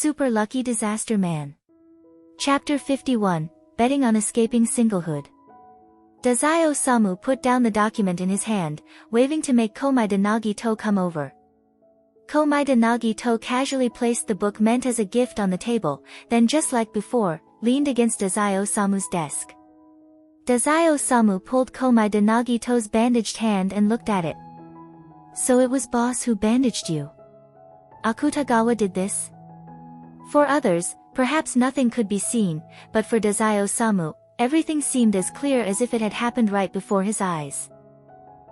Super Lucky Disaster Man. Chapter 51, Betting on Escaping Singlehood. Dazai Osamu put down the document in his hand, waving to make Komaeda Nagito come over. Komaeda Nagito casually placed the book meant as a gift on the table, then just like before, leaned against Dazai Osamu's desk. Dazai Osamu pulled Komaeda Nagito's bandaged hand and looked at it. So it was boss who bandaged you. Akutagawa did this? For others, perhaps nothing could be seen, but for Dazai Osamu, everything seemed as clear as if it had happened right before his eyes.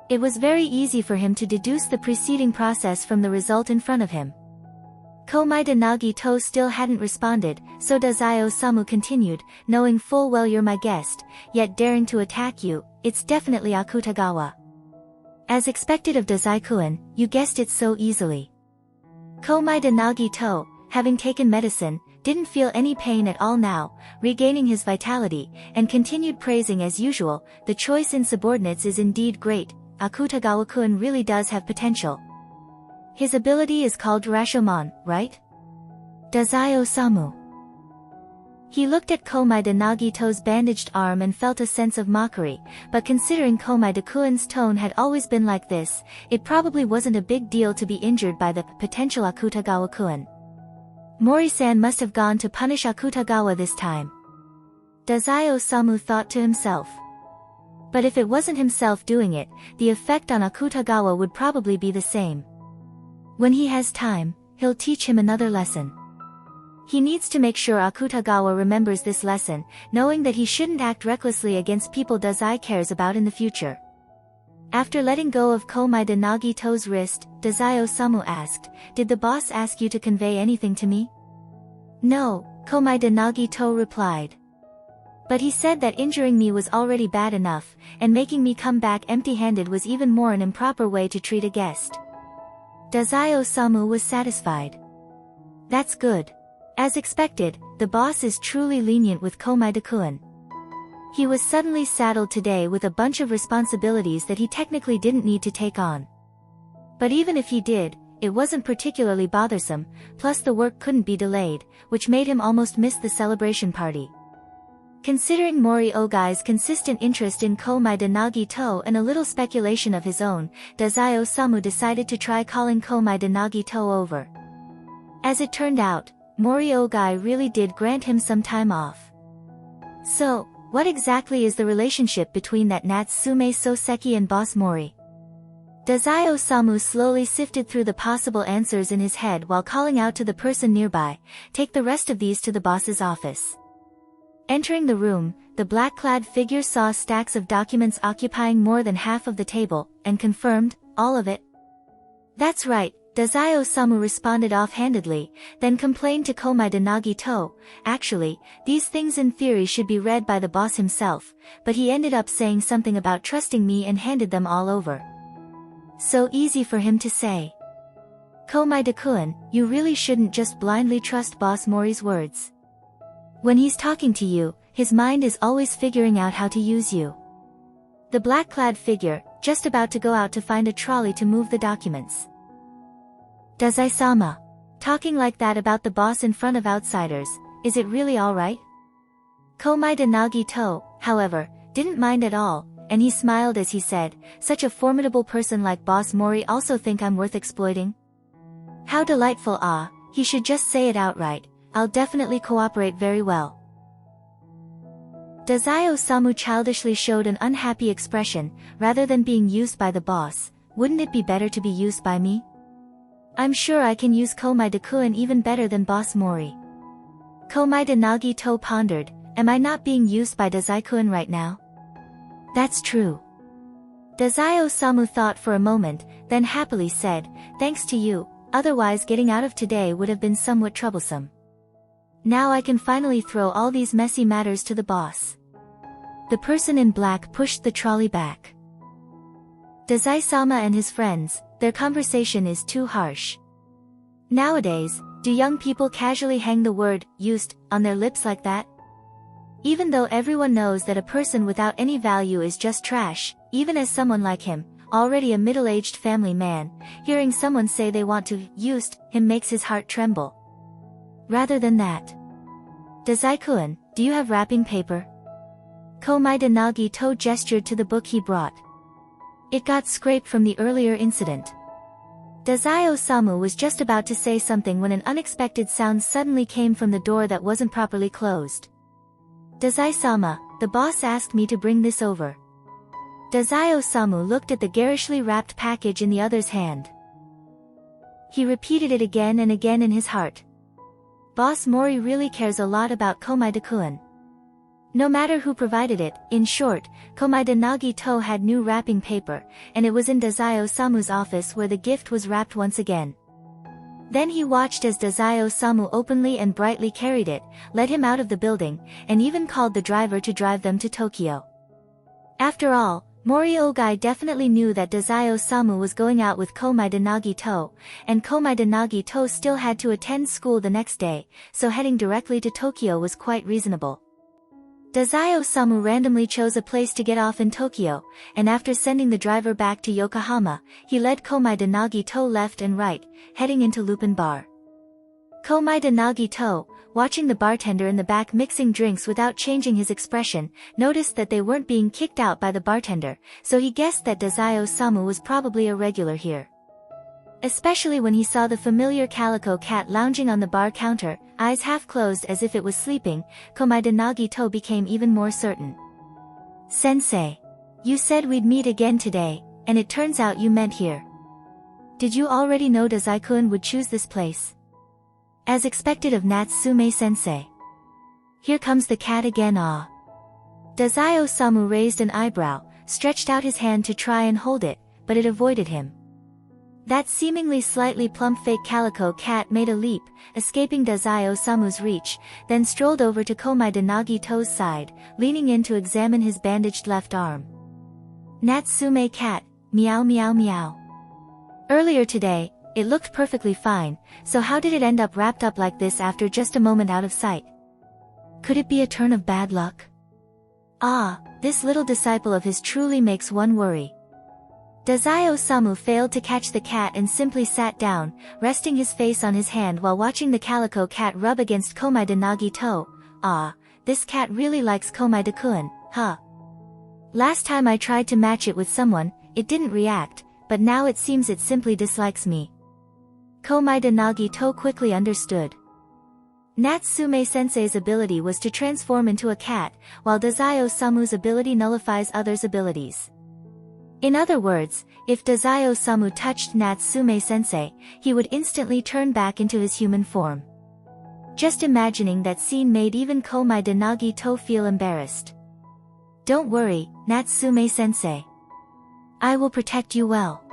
It was very easy for him to deduce the preceding process from the result in front of him. Komaeda Nagito still hadn't responded, so Dazai Osamu continued, knowing full well you're my guest, yet daring to attack you, it's definitely Akutagawa. As expected of Dazai-kun, you guessed it so easily. Komaeda Nagito, having taken medicine, didn't feel any pain at all now, regaining his vitality, and continued praising as usual, the choice in subordinates is indeed great, Akutagawa-kun really does have potential. His ability is called Rashomon, right? Dazai Osamu. He looked at Komaeda Nagito's bandaged arm and felt a sense of mockery, but considering Komaeda-kun's tone had always been like this, it probably wasn't a big deal to be injured by the potential Akutagawa-kun. Mori-san must have gone to punish Akutagawa this time. Dazai Osamu thought to himself. But if it wasn't himself doing it, the effect on Akutagawa would probably be the same. When he has time, he'll teach him another lesson. He needs to make sure Akutagawa remembers this lesson, knowing that he shouldn't act recklessly against people Dazai cares about in the future. After letting go of Komaeda Nagito's wrist, Dazai Osamu asked, "Did the boss ask you to convey anything to me?" "No," Komaeda Nagito replied. "But he said that injuring me was already bad enough, and making me come back empty-handed was even more an improper way to treat a guest." Dazai Osamu was satisfied. That's good. As expected, the boss is truly lenient with Komaeda-kun. He was suddenly saddled today with a bunch of responsibilities that he technically didn't need to take on. But even if he did, it wasn't particularly bothersome, plus the work couldn't be delayed, which made him almost miss the celebration party. Considering Mori Ogai's consistent interest in Komaeda Nagito and a little speculation of his own, Dazai Osamu decided to try calling Komaeda Nagito over. As it turned out, Mori Ogai really did grant him some time off. So, what exactly is the relationship between that Natsume Soseki and Boss Mori? Dazai Osamu slowly sifted through the possible answers in his head while calling out to the person nearby, "Take the rest of these to the boss's office." Entering the room, the black-clad figure saw stacks of documents occupying more than half of the table, and confirmed, "All of it?" "That's right," Dazai Osamu responded offhandedly, then complained to Komaeda Nagito, "Actually, these things in theory should be read by the boss himself, but he ended up saying something about trusting me and handed them all over." So easy for him to say. Komaeda-kun, you really shouldn't just blindly trust Boss Mori's words. When he's talking to you, his mind is always figuring out how to use you. The black-clad figure, just about to go out to find a trolley to move the documents. Dazai-sama. Talking like that about the boss in front of outsiders, is it really alright? Komaeda Nagito, however, didn't mind at all, and he smiled as he said, "Such a formidable person like Boss Mori also think I'm worth exploiting? How delightful, he should just say it outright, I'll definitely cooperate very well." Dazai Osamu childishly showed an unhappy expression, "Rather than being used by the boss, wouldn't it be better to be used by me? I'm sure I can use Komaeda-kun even better than Boss Mori." Komaeda Nagito pondered, "Am I not being used by Dazai-kun right now?" "That's true." Dazai Osamu thought for a moment, then happily said, "Thanks to you, otherwise getting out of today would have been somewhat troublesome. Now I can finally throw all these messy matters to the boss." The person in black pushed the trolley back. Dazai-sama and his friends, their conversation is too harsh. Nowadays, do young people casually hang the word, used, on their lips like that? Even though everyone knows that a person without any value is just trash, even as someone like him, already a middle-aged family man, hearing someone say they want to used him makes his heart tremble. Rather than that. Dazai-kun, do you have wrapping paper? Komaeda Nagito gestured to the book he brought. It got scraped from the earlier incident. Dazai Osamu was just about to say something when an unexpected sound suddenly came from the door that wasn't properly closed. Dazai-sama, the boss asked me to bring this over. Dazai Osamu looked at the garishly wrapped package in the other's hand. He repeated it again and again in his heart. Boss Mori really cares a lot about Komaeda-kun. No matter who provided it, in short, Komaeda Nagito had new wrapping paper, and it was in Dazai Osamu's office where the gift was wrapped once again. Then he watched as Dazai Osamu openly and brightly carried it, led him out of the building, and even called the driver to drive them to Tokyo. After all, Mori Ogai definitely knew that Dazai Osamu was going out with Komaeda Nagito, and Komaeda Nagito still had to attend school the next day, so heading directly to Tokyo was quite reasonable. Dazai Osamu randomly chose a place to get off in Tokyo, and after sending the driver back to Yokohama, he led Komaeda Nagito left and right, heading into Lupin Bar. Komaeda Nagito, watching the bartender in the back mixing drinks without changing his expression, noticed that they weren't being kicked out by the bartender, so he guessed that Dazai Osamu was probably a regular here. Especially when he saw the familiar calico cat lounging on the bar counter, eyes half closed as if it was sleeping, Komaeda Nagito became even more certain. Sensei. You said we'd meet again today, and it turns out you meant here. Did you already know Dazai-kun would choose this place? As expected of Natsume-sensei. Here comes the cat again. Ah. Dazai Osamu raised an eyebrow, stretched out his hand to try and hold it, but it avoided him. That seemingly slightly plump fake calico cat made a leap, escaping Dazai Osamu's reach, then strolled over to Komaeda Nagito's side, leaning in to examine his bandaged left arm. Natsume cat, meow meow meow. Earlier today, it looked perfectly fine, so how did it end up wrapped up like this after just a moment out of sight? Could it be a turn of bad luck? Ah, this little disciple of his truly makes one worry. Dazai Osamu failed to catch the cat and simply sat down, resting his face on his hand while watching the calico cat rub against Komaeda Nagito. Ah, this cat really likes Komaeda-kun, huh? Last time I tried to match it with someone, it didn't react, but now it seems it simply dislikes me. Komaeda Nagito quickly understood. Natsume-sensei's ability was to transform into a cat, while Dazai Osamu's ability nullifies others' abilities. In other words, if Dazai Osamu touched Natsume-sensei, he would instantly turn back into his human form. Just imagining that scene made even Komaeda Nagito feel embarrassed. Don't worry, Natsume-sensei. I will protect you well.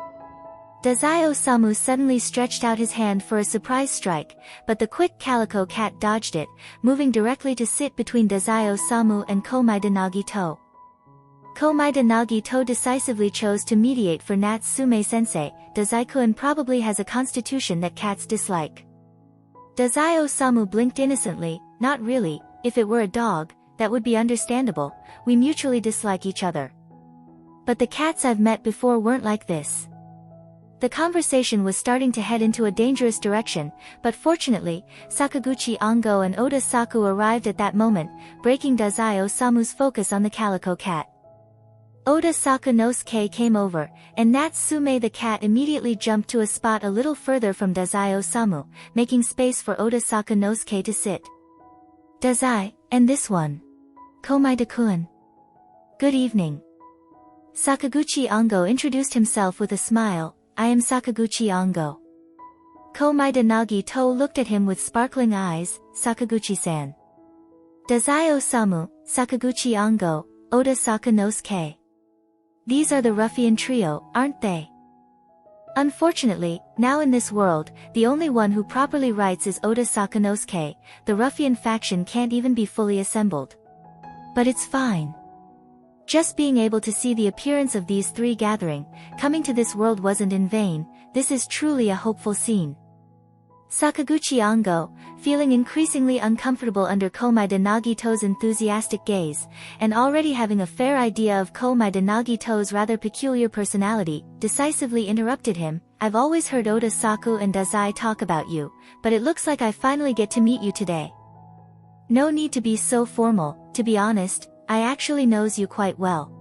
Dazai Osamu suddenly stretched out his hand for a surprise strike, but the quick calico cat dodged it, moving directly to sit between Dazai Osamu and Komaeda Nagito. Komaeda Nagito decisively chose to mediate for Natsume-sensei. Dazai-kun probably has a constitution that cats dislike. Dazai Osamu blinked innocently. Not really, if it were a dog, that would be understandable, we mutually dislike each other. But the cats I've met before weren't like this. The conversation was starting to head into a dangerous direction, but fortunately, Sakaguchi Ango and Oda Saku arrived at that moment, breaking Dazai Osamu's focus on the calico cat. Oda Sakanosuke came over, and Natsume the cat immediately jumped to a spot a little further from Dazai Osamu, making space for Oda Sakanosuke to sit. Dazai, and this one. Komaeda-kun. Good evening. Sakaguchi Ango introduced himself with a smile. I am Sakaguchi Ango. Komaeda Nagito looked at him with sparkling eyes. Sakaguchi-san. Dazai Osamu, Sakaguchi Ango, Oda Sakanosuke. These are the ruffian trio, aren't they? Unfortunately, now in this world, the only one who properly writes is Oda Sakanosuke. The ruffian faction can't even be fully assembled. But it's fine. Just being able to see the appearance of these three gathering, coming to this world wasn't in vain. This is truly a hopeful scene. Sakaguchi Ango, feeling increasingly uncomfortable under Komaeda Nagito's enthusiastic gaze, and already having a fair idea of Komaeda Nagito's rather peculiar personality, decisively interrupted him. I've always heard Oda Saku and Dazai talk about you, but it looks like I finally get to meet you today. No need to be so formal, to be honest, I actually knows you quite well.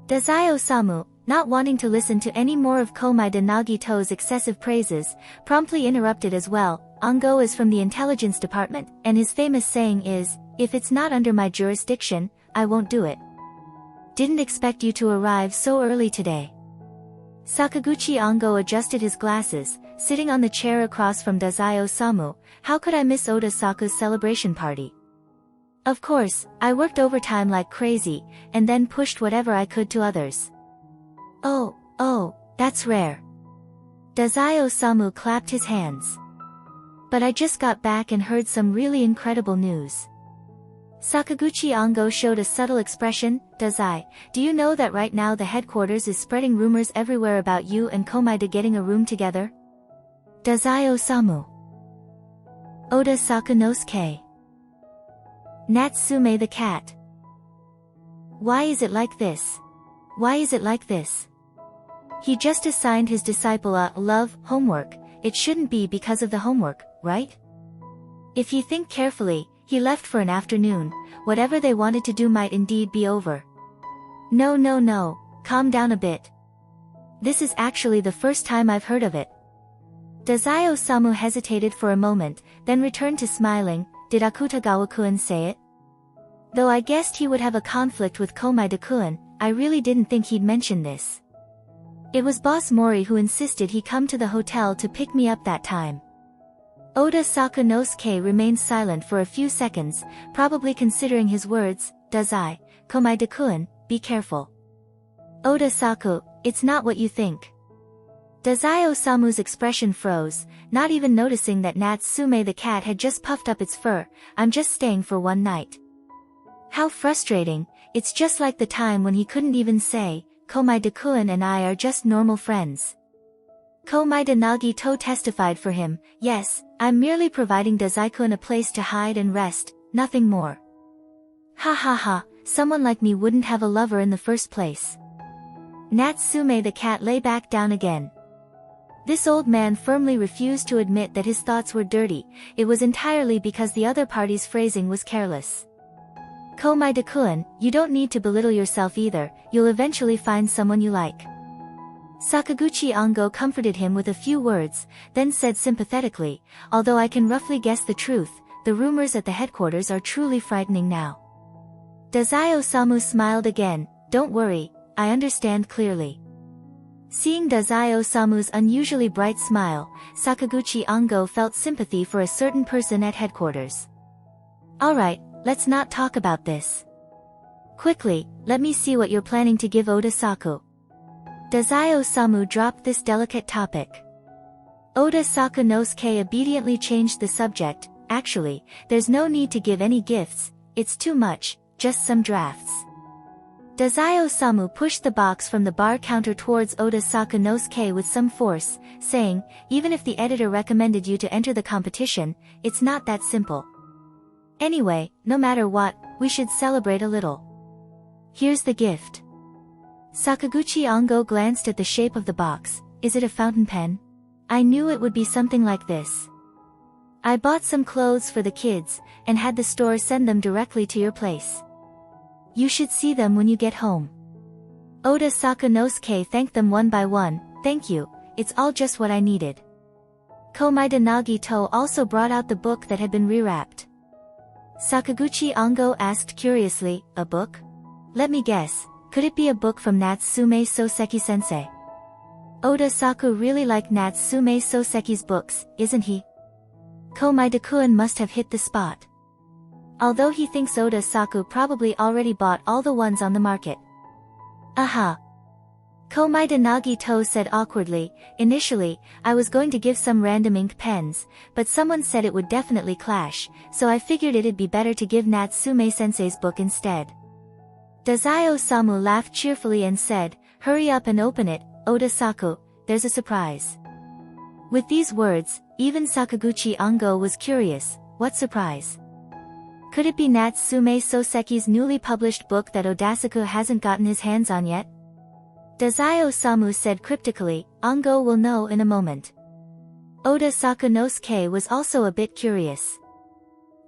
Dazai Osamu, not wanting to listen to any more of Komaeda Nagito's excessive praises, promptly interrupted as well. Bungo is from the intelligence department, and his famous saying is, if it's not under my jurisdiction, I won't do it. Didn't expect you to arrive so early today. Sakaguchi Bungo adjusted his glasses, sitting on the chair across from Dazai Osamu. How could I miss Oda Saku's celebration party? Of course, I worked overtime like crazy, and then pushed whatever I could to others. Oh, that's rare. Dazai Osamu clapped his hands. But I just got back and heard some really incredible news. Sakaguchi Bungo showed a subtle expression. Dazai, do you know that right now the headquarters is spreading rumors everywhere about you and Komaeda getting a room together? Dazai Osamu. Oda Sakunosuke. Natsume the cat. Why is it like this? Why is it like this? He just assigned his disciple a love homework. It shouldn't be because of the homework, right? If you think carefully, he left for an afternoon. Whatever they wanted to do might indeed be over. No, calm down a bit. This is actually the first time I've heard of it. Dazai Osamu hesitated for a moment, then returned to smiling. Did Akutagawa-kun say it? Though I guessed he would have a conflict with Komaeda-kun, I really didn't think he'd mention this. It was Boss Mori who insisted he come to the hotel to pick me up that time. Oda Sakunosuke remained silent for a few seconds, probably considering his words. Dazai, Komaeda-kun, be careful. Oda Saku, it's not what you think. Dazai Osamu's expression froze, not even noticing that Natsume the cat had just puffed up its fur. I'm just staying for one night. How frustrating, it's just like the time when he couldn't even say, Komaeda-kun and I are just normal friends. Komaeda Nagito testified for him. Yes, I'm merely providing Dazai-kun a place to hide and rest, nothing more. Ha, someone like me wouldn't have a lover in the first place. Natsume the cat lay back down again. This old man firmly refused to admit that his thoughts were dirty. It was entirely because the other party's phrasing was careless. Komaeda-kun, you don't need to belittle yourself either, you'll eventually find someone you like. Sakaguchi Bungo comforted him with a few words, then said sympathetically, although I can roughly guess the truth, the rumors at the headquarters are truly frightening now. Dazai Osamu smiled again. Don't worry, I understand clearly. Seeing Dazai Osamu's unusually bright smile, Sakaguchi Bungo felt sympathy for a certain person at headquarters. Alright, let's not talk about this. Quickly, let me see what you're planning to give Oda Saku. Dazai Osamu dropped this delicate topic. Oda Sakunosuke obediently changed the subject. Actually, there's no need to give any gifts, it's too much, just some drafts. Dazai Osamu pushed the box from the bar counter towards Oda Sakunosuke with some force, saying, even if the editor recommended you to enter the competition, it's not that simple. Anyway, no matter what, we should celebrate a little. Here's the gift. Sakaguchi Bungo glanced at the shape of the box. Is it a fountain pen? I knew it would be something like this. I bought some clothes for the kids, and had the store send them directly to your place. You should see them when you get home. Oda Sakunosuke thanked them one by one. Thank you, it's all just what I needed. Komaeda Nagito also brought out the book that had been rewrapped. Sakaguchi Bungo asked curiously, a book? Let me guess, could it be a book from Natsume Soseki-sensei? Oda Saku really liked Natsume Soseki's books, isn't he? Komaeda-kun must have hit the spot. Although he thinks Oda Saku probably already bought all the ones on the market. Aha. Komaeda Nagito said awkwardly, initially, I was going to give some random ink pens, but someone said it would definitely clash, so I figured it'd be better to give Natsume-sensei's book instead. Dazai Osamu laughed cheerfully and said, hurry up and open it, Oda Saku, there's a surprise. With these words, even Sakaguchi Bungo was curious, what surprise? Could it be Natsume Soseki's newly published book that Odasaku hasn't gotten his hands on yet? Dazai Osamu said cryptically, Ongo will know in a moment. Oda Sakunosuke was also a bit curious.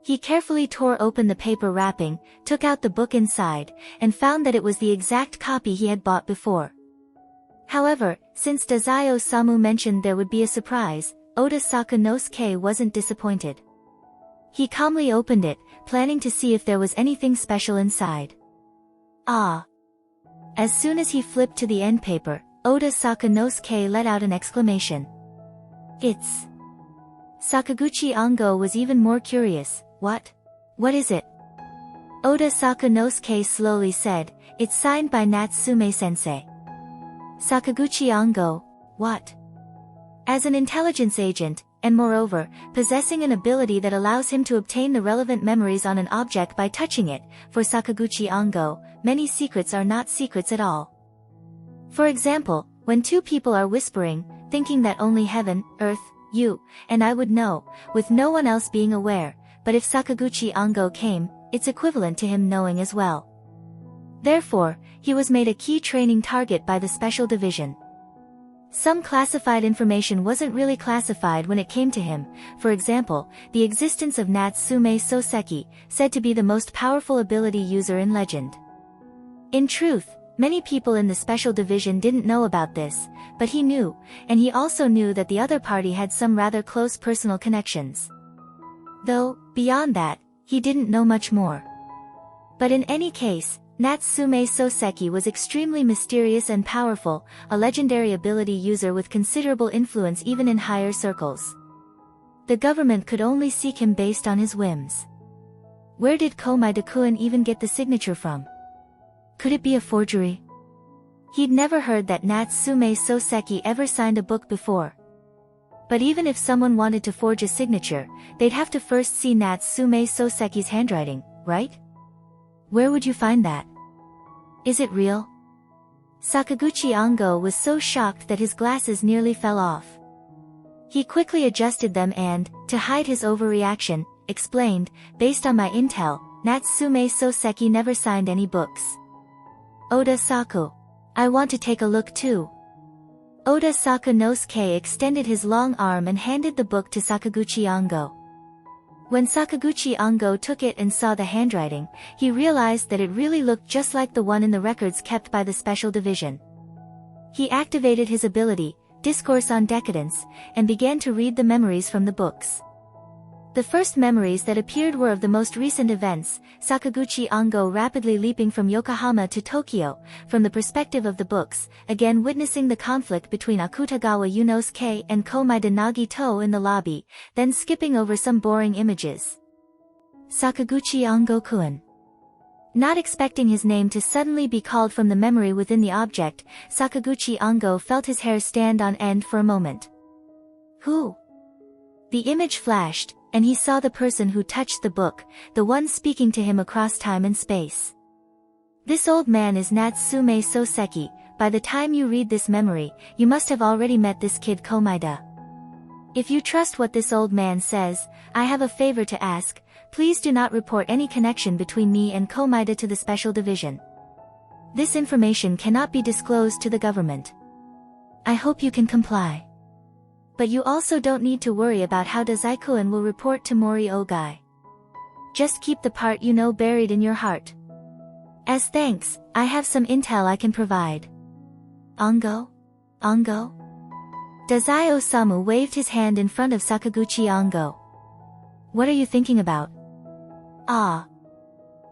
He carefully tore open the paper wrapping, took out the book inside, and found that it was the exact copy he had bought before. However, since Dazai Osamu mentioned there would be a surprise, Oda Sakunosuke wasn't disappointed. He calmly opened it, planning to see if there was anything special inside. Ah! As soon as he flipped to the end paper, Oda Sakunosuke let out an exclamation. It's... Sakaguchi Ongo was even more curious. What? What is it? Oda Sakunosuke slowly said, it's signed by Natsume-sensei. Sakaguchi Ongo, what? As an intelligence agent, and moreover, possessing an ability that allows him to obtain the relevant memories on an object by touching it, for Sakaguchi Ongo, many secrets are not secrets at all. For example, when two people are whispering, thinking that only heaven, earth, you, and I would know, with no one else being aware, but if Sakaguchi Ongo came, it's equivalent to him knowing as well. Therefore, he was made a key training target by the Special Division. Some classified information wasn't really classified when it came to him, for example, the existence of Natsume Soseki, said to be the most powerful ability user in legend. In truth, many people in the Special Division didn't know about this, but he knew, and he also knew that the other party had some rather close personal connections. Though, beyond that, he didn't know much more. But in any case, Natsume Soseki was extremely mysterious and powerful, a legendary ability user with considerable influence even in higher circles. The government could only seek him based on his whims. Where did Komai-Dakuen even get the signature from? Could it be a forgery? He'd never heard that Natsume Soseki ever signed a book before. But even if someone wanted to forge a signature, they'd have to first see Natsume Soseki's handwriting, right? Where would you find that? Is it real? Sakaguchi Ongo was so shocked that his glasses nearly fell off. He quickly adjusted them and, to hide his overreaction, explained, based on my intel, Natsume Soseki never signed any books. Oda Saku. I want to take a look too. Oda Sakunosuke extended his long arm and handed the book to Sakaguchi Ongo. When Sakaguchi Ongo took it and saw the handwriting, he realized that it really looked just like the one in the records kept by the Special Division. He activated his ability, Discourse on Decadence, and began to read the memories from the books. The first memories that appeared were of the most recent events, Sakaguchi Ongo rapidly leaping from Yokohama to Tokyo, from the perspective of the books, again witnessing the conflict between Akutagawa Yunosuke and Komaeda Nagito in the lobby, then skipping over some boring images. Sakaguchi Ongo-kun. Not expecting his name to suddenly be called from the memory within the object, Sakaguchi Ongo felt his hair stand on end for a moment. Who? The image flashed, and he saw the person who touched the book, the one speaking to him across time and space. This old man is Natsume Soseki. By the time you read this memory, you must have already met this kid Komaeda. If you trust what this old man says, I have a favor to ask, please do not report any connection between me and Komaeda to the Special Division. This information cannot be disclosed to the government. I hope you can comply. But you also don't need to worry about how Dazai-kun will report to Mori Ogai. Just keep the part you know buried in your heart. As thanks, I have some intel I can provide. Ongo? Ongo? Dazai Osamu waved his hand in front of Sakaguchi Ongo. What are you thinking about? Ah.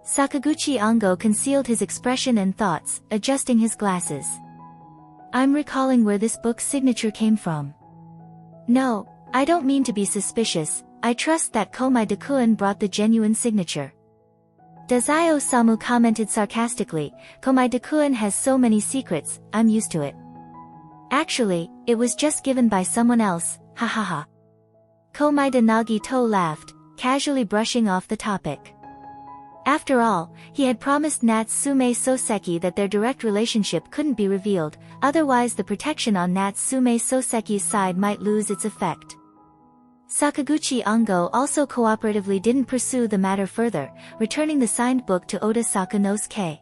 Sakaguchi Ongo concealed his expression and thoughts, adjusting his glasses. I'm recalling where this book's signature came from. No, I don't mean to be suspicious, I trust that Komaeda-kun brought the genuine signature. Dazai Osamu commented sarcastically, Komaeda-kun has so many secrets, I'm used to it. Actually, it was just given by someone else, ha ha ha. Komaeda Nagito laughed, casually brushing off the topic. After all, he had promised Natsume Soseki that their direct relationship couldn't be revealed, otherwise the protection on Natsume Soseki's side might lose its effect. Sakaguchi Ongo also cooperatively didn't pursue the matter further, returning the signed book to Oda Sakunosuke.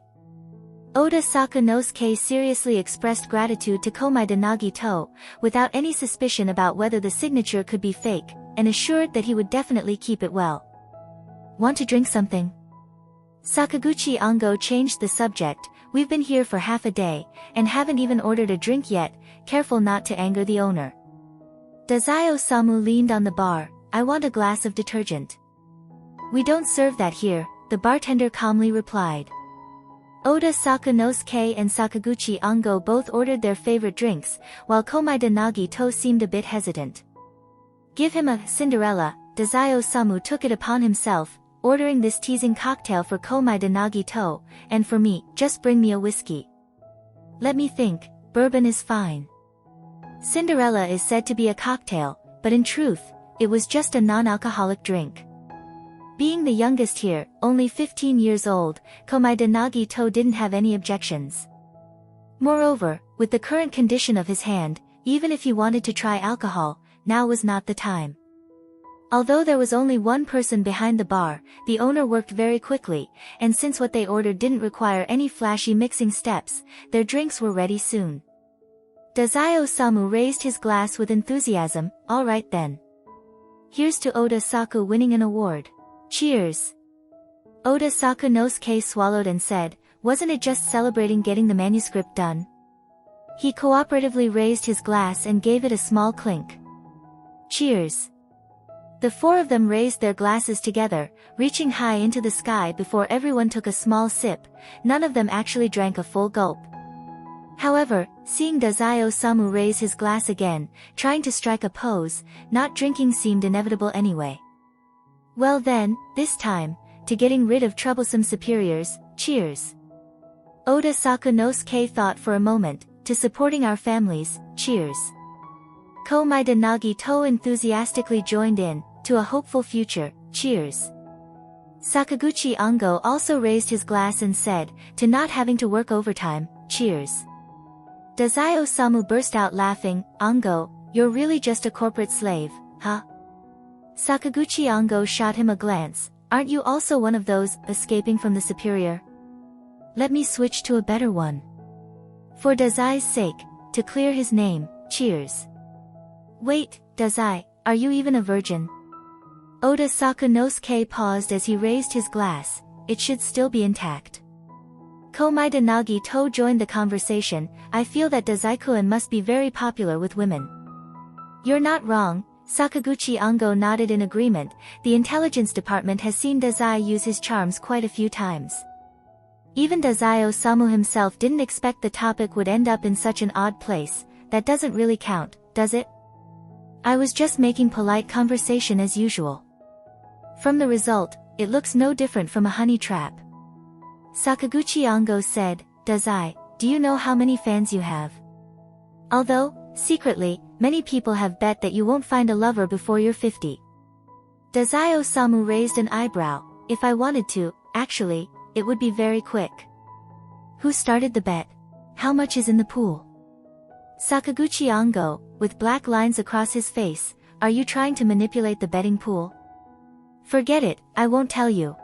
Oda Sakanosuke seriously expressed gratitude to Komaeda Nagito, without any suspicion about whether the signature could be fake, and assured that he would definitely keep it well. Want to drink something? Sakaguchi Ango changed the subject. We've been here for half a day, and haven't even ordered a drink yet, careful not to anger the owner. Dazai-Osamu leaned on the bar. I want a glass of detergent. We don't serve that here, the bartender calmly replied. Oda Sakanosuke and Sakaguchi Ango both ordered their favorite drinks, while Komaeda Nagito seemed a bit hesitant. Give him a Cinderella. Dazai-Osamu took it upon himself, ordering this teasing cocktail for Komaeda Nagito, and for me, just bring me a whiskey. Let me think, bourbon is fine. Cinderella is said to be a cocktail, but in truth, it was just a non-alcoholic drink. Being the youngest here, only 15 years old, Komaeda Nagito didn't have any objections. Moreover, with the current condition of his hand, even if he wanted to try alcohol, now was not the time. Although there was only one person behind the bar, the owner worked very quickly, and since what they ordered didn't require any flashy mixing steps, their drinks were ready soon. Dazai-Osamu raised his glass with enthusiasm. All right then. Here's to Oda Saku winning an award. Cheers. Oda Sakanosuke swallowed and said, wasn't it just celebrating getting the manuscript done? He cooperatively raised his glass and gave it a small clink. Cheers. The four of them raised their glasses together, reaching high into the sky before everyone took a small sip. None of them actually drank a full gulp. However, seeing Dazai-Osamu raise his glass again, trying to strike a pose, not drinking seemed inevitable anyway. Well then, this time, to getting rid of troublesome superiors, cheers. Oda Sakanosuke thought for a moment, to supporting our families, cheers. Komaeda Nagito enthusiastically joined in, to a hopeful future, cheers. Sakaguchi Ango also raised his glass and said, to not having to work overtime, cheers. Dazai-Osamu burst out laughing. Ango, you're really just a corporate slave, huh? Sakaguchi Ango shot him a glance. Aren't you also one of those, escaping from the superior? Let me switch to a better one. For Dazai's sake, to clear his name, cheers. Wait, Dazai, are you even a virgin? Oda Sakanosuke paused as he raised his glass. It should still be intact. Komaeda Nagito joined the conversation. I feel that Dazai-kun must be very popular with women. You're not wrong, Sakaguchi Ango nodded in agreement. The intelligence department has seen Dazai use his charms quite a few times. Even Dazai-Osamu himself didn't expect the topic would end up in such an odd place. That doesn't really count, does it? I was just making polite conversation as usual. From the result, it looks no different from a honey trap. Sakaguchi Ango said, Dazai, do you know how many fans you have? Although, secretly, many people have bet that you won't find a lover before you're 50. Dazai-Osamu raised an eyebrow. If I wanted to, actually, it would be very quick. Who started the bet? How much is in the pool? Sakaguchi Ango, with black lines across his face, are you trying to manipulate the betting pool? Forget it, I won't tell you.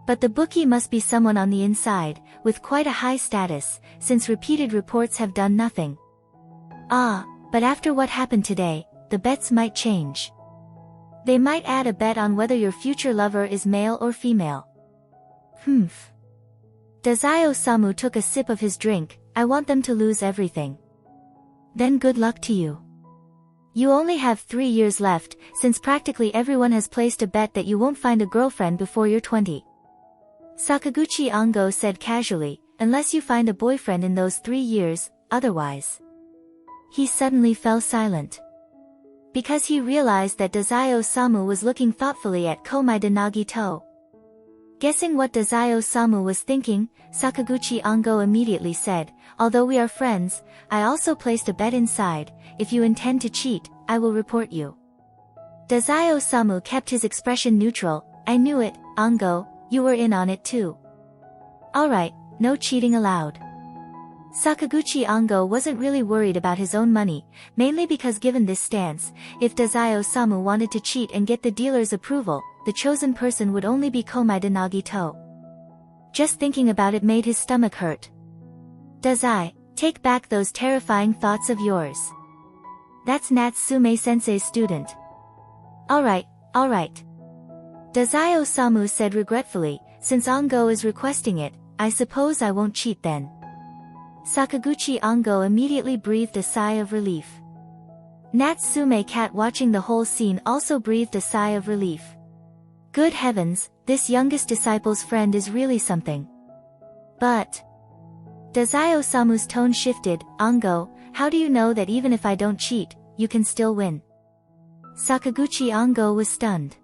But the bookie must be someone on the inside, with quite a high status, since repeated reports have done nothing. Ah, but after what happened today, the bets might change. They might add a bet on whether your future lover is male or female. Humph. Dazai-Osamu took a sip of his drink. I want them to lose everything. Then good luck to you. You only have 3 years left, since practically everyone has placed a bet that you won't find a girlfriend before you're 20. Sakaguchi Ango said casually, unless you find a boyfriend in those 3 years, otherwise. He suddenly fell silent. Because he realized that Dazai-Osamu was looking thoughtfully at Komaeda Nagito. Guessing what Dazai-Osamu was thinking, Sakaguchi Ango immediately said, although we are friends, I also placed a bet inside. If you intend to cheat, I will report you. Dazai-Osamu kept his expression neutral. I knew it, Ango, you were in on it too. Alright, no cheating allowed. Sakaguchi Ango wasn't really worried about his own money, mainly because given this stance, if Dazai-Osamu wanted to cheat and get the dealer's approval, the chosen person would only be Komaeda Nagito. Just thinking about it made his stomach hurt. Dazai, take back those terrifying thoughts of yours. That's Natsume-sensei's student. Alright. Dazai Osamu said regretfully, since Ongo is requesting it, I suppose I won't cheat then. Sakaguchi Ongo immediately breathed a sigh of relief. Natsume Cat watching the whole scene also breathed a sigh of relief. Good heavens, this youngest disciple's friend is really something. But... Dazai Osamu's tone shifted. Ongo, how do you know that even if I don't cheat, you can still win? Sakaguchi Ongo was stunned.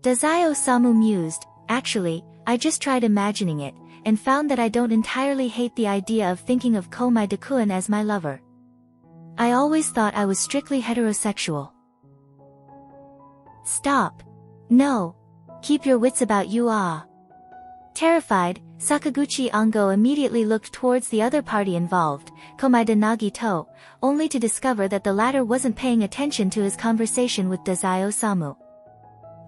Dazai Osamu mused, actually, I just tried imagining it, and found that I don't entirely hate the idea of thinking of Komai Dakuen as my lover. I always thought I was strictly heterosexual. Stop. No. Keep your wits about you. Terrified, Sakaguchi Ongo immediately looked towards the other party involved, Komaeda Nagito, only to discover that the latter wasn't paying attention to his conversation with Dazai Osamu.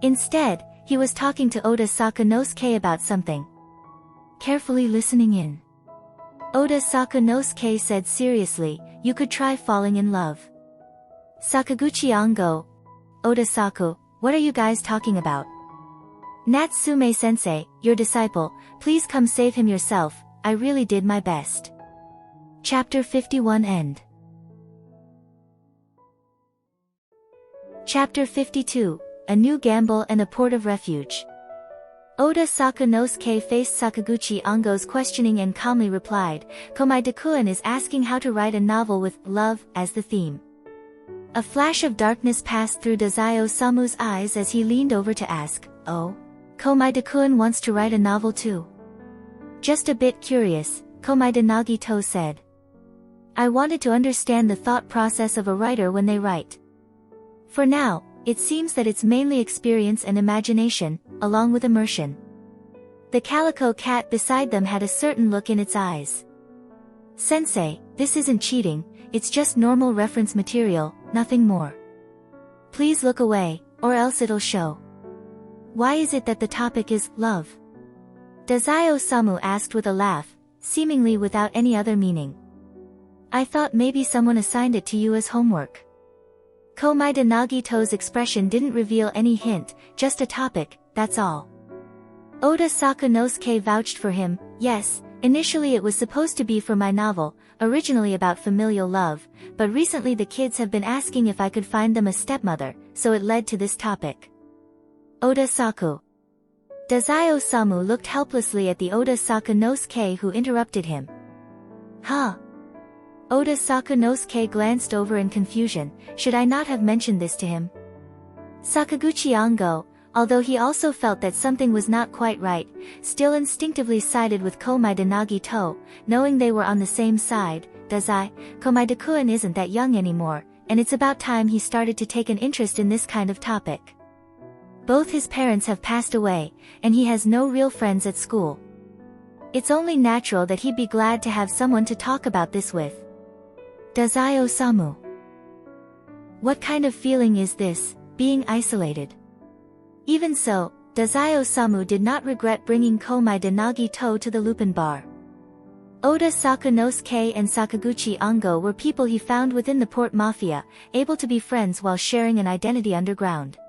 Instead, he was talking to Oda Sakanosuke about something. Carefully listening in. Oda Sakanosuke said seriously, you could try falling in love. Sakaguchi Ongo. Oda-saku, what are you guys talking about? Natsume-sensei, your disciple, please come save him yourself, I really did my best. Chapter 51 End. Chapter 52, A New Gamble and a Port of Refuge. Oda Sakanosuke faced Sakaguchi Ongo's questioning and calmly replied, Komai Dakuen is asking how to write a novel with love as the theme. A flash of darkness passed through Dazai Osamu's eyes as he leaned over to ask, Oh? Komai Dakuen wants to write a novel too? Just a bit curious, Komaeda Nagito said. I wanted to understand the thought process of a writer when they write. For now, it seems that it's mainly experience and imagination, along with immersion. The calico cat beside them had a certain look in its eyes. Sensei, this isn't cheating, it's just normal reference material, nothing more. Please look away, or else it'll show. Why is it that the topic is love? Dazai Osamu asked with a laugh, seemingly without any other meaning. I thought maybe someone assigned it to you as homework. Komaeda Nagito's expression didn't reveal any hint, just a topic, that's all. Oda Sakanosuke vouched for him, yes, initially it was supposed to be for my novel, originally about familial love, but recently the kids have been asking if I could find them a stepmother, so it led to this topic. Oda Saku. Dazai Osamu looked helplessly at the Oda Sakanosuke who interrupted him. Huh? Oda Sakanosuke glanced over in confusion, should I not have mentioned this to him? Sakaguchi Ongo, although he also felt that something was not quite right, still instinctively sided with Komaeda Nagito, knowing they were on the same side. Dazai, Komaeda-kun isn't that young anymore, and it's about time he started to take an interest in this kind of topic. Both his parents have passed away, and he has no real friends at school. It's only natural that he'd be glad to have someone to talk about this with. Dazai Osamu. What kind of feeling is this, being isolated? Even so, Dazai Osamu did not regret bringing Komaeda Nagito to the Lupin bar. Oda Sakanosuke and Sakaguchi Ongo were people he found within the port mafia, able to be friends while sharing an identity underground.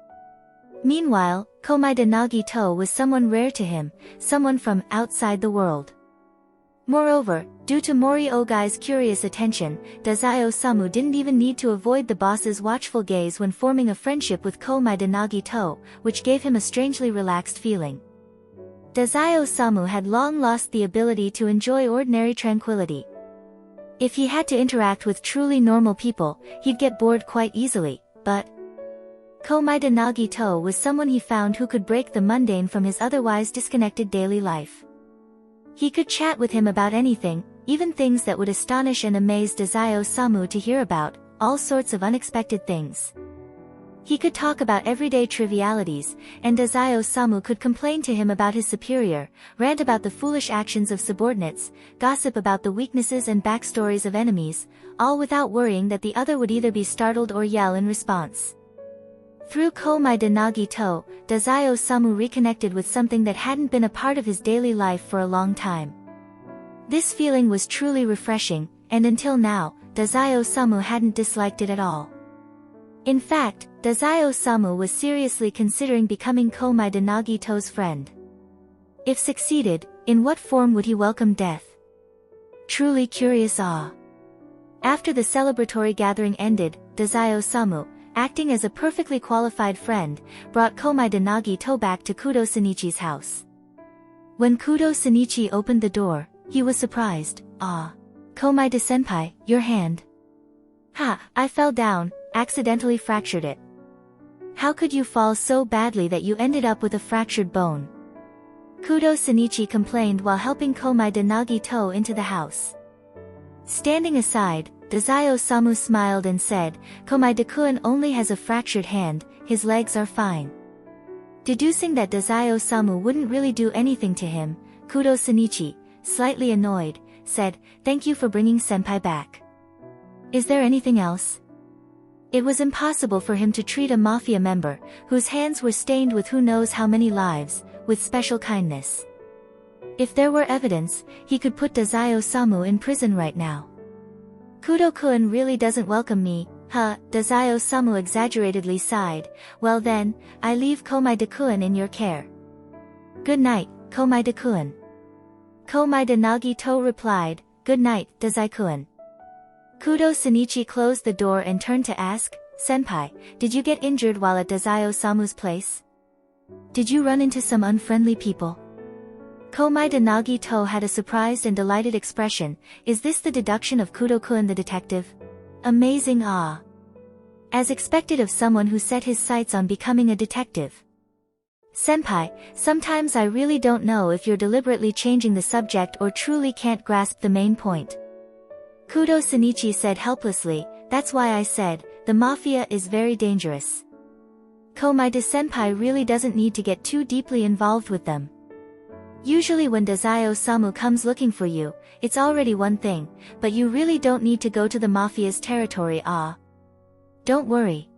Meanwhile, Komaeda Nagito was someone rare to him, someone from outside the world. Moreover, due to Mori Ogai's curious attention, Dazai Osamu didn't even need to avoid the boss's watchful gaze when forming a friendship with Komaeda Nagito, which gave him a strangely relaxed feeling. Dazai Osamu had long lost the ability to enjoy ordinary tranquility. If he had to interact with truly normal people, he'd get bored quite easily, but Komaeda Nagito was someone he found who could break the mundane from his otherwise disconnected daily life. He could chat with him about anything, even things that would astonish and amaze Dazai Osamu to hear about, all sorts of unexpected things. He could talk about everyday trivialities, and Dazai Osamu could complain to him about his superior, rant about the foolish actions of subordinates, gossip about the weaknesses and backstories of enemies, all without worrying that the other would either be startled or yell in response. Through Komaeda Nagito, Dazai Osamu reconnected with something that hadn't been a part of his daily life for a long time. This feeling was truly refreshing, and until now, Dazai-Osamu hadn't disliked it at all. In fact, Dazai-Osamu was seriously considering becoming Komai de Nagito's friend. If succeeded, in what form would he welcome death? Truly curious awe. After the celebratory gathering ended, Dazai-Osamu, acting as a perfectly qualified friend, brought Komai de Nagito back to Kudo Shinichi's house. When Kudo Shinichi opened the door, he was surprised. "Ah. Komai de senpai, your hand." "Ha, I fell down, accidentally fractured it." "How could you fall so badly that you ended up with a fractured bone?" Kudo Shinichi complained while helping Komai de Nagito into the house. Standing aside, Dazai-Osamu smiled and said, "Komai de-kun only has a fractured hand, his legs are fine." Deducing that Dazai-Osamu wouldn't really do anything to him, Kudo Shinichi, slightly annoyed, said, "Thank you for bringing senpai back. Is there anything else?" It was impossible for him to treat a mafia member, whose hands were stained with who knows how many lives, with special kindness. If there were evidence, he could put Dazai-Osamu in prison right now. "Kudo-kun really doesn't welcome me, huh?" Dazai-Osamu exaggeratedly sighed. "Well then, I leave Komai de-kun in your care." "Good night, Komai de-kun." Komai de Nagito replied, "Good night, Dazai-kun." Kudo Shinichi closed the door and turned to ask, "Senpai, did you get injured while at Dazai-Osamu's place? Did you run into some unfriendly people?" Komai de Nagito had a surprised and delighted expression. Is this the deduction of Kudo-kun the detective? Amazing awe. As expected of someone who set his sights on becoming a detective. "Senpai, sometimes I really don't know if you're deliberately changing the subject or truly can't grasp the main point." Kudo Shinichi said helplessly, "That's why I said, the mafia is very dangerous. Komai de senpai really doesn't need to get too deeply involved with them. Usually when Dazai-Osamu comes looking for you, it's already one thing, but you really don't need to go to the mafia's territory. Ah. Don't worry."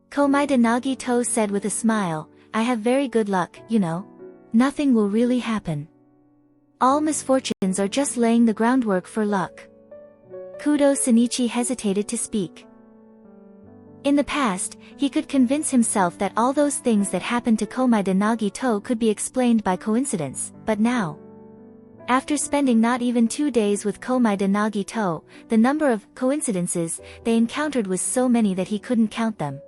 Komai de Nagito said with a smile, "I have very good luck, you know. Nothing will really happen. All misfortunes are just laying the groundwork for luck." Kudo Shinichi hesitated to speak. In the past, he could convince himself that all those things that happened to Komai de Nagito could be explained by coincidence, but now, after spending not even 2 days with Komai de Nagito, the number of coincidences they encountered was so many that he couldn't count them.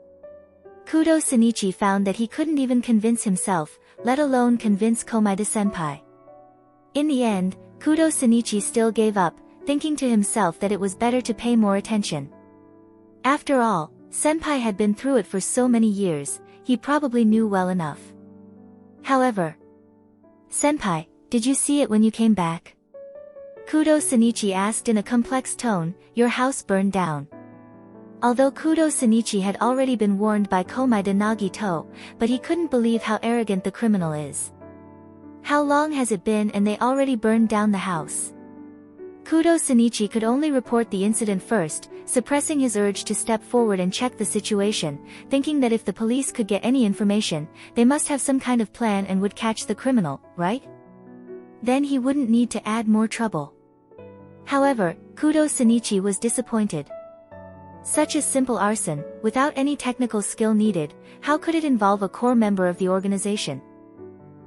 Kudo Shinichi found that he couldn't even convince himself, let alone convince Komai de senpai. In the end, Kudo Shinichi still gave up, thinking to himself that it was better to pay more attention. After all, senpai had been through it for so many years, he probably knew well enough. However, "Senpai, did you see it when you came back?" Kudo Shinichi asked in a complex tone. "Your house burned down." Although Kudo Shinichi had already been warned by Komai de Nagito, but he couldn't believe how arrogant the criminal is. How long has it been and they already burned down the house? Kudo Shinichi could only report the incident first, suppressing his urge to step forward and check the situation, thinking that if the police could get any information, they must have some kind of plan and would catch the criminal, right? Then he wouldn't need to add more trouble. However, Kudo Shinichi was disappointed. Such a simple arson, without any technical skill needed, how could it involve a core member of the organization?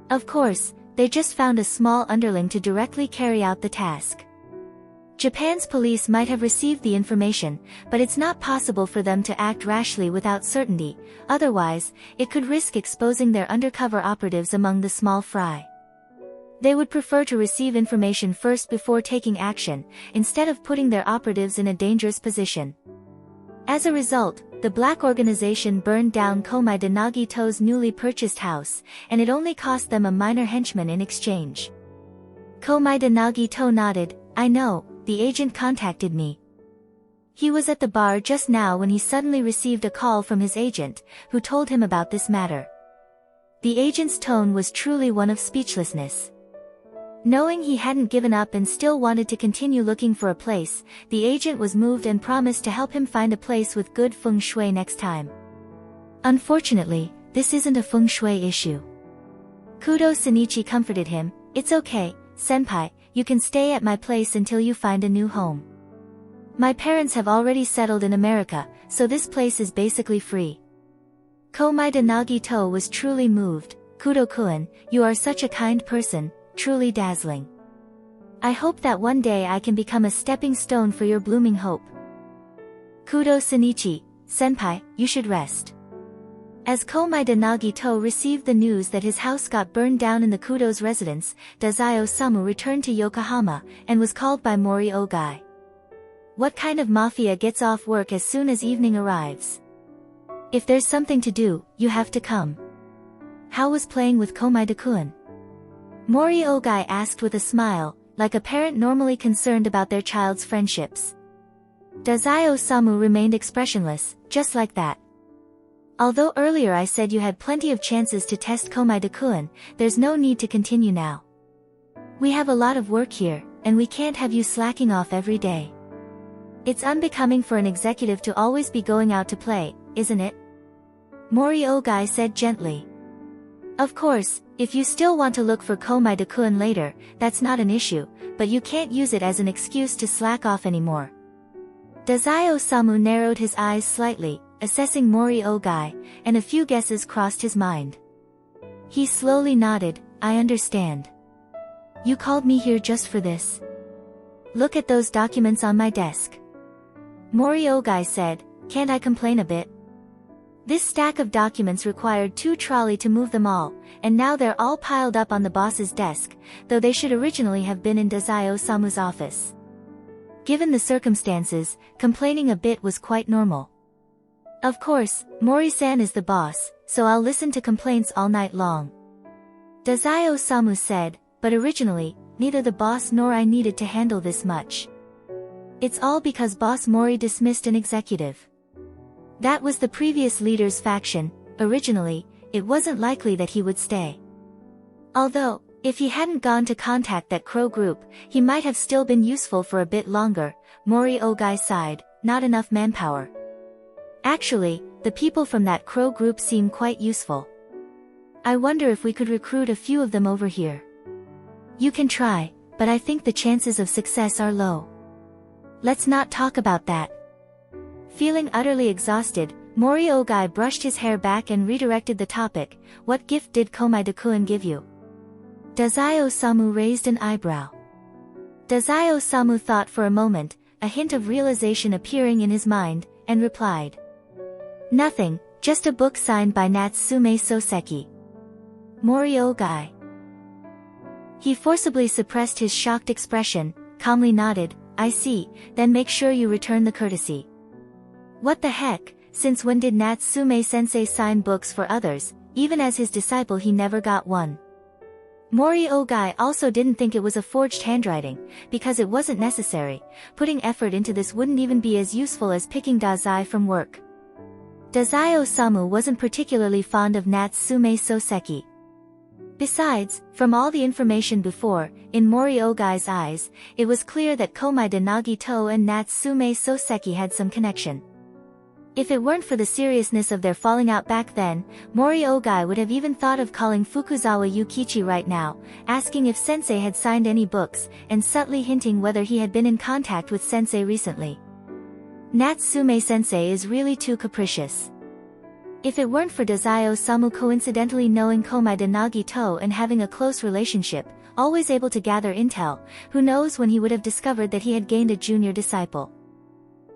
Of course, they just found a small underling to directly carry out the task. Japan's police might have received the information, but it's not possible for them to act rashly without certainty, otherwise, it could risk exposing their undercover operatives among the small fry. They would prefer to receive information first before taking action, instead of putting their operatives in a dangerous position. As a result, the black organization burned down Komai de Nagito's newly purchased house, and it only cost them a minor henchman in exchange. Komai de Nagito nodded. "I know. The agent contacted me." He was at the bar just now when he suddenly received a call from his agent, who told him about this matter. The agent's tone was truly one of speechlessness. Knowing he hadn't given up and still wanted to continue looking for a place, the agent was moved and promised to help him find a place with good feng shui next time. "Unfortunately, this isn't a feng shui issue." Kudo Shinichi comforted him. "It's okay, senpai, you can stay at my place until you find a new home. My parents have already settled in America, so this place is basically free. Komaida Nagito was truly moved. Kudo-kun, you are such a kind person, truly dazzling. I hope that one day I can become a stepping stone for your blooming hope. Kudo Shinichi, senpai, you should rest. As Komaida Nagito received the news that his house got burned down in the Kudo's residence, Dazai-Osamu returned to Yokohama, and was called by Mori Ogai. What kind of mafia gets off work as soon as evening arrives? If there's something to do, you have to come. How was playing with Komaida-kun? Mori Ogai asked with a smile, like a parent normally concerned about their child's friendships. Dazai-Osamu remained expressionless, just like that. Although earlier I said you had plenty of chances to test Komaida-kun, there's no need to continue now. We have a lot of work here, and we can't have you slacking off every day. It's unbecoming for an executive to always be going out to play, isn't it? Mori Ogai said gently. Of course, if you still want to look for Komaida-kun later, that's not an issue, but you can't use it as an excuse to slack off anymore. Dazai-Osamu narrowed his eyes slightly, assessing Mori Ogai, and a few guesses crossed his mind. He slowly nodded, I understand. You called me here just for this. Look at those documents on my desk. Mori Ogai said, can't I complain a bit? This stack of documents required 2 trolleys to move them all, and now they're all piled up on the boss's desk, though they should originally have been in Dazai-Osamu's office. Given the circumstances, complaining a bit was quite normal. Of course, Mori-san is the boss, so I'll listen to complaints all night long. Dazai-Osamu said, but originally, neither the boss nor I needed to handle this much. It's all because Boss Mori dismissed an executive. That was the previous leader's faction. Originally, it wasn't likely that he would stay. Although, if he hadn't gone to contact that crow group, he might have still been useful for a bit longer. Mori Ogai sighed, not enough manpower. Actually, the people from that crow group seem quite useful. I wonder if we could recruit a few of them over here. You can try, but I think the chances of success are low. Let's not talk about that. Feeling utterly exhausted, Mori Ogai brushed his hair back and redirected the topic. What gift did Komaida-kun give you? Dazai-Osamu raised an eyebrow. Dazai-Osamu thought for a moment, a hint of realization appearing in his mind, and replied. Nothing, just a book signed by Natsume Soseki. Mori Ogai. He forcibly suppressed his shocked expression, calmly nodded, I see, then make sure you return the courtesy. What the heck, since when did Natsume-sensei sign books for others? Even as his disciple he never got one. Mori Ogai also didn't think it was a forged handwriting, because it wasn't necessary. Putting effort into this wouldn't even be as useful as picking Dazai from work. Dazai-Osamu wasn't particularly fond of Natsume Soseki. Besides, from all the information before, in Mori Ogai's eyes, it was clear that Komaida Nagito and Natsume Soseki had some connection. If it weren't for the seriousness of their falling out back then, Mori Ogai would have even thought of calling Fukuzawa Yukichi right now, asking if sensei had signed any books, and subtly hinting whether he had been in contact with sensei recently. Natsume sensei is really too capricious. If it weren't for Dazai-Osamu coincidentally knowing Komaida Nagito and having a close relationship, always able to gather intel, who knows when he would have discovered that he had gained a junior disciple.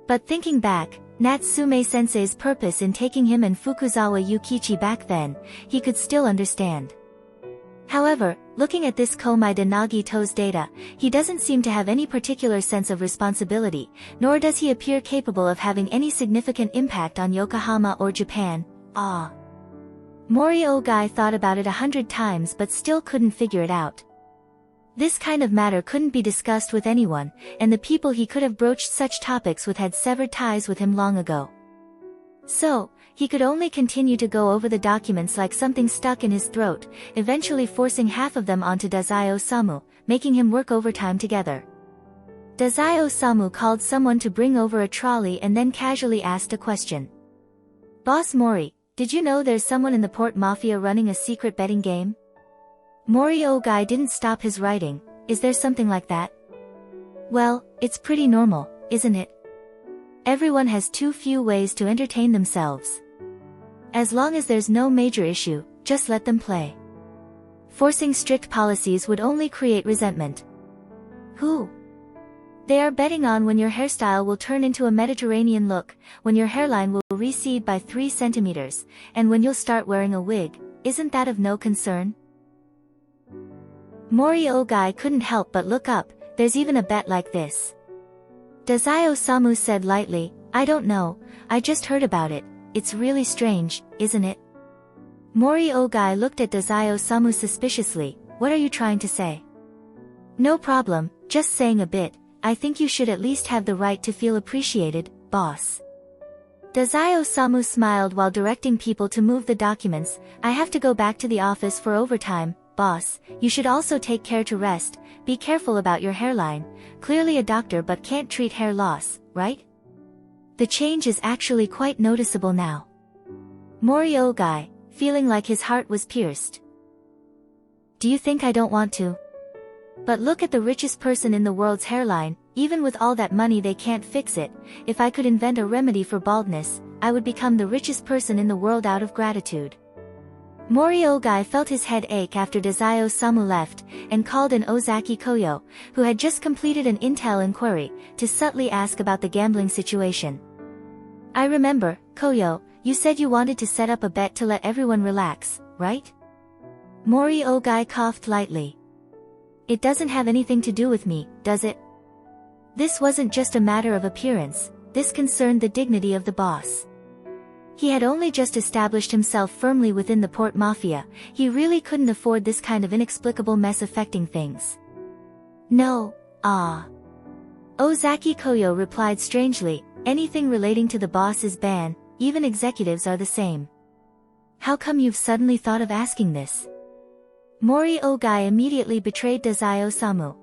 But thinking back, Natsume-sensei's purpose in taking him and Fukuzawa Yukichi back then, he could still understand. However, looking at this Komaida Nagito's data, he doesn't seem to have any particular sense of responsibility, nor does he appear capable of having any significant impact on Yokohama or Japan. Mori Ogai thought about it 100 times but still couldn't figure it out. This kind of matter couldn't be discussed with anyone, and the people he could have broached such topics with had severed ties with him long ago. So, he could only continue to go over the documents like something stuck in his throat, eventually forcing half of them onto Dazai-Osamu, making him work overtime together. Dazai-Osamu called someone to bring over a trolley and then casually asked a question. Boss Mori, did you know there's someone in the port mafia running a secret betting game? Mori Ogai didn't stop his writing, Is there something like that? Well, it's pretty normal, isn't it? Everyone has too few ways to entertain themselves. As long as there's no major issue, just let them play. Forcing strict policies would only create resentment. Who? They are betting on when your hairstyle will turn into a Mediterranean look, when your hairline will recede by 3 centimeters, and when you'll start wearing a wig. Isn't that of no concern? Mori Ogai couldn't help but look up. There's even a bet like this. Dazai Osamu said lightly, I don't know, I just heard about it. It's really strange, isn't it? Mori Ogai looked at Dazai Osamu suspiciously. What are you trying to say? No problem, just saying a bit. I think you should at least have the right to feel appreciated, boss. Dazai Osamu smiled while directing people to move the documents. I have to go back to the office for overtime, boss. You should also take care to rest. Be careful about your hairline. Clearly a doctor but can't treat hair loss, right? The change is actually quite noticeable now. Mori Ogai, feeling like his heart was pierced. Do you think I don't want to? But look at the richest person in the world's hairline. Even with all that money they can't fix it. If I could invent a remedy for baldness, I would become the richest person in the world out of gratitude. Mori Ogai felt his head ache after Dazai Osamu left, and called in Ozaki Koyo, who had just completed an intel inquiry, to subtly ask about the gambling situation. I remember, Koyo, you said you wanted to set up a bet to let everyone relax, right? Mori Ogai coughed lightly. It doesn't have anything to do with me, does it? This wasn't just a matter of appearance, this concerned the dignity of the boss. He had only just established himself firmly within the port mafia. He really couldn't afford this kind of inexplicable mess affecting things. No, Ozaki Koyo replied strangely, anything relating to the boss is banned, even executives are the same. How come you've suddenly thought of asking this? Mori Ogai immediately betrayed Dazai Osamu.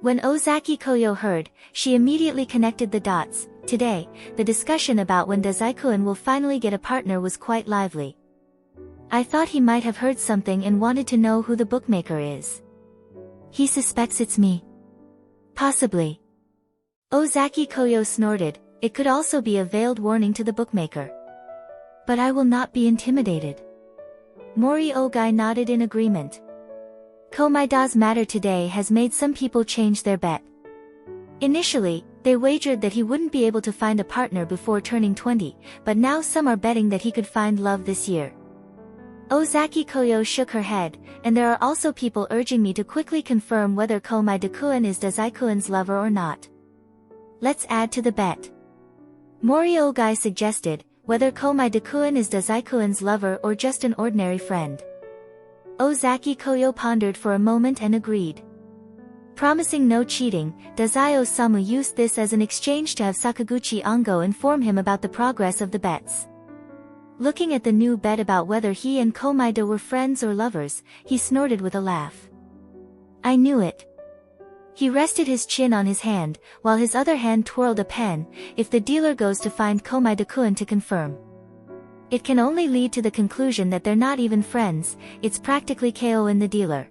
When Ozaki Koyo heard, she immediately connected the dots. Today, the discussion about when Dazai-kun will finally get a partner was quite lively. I thought he might have heard something and wanted to know who the bookmaker is. He suspects it's me. Possibly. Ozaki Koyo snorted. It could also be a veiled warning to the bookmaker. But I will not be intimidated. Mori Ogai nodded in agreement. Komaida's matter today has made some people change their bet. Initially, they wagered that he wouldn't be able to find a partner before turning 20, but now some are betting that he could find love this year. Ozaki Koyo shook her head, and there are also people urging me to quickly confirm whether Komaida-kun is Dazai-kun's lover or not. Let's add to the bet. Mori Ogai suggested, whether Komaida-kun is Dazai-kun's lover or just an ordinary friend. Ozaki Koyo pondered for a moment and agreed. Promising no cheating, Dazai Osamu used this as an exchange to have Sakaguchi Ongo inform him about the progress of the bets. Looking at the new bet about whether he and Komaida were friends or lovers, he snorted with a laugh. I knew it. He rested his chin on his hand, while his other hand twirled a pen. If the dealer goes to find Komaida-kun to confirm, it can only lead to the conclusion that they're not even friends. It's practically KO in the dealer.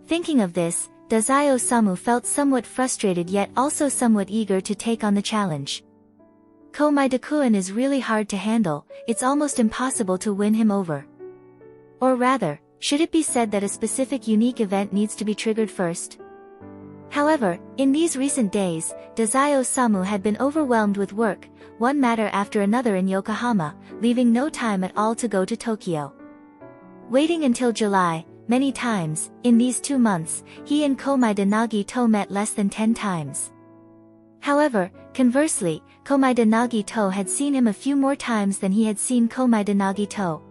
Thinking of this, Dazai Osamu felt somewhat frustrated yet also somewhat eager to take on the challenge. Komaida-kun is really hard to handle, it's almost impossible to win him over. Or rather, should it be said that a specific unique event needs to be triggered first? However, in these recent days, Dazai Osamu had been overwhelmed with work, one matter after another in Yokohama, leaving no time at all to go to Tokyo. Waiting until July, many times, in these 2 months, he and Komaida Nagito met less than 10 times. However, conversely, Komaida Nagito had seen him a few more times than he had seen Komaida Nagito.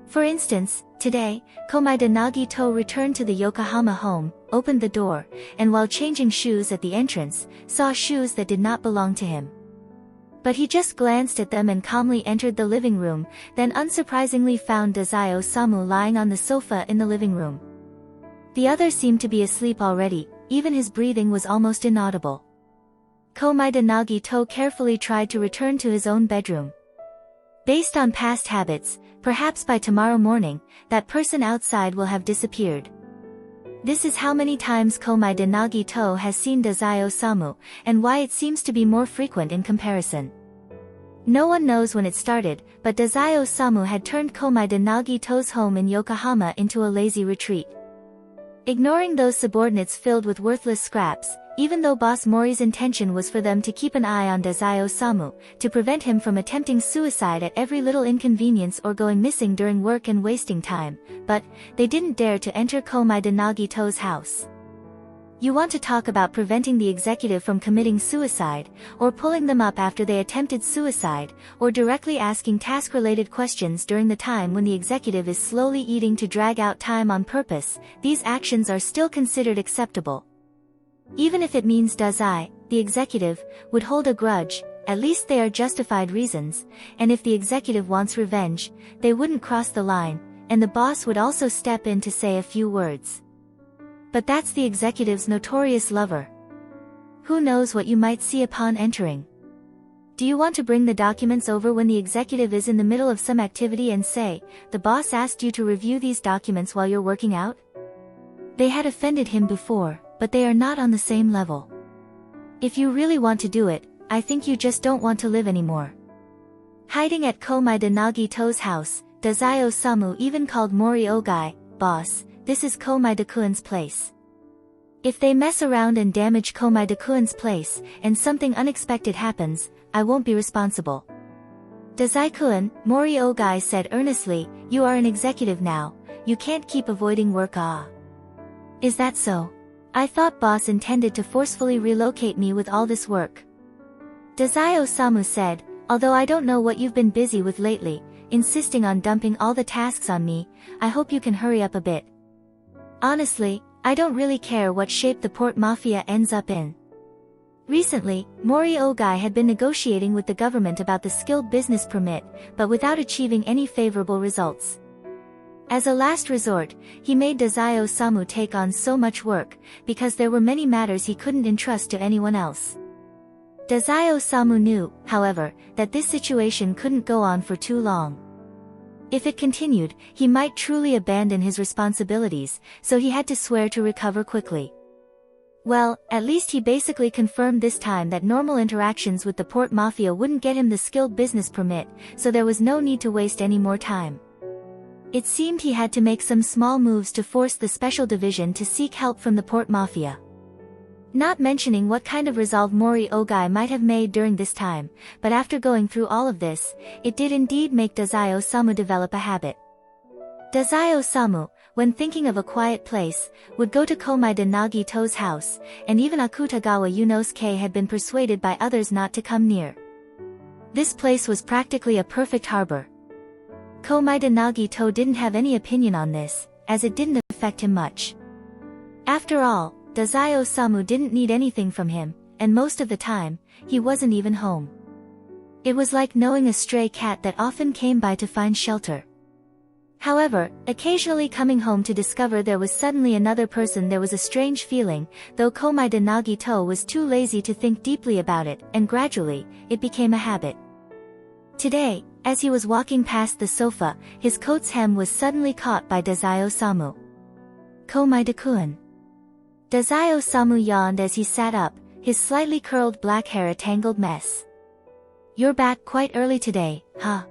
For instance, today, Komaida Nagito returned to the Yokohama home, opened the door, and while changing shoes at the entrance, saw shoes that did not belong to him. But he just glanced at them and calmly entered the living room, then unsurprisingly found Dazai Osamu lying on the sofa in the living room. The other seemed to be asleep already, even his breathing was almost inaudible. Komaida Nagito carefully tried to return to his own bedroom. Based on past habits, perhaps by tomorrow morning, that person outside will have disappeared. This is how many times Komai de Nagito has seen Dazai-Osamu, and why it seems to be more frequent in comparison. No one knows when it started, but Dazai-Osamu had turned Komai de Nagito's home in Yokohama into a lazy retreat. Ignoring those subordinates filled with worthless scraps, even though Boss Mori's intention was for them to keep an eye on Dazai-Osamu, to prevent him from attempting suicide at every little inconvenience or going missing during work and wasting time, but they didn't dare to enter Komai de Nagito's house. You want to talk about preventing the executive from committing suicide, or pulling them up after they attempted suicide, or directly asking task-related questions during the time when the executive is slowly eating to drag out time on purpose, these actions are still considered acceptable. Even if it means Dazai, the executive, would hold a grudge, at least they are justified reasons, and if the executive wants revenge, they wouldn't cross the line, and the boss would also step in to say a few words. But that's the executive's notorious lover. Who knows what you might see upon entering? Do you want to bring the documents over when the executive is in the middle of some activity and say, "The boss asked you to review these documents while you're working out?" They had offended him before, but they are not on the same level. If you really want to do it, I think you just don't want to live anymore. Hiding at Komai de Nagito's house, Dazai-Osamu even called Mori Ogai, "Boss, this is Komai de-kuen's place. If they mess around and damage Komai de-kuen's place, and something unexpected happens, I won't be responsible." "Dazai-kun," Mori Ogai said earnestly, "you are an executive now, you can't keep avoiding work." "Ah. Is that so? I thought boss intended to forcefully relocate me with all this work." Dazai-Osamu said, "Although I don't know what you've been busy with lately, insisting on dumping all the tasks on me, I hope you can hurry up a bit. Honestly, I don't really care what shape the port mafia ends up in." Recently, Mori Ogai had been negotiating with the government about the skilled business permit, but without achieving any favorable results. As a last resort, he made Dazai-Osamu take on so much work, because there were many matters he couldn't entrust to anyone else. Dazai-Osamu knew, however, that this situation couldn't go on for too long. If it continued, he might truly abandon his responsibilities, so he had to swear to recover quickly. Well, at least he basically confirmed this time that normal interactions with the port mafia wouldn't get him the skilled business permit, so there was no need to waste any more time. It seemed he had to make some small moves to force the special division to seek help from the port mafia. Not mentioning what kind of resolve Mori Ogai might have made during this time, but after going through all of this, it did indeed make Dazai-Osamu develop a habit. Dazai-Osamu, when thinking of a quiet place, would go to Komai de Nagito's house, and even Akutagawa Yunosuke had been persuaded by others not to come near. This place was practically a perfect harbor. Komai de Nagito didn't have any opinion on this, as it didn't affect him much. After all, Dazai-Osamu didn't need anything from him, and most of the time, he wasn't even home. It was like knowing a stray cat that often came by to find shelter. However, occasionally coming home to discover there was suddenly another person, there was a strange feeling, though Komai de Nagito was too lazy to think deeply about it, and gradually, it became a habit. Today, as he was walking past the sofa, his coat's hem was suddenly caught by Dazai-Osamu. "Komai de-kun." Dazai-Osamu yawned as he sat up, his slightly curled black hair a tangled mess. "You're back quite early today, huh?"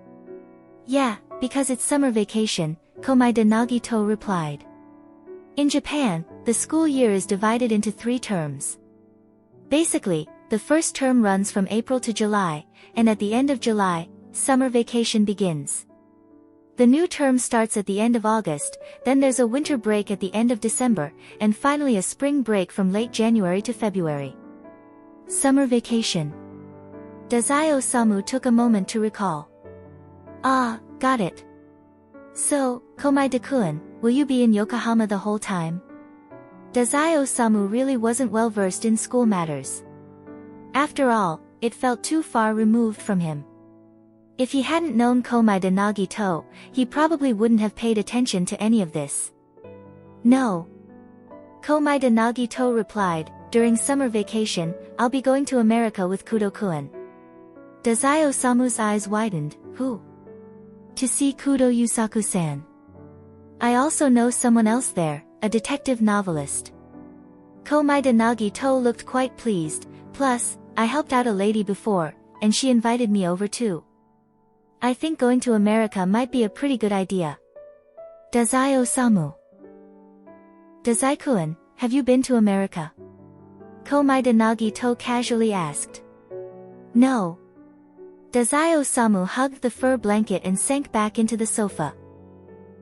"Yeah, because it's summer vacation," Komai de Nagito replied. In Japan, the school year is divided into 3 terms. Basically, the first term runs from April to July, and at the end of July, summer vacation begins. The new term starts at the end of August, then there's a winter break at the end of December, and finally a spring break from late January to February. Summer vacation. Dazai-Osamu took a moment to recall. "Ah, got it. So, Komai de-kun, will you be in Yokohama the whole time?" Dazai-Osamu really wasn't well versed in school matters. After all, it felt too far removed from him. If he hadn't known Komai de Nagito, he probably wouldn't have paid attention to any of this. "No." Komai de Nagito replied, "During summer vacation, I'll be going to America with Kudo-kun." Dazai-Osamu's eyes widened. "Who?" "To see Kudo Yusaku-san. I also know someone else there, a detective novelist. Komaeda Nagito looked quite pleased, plus, I helped out a lady before, and she invited me over too. I think going to America might be a pretty good idea. Dazai-Osamu. Dazai-kun, have you been to America? Komaeda Nagito casually asked. No. Dazai-Osamu hugged the fur blanket and sank back into the sofa.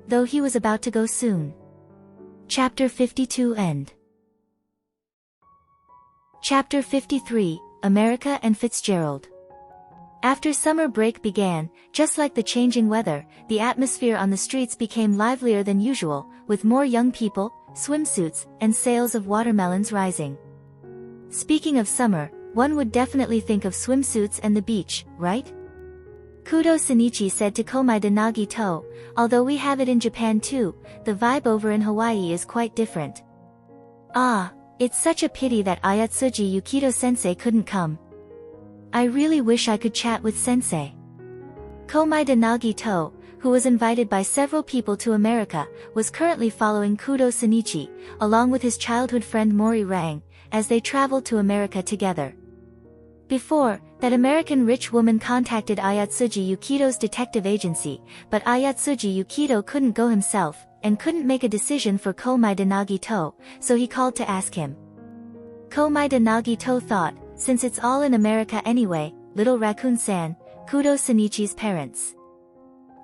Though he was about to go soon. Chapter 52 End. Chapter 53, America and Fitzgerald. After summer break began, just like the changing weather, the atmosphere on the streets became livelier than usual, with more young people, swimsuits, and sales of watermelons rising. Speaking of summer, one would definitely think of swimsuits and the beach, right? Kudo Shinichi said to Komaeda Nagito, although we have it in Japan too, the vibe over in Hawaii is quite different. Ah, it's such a pity that Ayatsuji Yukito-sensei couldn't come. I really wish I could chat with sensei. Komaeda Nagito, who was invited by several people to America, was currently following Kudo Shinichi, along with his childhood friend Mori Rang, as they traveled to America together. Before, that American rich woman contacted Ayatsuji Yukito's detective agency, but Ayatsuji Yukito couldn't go himself, and couldn't make a decision for Komaeda Nagito, so he called to ask him. Komaeda Nagito thought, since it's all in America anyway, Little Raccoon-san, Kudo Shinichi's parents.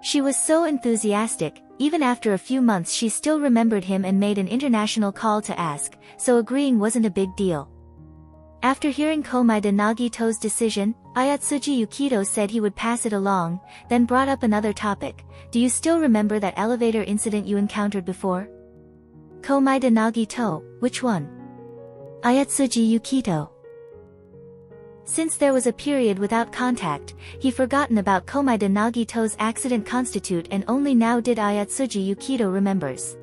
She was so enthusiastic, even after a few months she still remembered him and made an international call to ask, so agreeing wasn't a big deal. After hearing Komaeda Nagito's decision, Ayatsuji Yukito said he would pass it along, then brought up another topic. Do you still remember that elevator incident you encountered before? Komaeda Nagito, which one? Ayatsuji Yukito. Since there was a period without contact, he forgotten about Komaeda Nagito's accident constitute and only now did Ayatsuji Yukito remembers.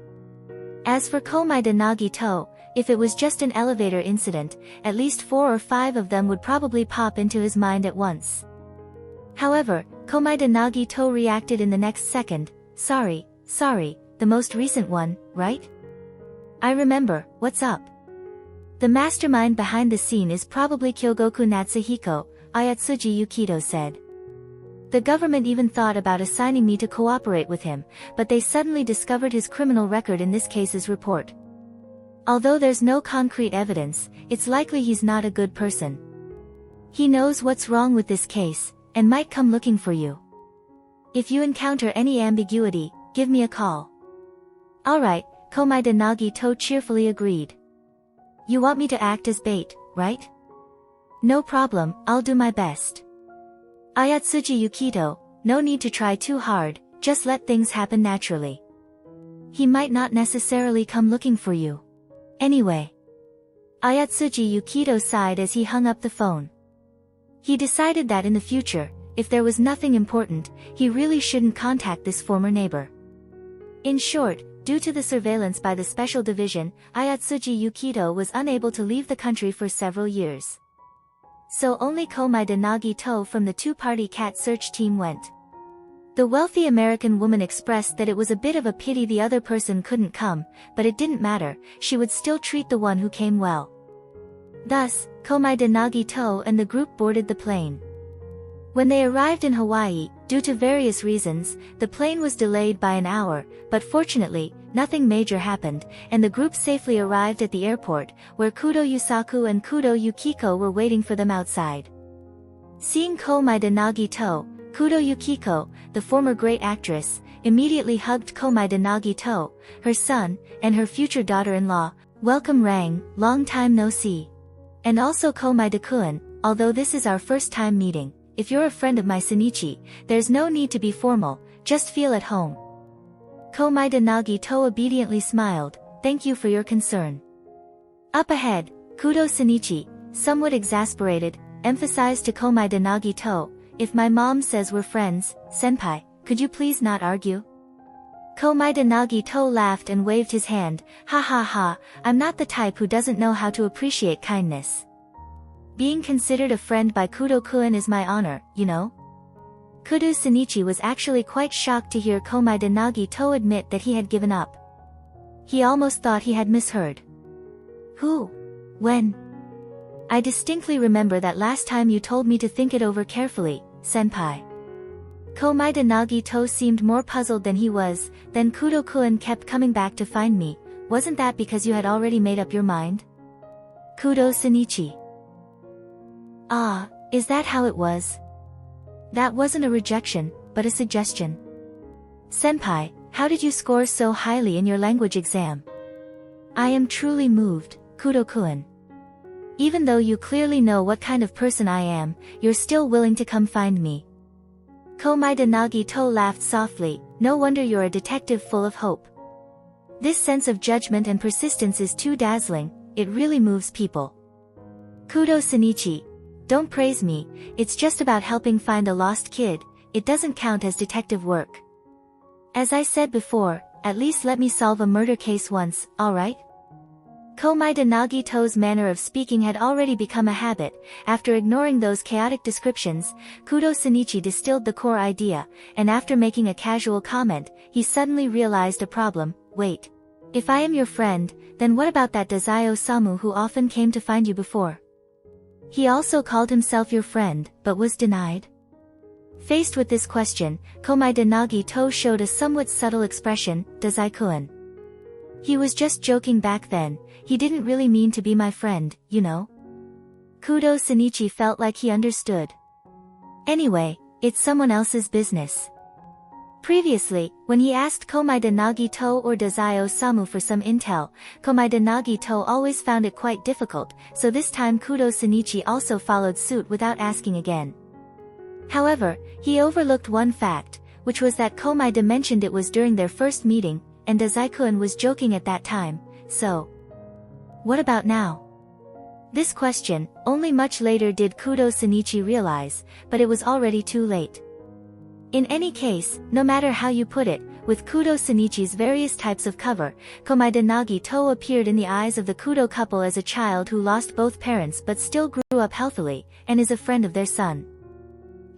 As for Komaeda Nagito, if it was just an elevator incident, at least 4 or 5 of them would probably pop into his mind at once. However, Komaeda Nagito reacted in the next second, sorry, the most recent one, right? I remember, what's up? The mastermind behind the scene is probably Kyogoku Natsuhiko, Ayatsuji Yukito said. The government even thought about assigning me to cooperate with him, but they suddenly discovered his criminal record in this case's report. Although there's no concrete evidence, it's likely he's not a good person. He knows what's wrong with this case, and might come looking for you. If you encounter any ambiguity, give me a call. Alright, Komaeda Nagito cheerfully agreed. You want me to act as bait, right? No problem, I'll do my best. Ayatsuji Yukito, no need to try too hard, just let things happen naturally. He might not necessarily come looking for you. Anyway. Ayatsuji Yukito sighed as he hung up the phone. He decided that in the future, if there was nothing important, he really shouldn't contact this former neighbor. In short, due to the surveillance by the Special Division, Ayatsuji Yukito was unable to leave the country for several years. So only Komaeda Nagito from the two-party cat search team went. The wealthy American woman expressed that it was a bit of a pity the other person couldn't come, but it didn't matter, she would still treat the one who came well. Thus, Komaeda Nagito and the group boarded the plane. When they arrived in Hawaii, due to various reasons, the plane was delayed by an hour, but fortunately, nothing major happened, and the group safely arrived at the airport, where Kudo Yusaku and Kudo Yukiko were waiting for them outside. Seeing Komaeda Nagito, Kudo Yukiko, the former great actress, immediately hugged Komaeda Nagito, her son, and her future daughter-in-law. Welcome Rang, long time no see. And also Komaeda-kun, although this is our first time meeting, if you're a friend of my Shinichi, there's no need to be formal, just feel at home. Komaeda Nagito obediently smiled, thank you for your concern. Up ahead, Kudo Shinichi, somewhat exasperated, emphasized to Komaeda Nagito, if my mom says we're friends, senpai, could you please not argue? Komaeda Nagito laughed and waved his hand, ha ha ha, I'm not the type who doesn't know how to appreciate kindness. Being considered a friend by Kudo-kun is my honor, you know? Kudo Shinichi was actually quite shocked to hear Komaeda Nagito admit that he had given up. He almost thought he had misheard. Who? When? I distinctly remember that last time you told me to think it over carefully, senpai. Komaeda Nagito seemed more puzzled than he was. Then Kudo-kun kept coming back to find me. Wasn't that because you had already made up your mind? Kudo Shinichi. Ah, is that how it was? That wasn't a rejection, but a suggestion. Senpai, how did you score so highly in your language exam? I am truly moved, Kudo-kun. Even though you clearly know what kind of person I am, you're still willing to come find me. Komaeda Nagito laughed softly. No wonder you're a detective full of hope. This sense of judgment and persistence is too dazzling, it really moves people. Kudo Shinichi. Don't praise me, it's just about helping find a lost kid, it doesn't count as detective work. As I said before, at least let me solve a murder case once, alright? Komaeda Nagito's manner of speaking had already become a habit. After ignoring those chaotic descriptions, Kudo Shinichi distilled the core idea, and after making a casual comment, he suddenly realized a problem. Wait. If I am your friend, then what about that Dazai Osamu who often came to find you before? He also called himself your friend, but was denied? Faced with this question, Komaeda Nagito showed a somewhat subtle expression, Dazai-kun. He was just joking back then, he didn't really mean to be my friend, you know? Kudo Shinichi felt like he understood. Anyway, it's someone else's business. Previously, when he asked Komaeda Nagito or Dazai Osamu for some intel, Komaeda Nagito always found it quite difficult, so this time Kudo Shinichi also followed suit without asking again. However, he overlooked one fact, which was that Komaeda mentioned it was during their first meeting, and Dazai-kun was joking at that time, so... What about now? This question, only much later did Kudo Shinichi realize, but it was already too late. In any case, no matter how you put it, with Kudo Shinichi's various types of cover, Komaeda Nagito appeared in the eyes of the Kudo couple as a child who lost both parents but still grew up healthily, and is a friend of their son.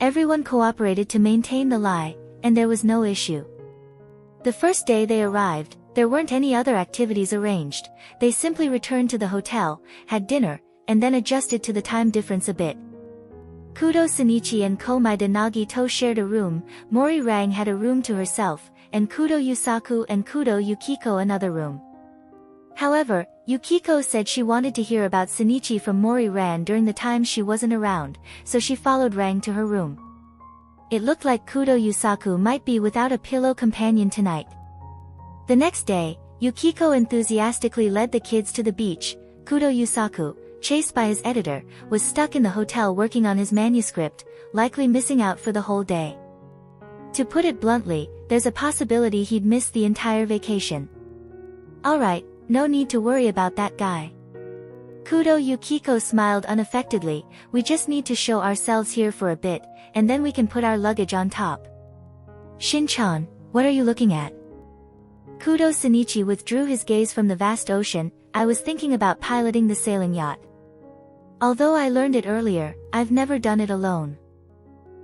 Everyone cooperated to maintain the lie, and there was no issue. The first day they arrived, there weren't any other activities arranged, they simply returned to the hotel, had dinner, and then adjusted to the time difference a bit. Kudo Shinichi and Komaeda Nagito shared a room, Mori Rang had a room to herself, and Kudo Yusaku and Kudo Yukiko another room. However, Yukiko said she wanted to hear about Shinichi from Mori Rang during the time she wasn't around, so she followed Rang to her room. It looked like Kudo Yusaku might be without a pillow companion tonight. The next day, Yukiko enthusiastically led the kids to the beach. Kudo Yusaku, chased by his editor, was stuck in the hotel working on his manuscript, likely missing out for the whole day. To put it bluntly, there's a possibility he'd miss the entire vacation. Alright, no need to worry about that guy. Kudo Yukiko smiled unaffectedly, we just need to show ourselves here for a bit, and then we can put our luggage on top. Shin-chan, what are you looking at? Kudo Shinichi withdrew his gaze from the vast ocean. I was thinking about piloting the sailing yacht. Although I learned it earlier, I've never done it alone.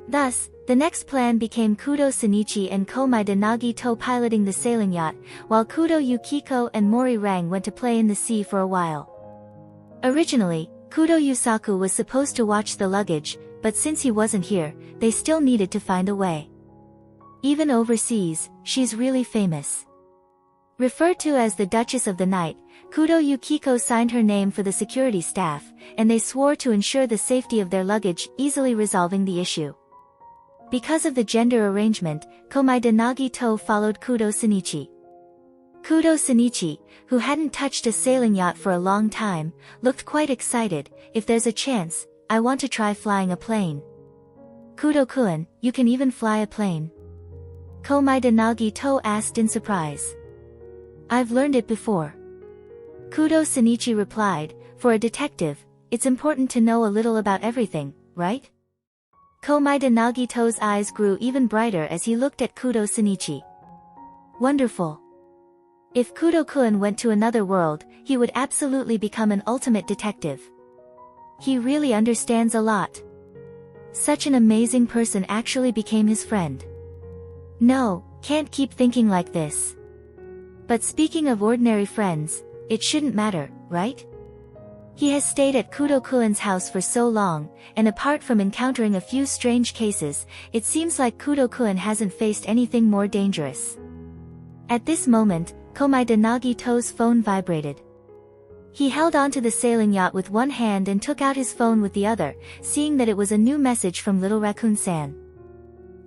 Thus, the next plan became Kudo Shinichi and Komaeda Nagito piloting the sailing yacht, while Kudo Yukiko and Mori Rang went to play in the sea for a while. Originally, Kudo Yusaku was supposed to watch the luggage, but since he wasn't here, they still needed to find a way. Even overseas, she's really famous. Referred to as the Duchess of the Night, Kudo Yukiko signed her name for the security staff, and they swore to ensure the safety of their luggage, easily resolving the issue. Because of the gender arrangement, Komaeda Nagito followed Kudo Shinichi. Kudo Shinichi, who hadn't touched a sailing yacht for a long time, looked quite excited. If there's a chance, I want to try flying a plane. Kudo-kun, you can even fly a plane? Komaeda Nagito asked in surprise. I've learned it before. Kudo Shinichi replied, for a detective, it's important to know a little about everything, right? Komaeda Nagito's eyes grew even brighter as he looked at Kudo Shinichi. Wonderful. If Kudo-kun went to another world, he would absolutely become an ultimate detective. He really understands a lot. Such an amazing person actually became his friend. No, can't keep thinking like this. But speaking of ordinary friends, it shouldn't matter, right? He has stayed at Kudo-kuen's house for so long, and apart from encountering a few strange cases, it seems like Kudo-kuen hasn't faced anything more dangerous. At this moment, Komaeda Nagito's phone vibrated. He held onto the sailing yacht with one hand and took out his phone with the other, seeing that it was a new message from Little Raccoon-san.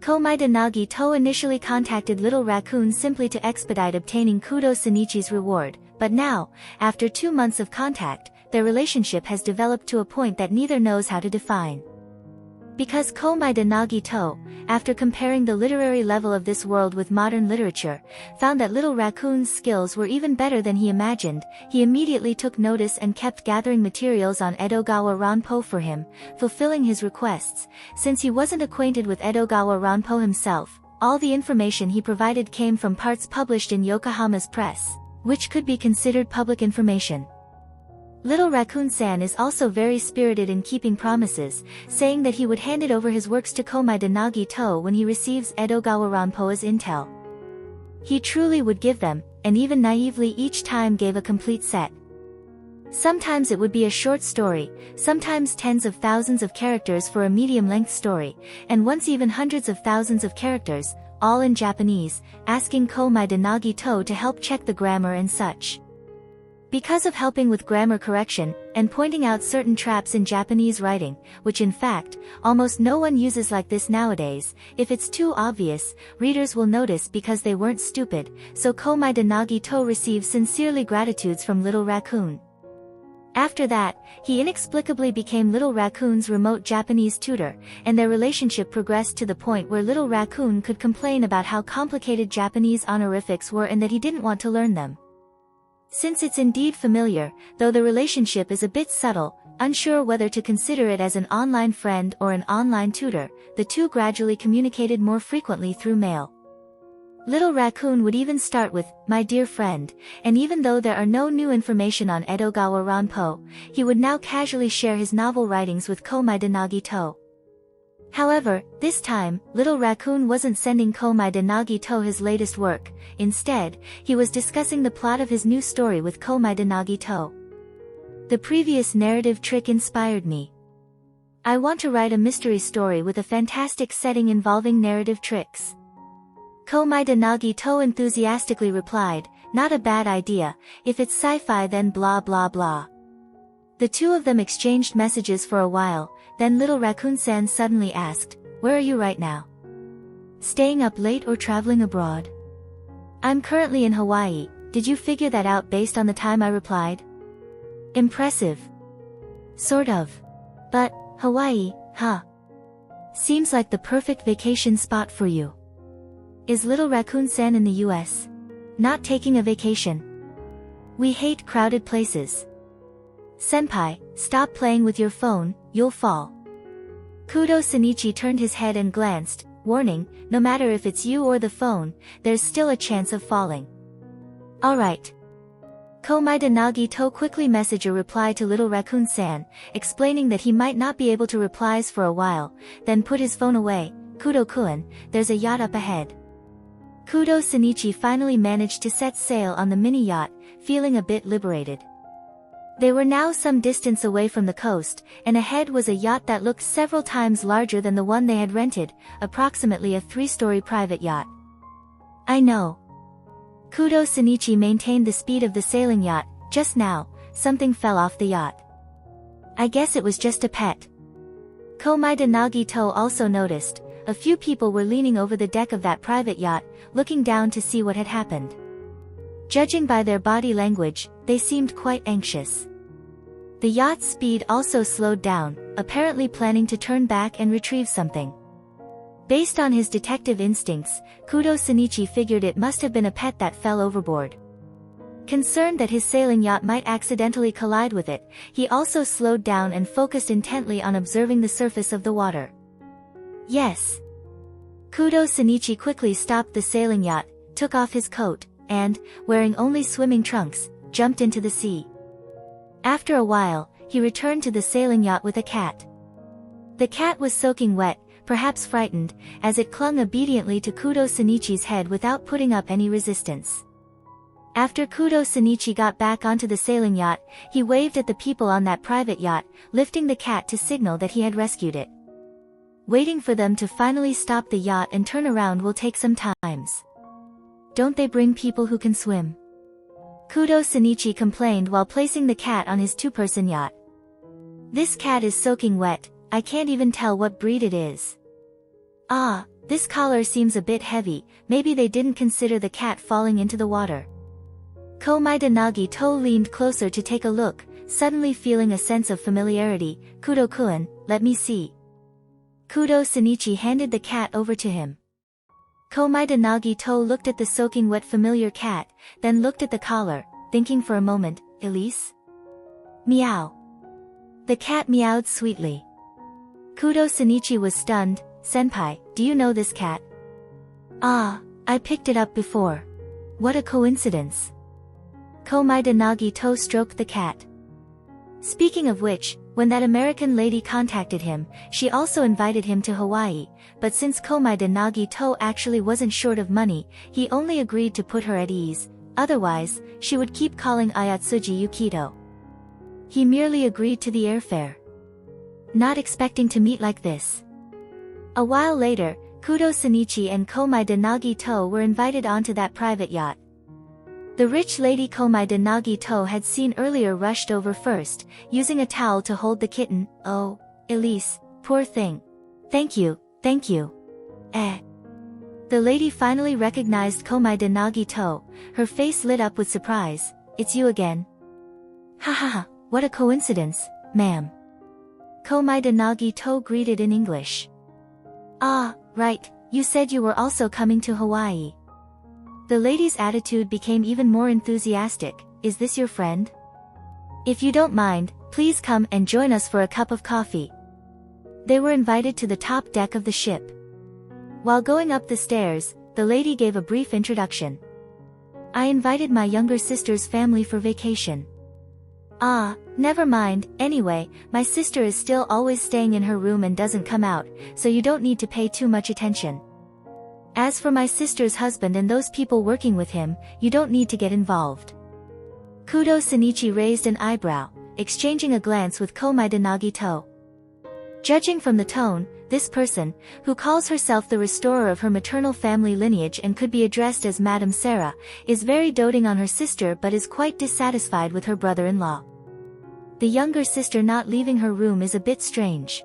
Komaeda Nagito initially contacted Little Raccoon simply to expedite obtaining Kudo Shinichi's reward, but now, after 2 months of contact, their relationship has developed to a point that neither knows how to define. Because Komaeda Nagito, after comparing the literary level of this world with modern literature, found that Little Raccoon's skills were even better than he imagined, he immediately took notice and kept gathering materials on Edogawa Ranpo for him, fulfilling his requests. Since he wasn't acquainted with Edogawa Ranpo himself, all the information he provided came from parts published in Yokohama's press, which could be considered public information. Little Raccoon-san is also very spirited in keeping promises, saying that he would hand it over his works to Komaeda Nagito when he receives Edogawa Ranpo's intel. He truly would give them, and even naively each time gave a complete set. Sometimes it would be a short story, sometimes tens of thousands of characters for a medium-length story, and once even hundreds of thousands of characters, all in Japanese, asking Komaeda Nagito to help check the grammar and such. Because of helping with grammar correction, and pointing out certain traps in Japanese writing, which in fact, almost no one uses like this nowadays, if it's too obvious, readers will notice because they weren't stupid, so Komaeda Nagito receives sincerely gratitudes from Little Raccoon. After that, he inexplicably became Little Raccoon's remote Japanese tutor, and their relationship progressed to the point where Little Raccoon could complain about how complicated Japanese honorifics were and that he didn't want to learn them. Since it's indeed familiar, though the relationship is a bit subtle, unsure whether to consider it as an online friend or an online tutor, the two gradually communicated more frequently through mail. Little Raccoon would even start with, "My dear friend," and even though there are no new information on Edogawa Ranpo, he would now casually share his novel writings with Komaeda Nagito. However, this time, Little Raccoon wasn't sending Komaeda Nagito his latest work. Instead, he was discussing the plot of his new story with Komaeda Nagito. The previous narrative trick inspired me. I want to write a mystery story with a fantastic setting involving narrative tricks. Komaeda Nagito enthusiastically replied, "Not a bad idea, if it's sci-fi then blah blah blah." The two of them exchanged messages for a while, then Little Raccoon-san suddenly asked, "Where are you right now? Staying up late or traveling abroad?" "I'm currently in Hawaii, did you figure that out based on the time I replied?" "Impressive. Sort of. But, Hawaii, huh? Seems like the perfect vacation spot for you." "Is Little Raccoon-san in the US? Not taking a vacation? We hate crowded places." "Senpai, stop playing with your phone, you'll fall." Kudo Shinichi turned his head and glanced, warning, "No matter if it's you or the phone, there's still a chance of falling." "Alright." Komaeda Nagito quickly messaged a reply to Little Raccoon-san, explaining that he might not be able to replies for a while, then put his phone away. "Kudo-kun, there's a yacht up ahead." Kudo Shinichi finally managed to set sail on the mini-yacht, feeling a bit liberated. They were now some distance away from the coast, and ahead was a yacht that looked several times larger than the one they had rented, approximately a 3-story private yacht. "I know." Kudo Shinichi maintained the speed of the sailing yacht. "Just now, something fell off the yacht. I guess it was just a pet." Komaeda Nagito also noticed, a few people were leaning over the deck of that private yacht, looking down to see what had happened. Judging by their body language, they seemed quite anxious. The yacht's speed also slowed down, apparently planning to turn back and retrieve something. Based on his detective instincts, Kudo Shinichi figured it must have been a pet that fell overboard. Concerned that his sailing yacht might accidentally collide with it, he also slowed down and focused intently on observing the surface of the water. "Yes." Kudo Shinichi quickly stopped the sailing yacht, took off his coat, and, wearing only swimming trunks, jumped into the sea. After a while, he returned to the sailing yacht with a cat. The cat was soaking wet, perhaps frightened, as it clung obediently to Kudo Shinichi's head without putting up any resistance. After Kudo Shinichi got back onto the sailing yacht, he waved at the people on that private yacht, lifting the cat to signal that he had rescued it. Waiting for them to finally stop the yacht and turn around will take some times. Don't they bring people who can swim? Kudo Shinichi complained while placing the cat on his two-person yacht. This cat is soaking wet, I can't even tell what breed it is. Ah, this collar seems a bit heavy, maybe they didn't consider the cat falling into the water. Komaeda Nagito leaned closer to take a look, suddenly feeling a sense of familiarity. Kudo-kun, let me see. Kudo Shinichi handed the cat over to him. Komaeda Nagito looked at the soaking wet familiar cat, then looked at the collar, thinking for a moment, Elise? Meow. The cat meowed sweetly. Kudo Shinichi was stunned. Senpai, do you know this cat? Ah, I picked it up before. What a coincidence. Komaeda Nagito stroked the cat. Speaking of which, when that American lady contacted him, she also invited him to Hawaii, but since Komaeda Nagito actually wasn't short of money, he only agreed to put her at ease, otherwise, she would keep calling Ayatsuji Yukito. He merely agreed to the airfare. Not expecting to meet like this. A while later, Kudo Shinichi and Komaeda Nagito were invited onto that private yacht. The rich lady Komaeda Nagito had seen earlier rushed over first, using a towel to hold the kitten. Oh, Elise, poor thing. Thank you, thank you. The lady finally recognized Komaeda Nagito, her face lit up with surprise. It's you again. Ha ha ha, what a coincidence, ma'am. Komaeda Nagito greeted in English. Ah, right, you said you were also coming to Hawaii. The lady's attitude became even more enthusiastic. Is this your friend? If you don't mind, please come and join us for a cup of coffee. They were invited to the top deck of the ship. While going up the stairs, the lady gave a brief introduction. I invited my younger sister's family for vacation. Ah, never mind, anyway, my sister is still always staying in her room and doesn't come out, so you don't need to pay too much attention. As for my sister's husband and those people working with him, you don't need to get involved. Kudo Shinichi raised an eyebrow, exchanging a glance with Komaeda Nagito. Judging from the tone, this person, who calls herself the restorer of her maternal family lineage and could be addressed as Madame Sarah, is very doting on her sister but is quite dissatisfied with her brother-in-law. The younger sister not leaving her room is a bit strange.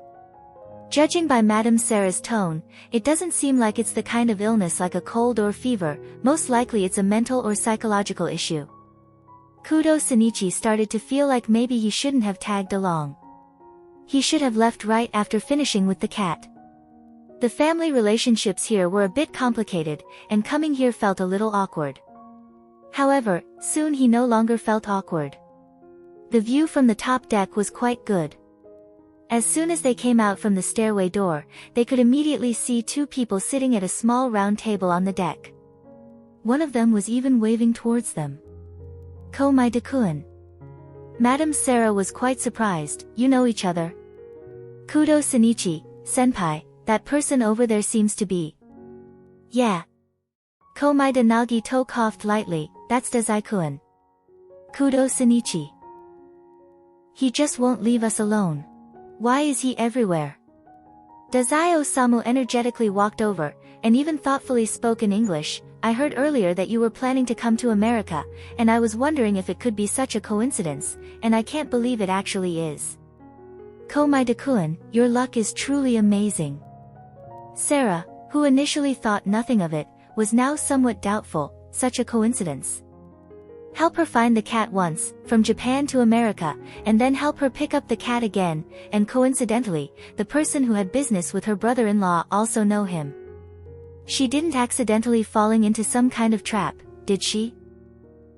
Judging by Madame Sarah's tone, it doesn't seem like it's the kind of illness like a cold or fever, most likely it's a mental or psychological issue. Kudo Shinichi started to feel like maybe he shouldn't have tagged along. He should have left right after finishing with the cat. The family relationships here were a bit complicated, and coming here felt a little awkward. However, soon he no longer felt awkward. The view from the top deck was quite good. As soon as they came out from the stairway door, they could immediately see two people sitting at a small round table on the deck. One of them was even waving towards them. Komaeda-kun. Madame Sarah was quite surprised. You know each other? Kudo Shinichi, senpai, that person over there seems to be. Yeah. Komaeda Nagito coughed lightly. That's Dazai-kun. Kudo Shinichi. He just won't leave us alone. Why is he everywhere? Dazai-osamu energetically walked over, and even thoughtfully spoke in English. I heard earlier that you were planning to come to America, and I was wondering if it could be such a coincidence, and I can't believe it actually is. Komaeda-kun, your luck is truly amazing. Sarah, who initially thought nothing of it, was now somewhat doubtful. Such a coincidence. Help her find the cat once, from Japan to America, and then help her pick up the cat again, and coincidentally, the person who had business with her brother-in-law also know him. She didn't accidentally falling into some kind of trap, did she?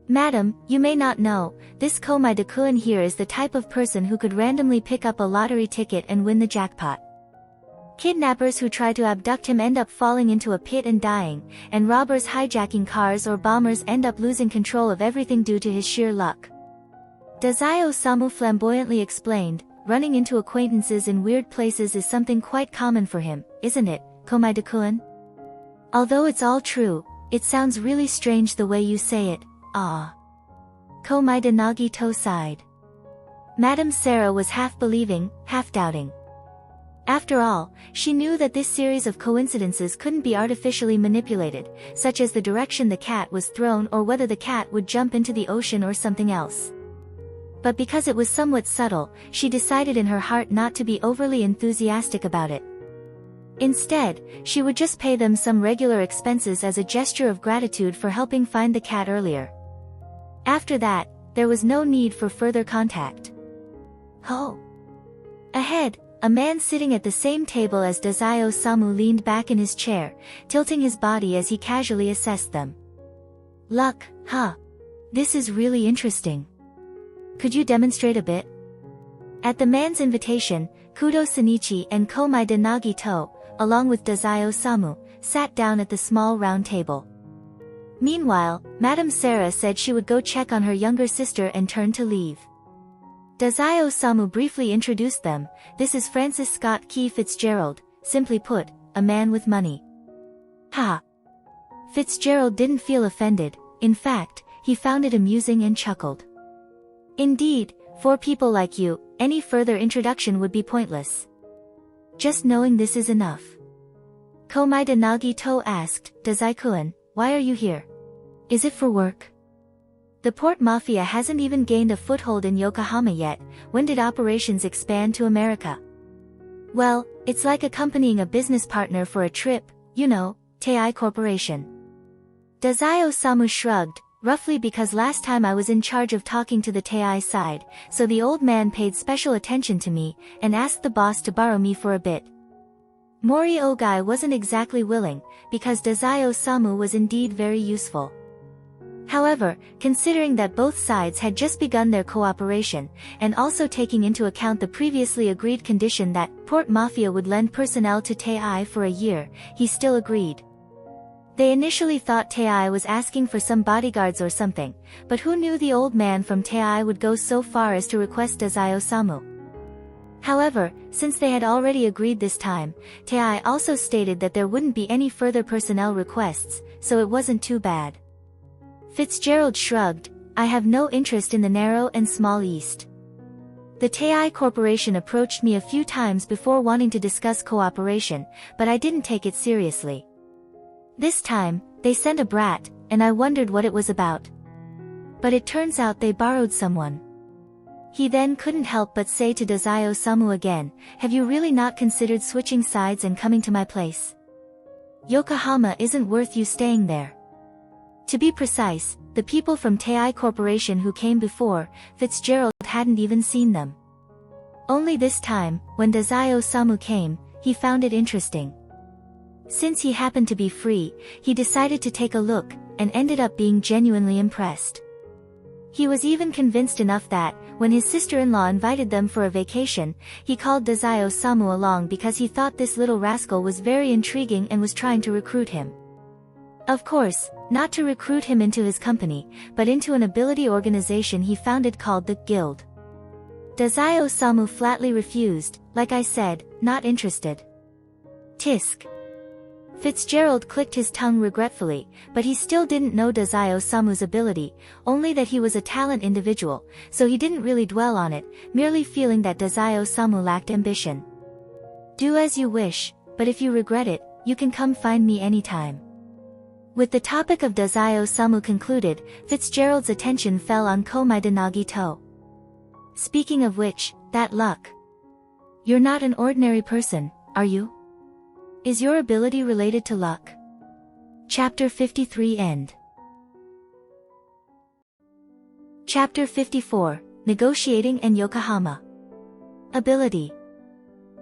Madam, you may not know, this Komaeda-kun here is the type of person who could randomly pick up a lottery ticket and win the jackpot. Kidnappers who try to abduct him end up falling into a pit and dying, and robbers hijacking cars or bombers end up losing control of everything due to his sheer luck. Dazai-osamu flamboyantly explained, running into acquaintances in weird places is something quite common for him, isn't it, Komaeda-kun? Although it's all true, it sounds really strange the way you say it, Ah. Komai Nagito sighed. Madame Sarah was half believing, half doubting. After all, she knew that this series of coincidences couldn't be artificially manipulated, such as the direction the cat was thrown or whether the cat would jump into the ocean or something else. But because it was somewhat subtle, she decided in her heart not to be overly enthusiastic about it. Instead, she would just pay them some regular expenses as a gesture of gratitude for helping find the cat earlier. After that, there was no need for further contact. Oh! Ahead, a man sitting at the same table as Dazai-Osamu leaned back in his chair, tilting his body as he casually assessed them. Luck, huh? This is really interesting. Could you demonstrate a bit? At the man's invitation, Kudo Shinichi and Komai Nagito, along with Dazai-Osamu, sat down at the small round table. Meanwhile, Madame Sarah said she would go check on her younger sister and turned to leave. Dazai-Osamu briefly introduced them. This is Francis Scott Key Fitzgerald, simply put, a man with money. Ha! Fitzgerald didn't feel offended, in fact, he found it amusing and chuckled. Indeed, for people like you, any further introduction would be pointless. Just knowing this is enough. Komai Nagito asked, Dazai-kun, why are you here? Is it for work? The port mafia hasn't even gained a foothold in Yokohama yet. When did operations expand to America? Well, it's like accompanying a business partner for a trip, you know, Tei Corporation. Dazai-Osamu shrugged, roughly because last time I was in charge of talking to the Tei side, so the old man paid special attention to me, and asked the boss to borrow me for a bit. Mori Ogai wasn't exactly willing, because Dazai-Osamu was indeed very useful. However, considering that both sides had just begun their cooperation, and also taking into account the previously agreed condition that Port Mafia would lend personnel to Tei for a year, he still agreed. They initially thought Tei was asking for some bodyguards or something, but who knew the old man from Tei would go so far as to request Dazai-Osamu. However, since they had already agreed this time, Tei also stated that there wouldn't be any further personnel requests, so it wasn't too bad. Fitzgerald shrugged, I have no interest in the narrow and small East. The Tei Corporation approached me a few times before wanting to discuss cooperation, but I didn't take it seriously. This time, they sent a brat, and I wondered what it was about. But it turns out they borrowed someone. He then couldn't help but say to Dazai-Osamu again, have you really not considered switching sides and coming to my place? Yokohama isn't worth you staying there. To be precise, the people from Tei Corporation who came before, Fitzgerald hadn't even seen them. Only this time, when Dazai-Osamu came, he found it interesting. Since he happened to be free, he decided to take a look, and ended up being genuinely impressed. He was even convinced enough that, when his sister-in-law invited them for a vacation, he called Dazai-Osamu along because he thought this little rascal was very intriguing and was trying to recruit him. Of course, not to recruit him into his company, but into an ability organization he founded called the Guild. Dazai-Osamu flatly refused, like I said, not interested. Tisk. Fitzgerald clicked his tongue regretfully, but he still didn't know Dazai-Osamu's ability, only that he was a talent individual, so he didn't really dwell on it, merely feeling that Dazai-Osamu lacked ambition. Do as you wish, but if you regret it, you can come find me anytime. With the topic of Dazai-Osamu concluded, Fitzgerald's attention fell on Komai Nagito. Speaking of which, that luck. You're not an ordinary person, are you? Is your ability related to luck? Chapter 53 End. Chapter 54, Negotiating and Yokohama. Ability.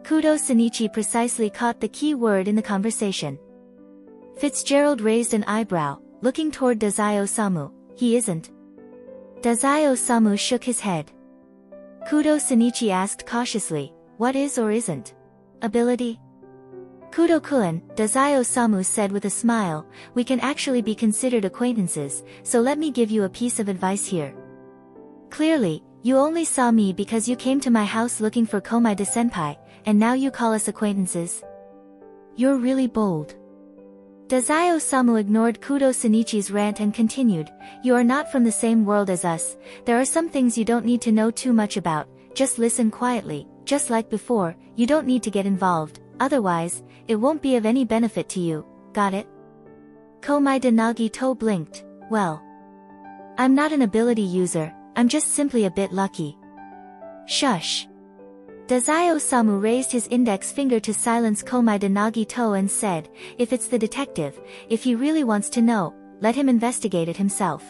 Kudo Shinichi precisely caught the key word in the conversation. Fitzgerald raised an eyebrow, looking toward Dazai-Osamu. He isn't. Dazai-Osamu shook his head. Kudo Shinichi asked cautiously, what is or isn't? Ability? Kudo-kun, Dazai-Osamu said with a smile, we can actually be considered acquaintances, so let me give you a piece of advice here. Clearly, you only saw me because you came to my house looking for Komai-senpai, and now you call us acquaintances? You're really bold. Dazai-Osamu ignored Kudo Shinichi's rant and continued, "You are not from the same world as us. There are some things you don't need to know too much about. Just listen quietly, just like before. You don't need to get involved, otherwise, it won't be of any benefit to you. Got it?" Komai de Nagito blinked. "Well, I'm not an ability user, I'm just simply a bit lucky." "Shush." Dazai-Osamu raised his index finger to silence Komai de Nagito and said, "If it's the detective, if he really wants to know, let him investigate it himself.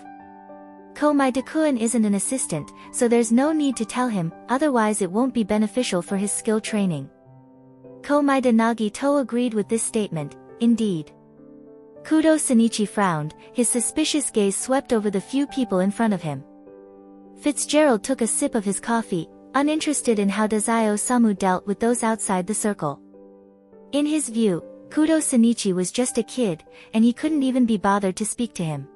Komai de-kun isn't an assistant, so there's no need to tell him, otherwise it won't be beneficial for his skill training." Komai de Nagito agreed with this statement. Indeed. Kudo Shinichi frowned, his suspicious gaze swept over the few people in front of him. Fitzgerald took a sip of his coffee, uninterested in how Dazai-Osamu dealt with those outside the circle. In his view, Kudo Shinichi was just a kid, and he couldn't even be bothered to speak to him.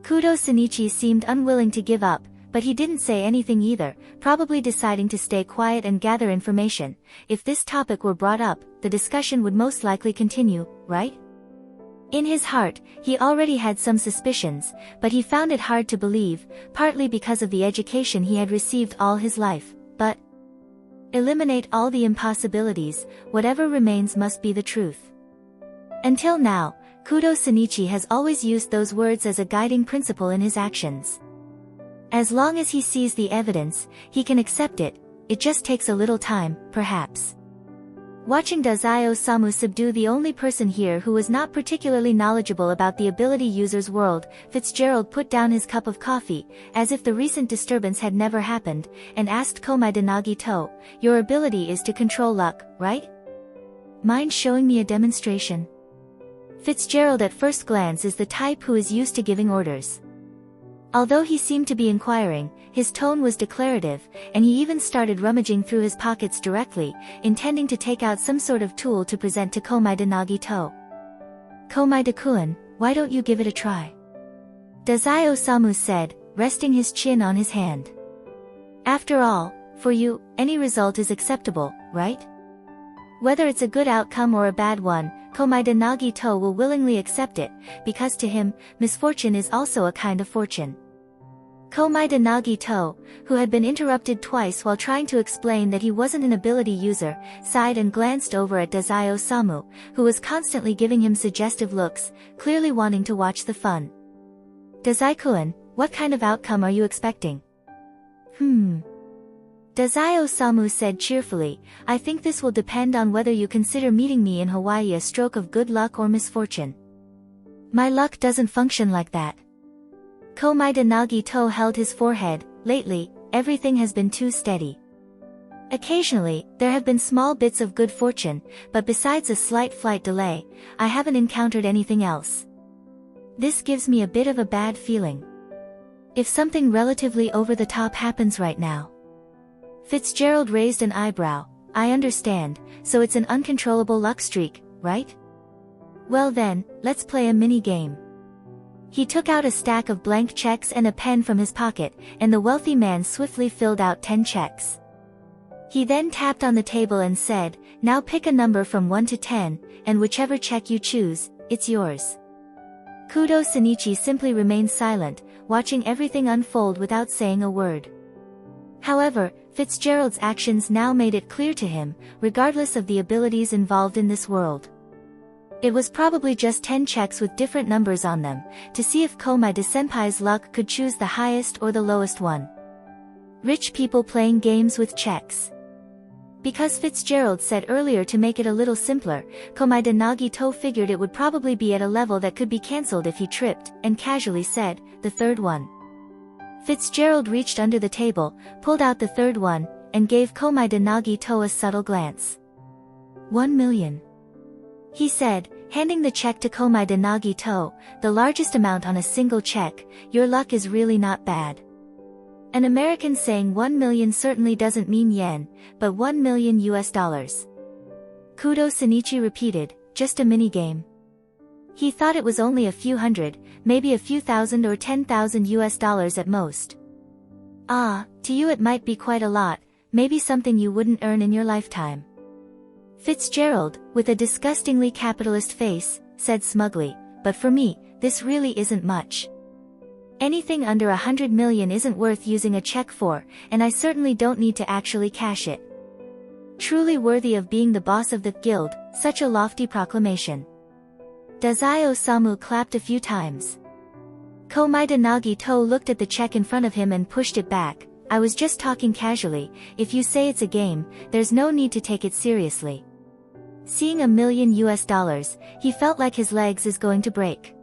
Kudo Shinichi seemed unwilling to give up, but he didn't say anything either, probably deciding to stay quiet and gather information. If this topic were brought up, the discussion would most likely continue, right? In his heart, he already had some suspicions, but he found it hard to believe, partly because of the education he had received all his life. But eliminate all the impossibilities, whatever remains must be the truth. Until now, Kudo Shinichi has always used those words as a guiding principle in his actions. As long as he sees the evidence, he can accept it. It just takes a little time, perhaps. Watching Dazai-Osamu subdue the only person here who was not particularly knowledgeable about the ability user's world, Fitzgerald put down his cup of coffee, as if the recent disturbance had never happened, and asked Komai de Nagito, "Your ability is to control luck, right? Mind showing me a demonstration?" Fitzgerald at first glance is the type who is used to giving orders. Although he seemed to be inquiring, his tone was declarative, and he even started rummaging through his pockets directly, intending to take out some sort of tool to present to Komai de Nagito. "Komai de-kun, why don't you give it a try?" Dazai-Osamu said, resting his chin on his hand. "After all, for you, any result is acceptable, right? Whether it's a good outcome or a bad one, Komai de Nagito will willingly accept it, because to him, misfortune is also a kind of fortune." Komai de Nagito, who had been interrupted twice while trying to explain that he wasn't an ability user, sighed and glanced over at Dazai-Osamu, who was constantly giving him suggestive looks, clearly wanting to watch the fun. "Dazai-kun, what kind of outcome are you expecting?" Dazai-Osamu said cheerfully, "I think this will depend on whether you consider meeting me in Hawaii a stroke of good luck or misfortune." "My luck doesn't function like that." Komai de Nagito held his forehead. "Lately, everything has been too steady. Occasionally, there have been small bits of good fortune, but besides a slight flight delay, I haven't encountered anything else. This gives me a bit of a bad feeling. If something relatively over the top happens right now." Fitzgerald raised an eyebrow. "I understand, so it's an uncontrollable luck streak, right? Well then, let's play a mini-game." He took out a stack of blank checks and a pen from his pocket, and the wealthy man swiftly filled out 10 checks. He then tapped on the table and said, "Now pick a number from 1 to 10, and whichever check you choose, it's yours." Kudo Shinichi simply remained silent, watching everything unfold without saying a word. However, Fitzgerald's actions now made it clear to him, regardless of the abilities involved in this world. It was probably just 10 checks with different numbers on them, to see if Komai de Senpai's luck could choose the highest or the lowest one. Rich people playing games with checks. Because Fitzgerald said earlier to make it a little simpler, Komai de Nagito figured it would probably be at a level that could be cancelled if he tripped, and casually said, "The third one." Fitzgerald reached under the table, pulled out the third one, and gave Komai de Nagito a subtle glance. 1 million. He said, handing the check to Komai de Nagito, the largest amount on a single check. "Your luck is really not bad." An American saying 1 million certainly doesn't mean yen, but $1 million US. Kudo Shinichi repeated, "Just a mini-game." He thought it was only a few hundred, maybe a few thousand or 10,000 US at most. "Ah, to you it might be quite a lot, maybe something you wouldn't earn in your lifetime." Fitzgerald, with a disgustingly capitalist face, said smugly, but for me, this really isn't much. Anything under 100 million isn't worth using a check for, and I certainly don't need to actually cash it. Truly worthy of being the boss of the guild, such a lofty proclamation. Dazai-Osamu clapped a few times. Komaeda Nagito looked at the check in front of him and pushed it back. I was just talking casually, if you say it's a game, there's no need to take it seriously. Seeing $1 million, he felt like his legs is going to break.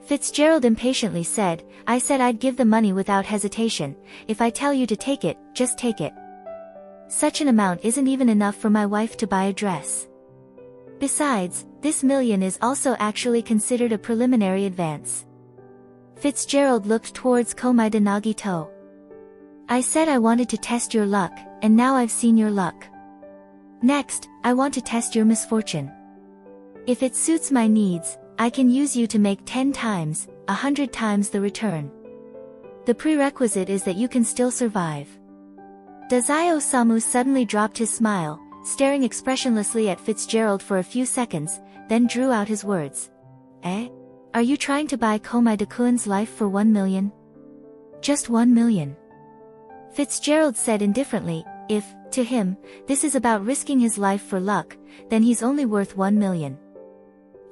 Fitzgerald impatiently said, I said I'd give the money without hesitation. If I tell you to take it, just take it. Such an amount isn't even enough for my wife to buy a dress. Besides, this million is also actually considered a preliminary advance. Fitzgerald looked towards Komaeda Nagito. I said I wanted to test your luck, and now I've seen your luck. Next, I want to test your misfortune. If it suits my needs, I can use you to make 10 times, 100 times the return. The prerequisite is that you can still survive. Dazai-Osamu suddenly dropped his smile, staring expressionlessly at Fitzgerald for a few seconds, then drew out his words. Eh? Are you trying to buy Komaeda-kun's life for 1 million? Just 1 million. Fitzgerald said indifferently, if, to him, this is about risking his life for luck, then he's only worth 1 million.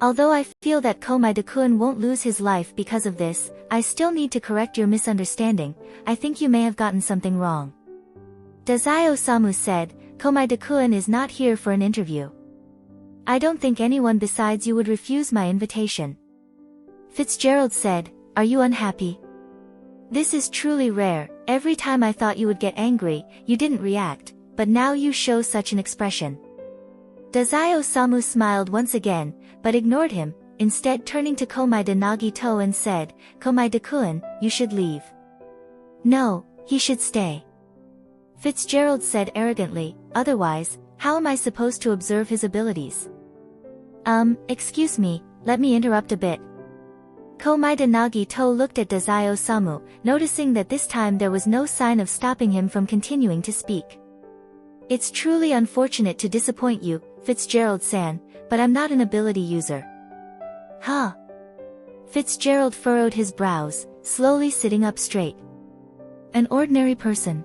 Although I feel that Komaeda-kun won't lose his life because of this, I still need to correct your misunderstanding. I think you may have gotten something wrong. Dazai-Osamu said, Komaeda-kun is not here for an interview. I don't think anyone besides you would refuse my invitation. Fitzgerald said, are you unhappy? This is truly rare. Every time I thought you would get angry, you didn't react, but now you show such an expression. Dazai-Osamu smiled once again, but ignored him, instead turning to Komaeda Nagito and said, Komaeda-kun, you should leave. No, he should stay. Fitzgerald said arrogantly, otherwise, how am I supposed to observe his abilities? Excuse me, let me interrupt a bit. Komaeda Nagito looked at Dazai-Osamu, noticing that this time there was no sign of stopping him from continuing to speak. It's truly unfortunate to disappoint you, Fitzgerald-san, but I'm not an ability user. Huh? Fitzgerald furrowed his brows, slowly sitting up straight. An ordinary person.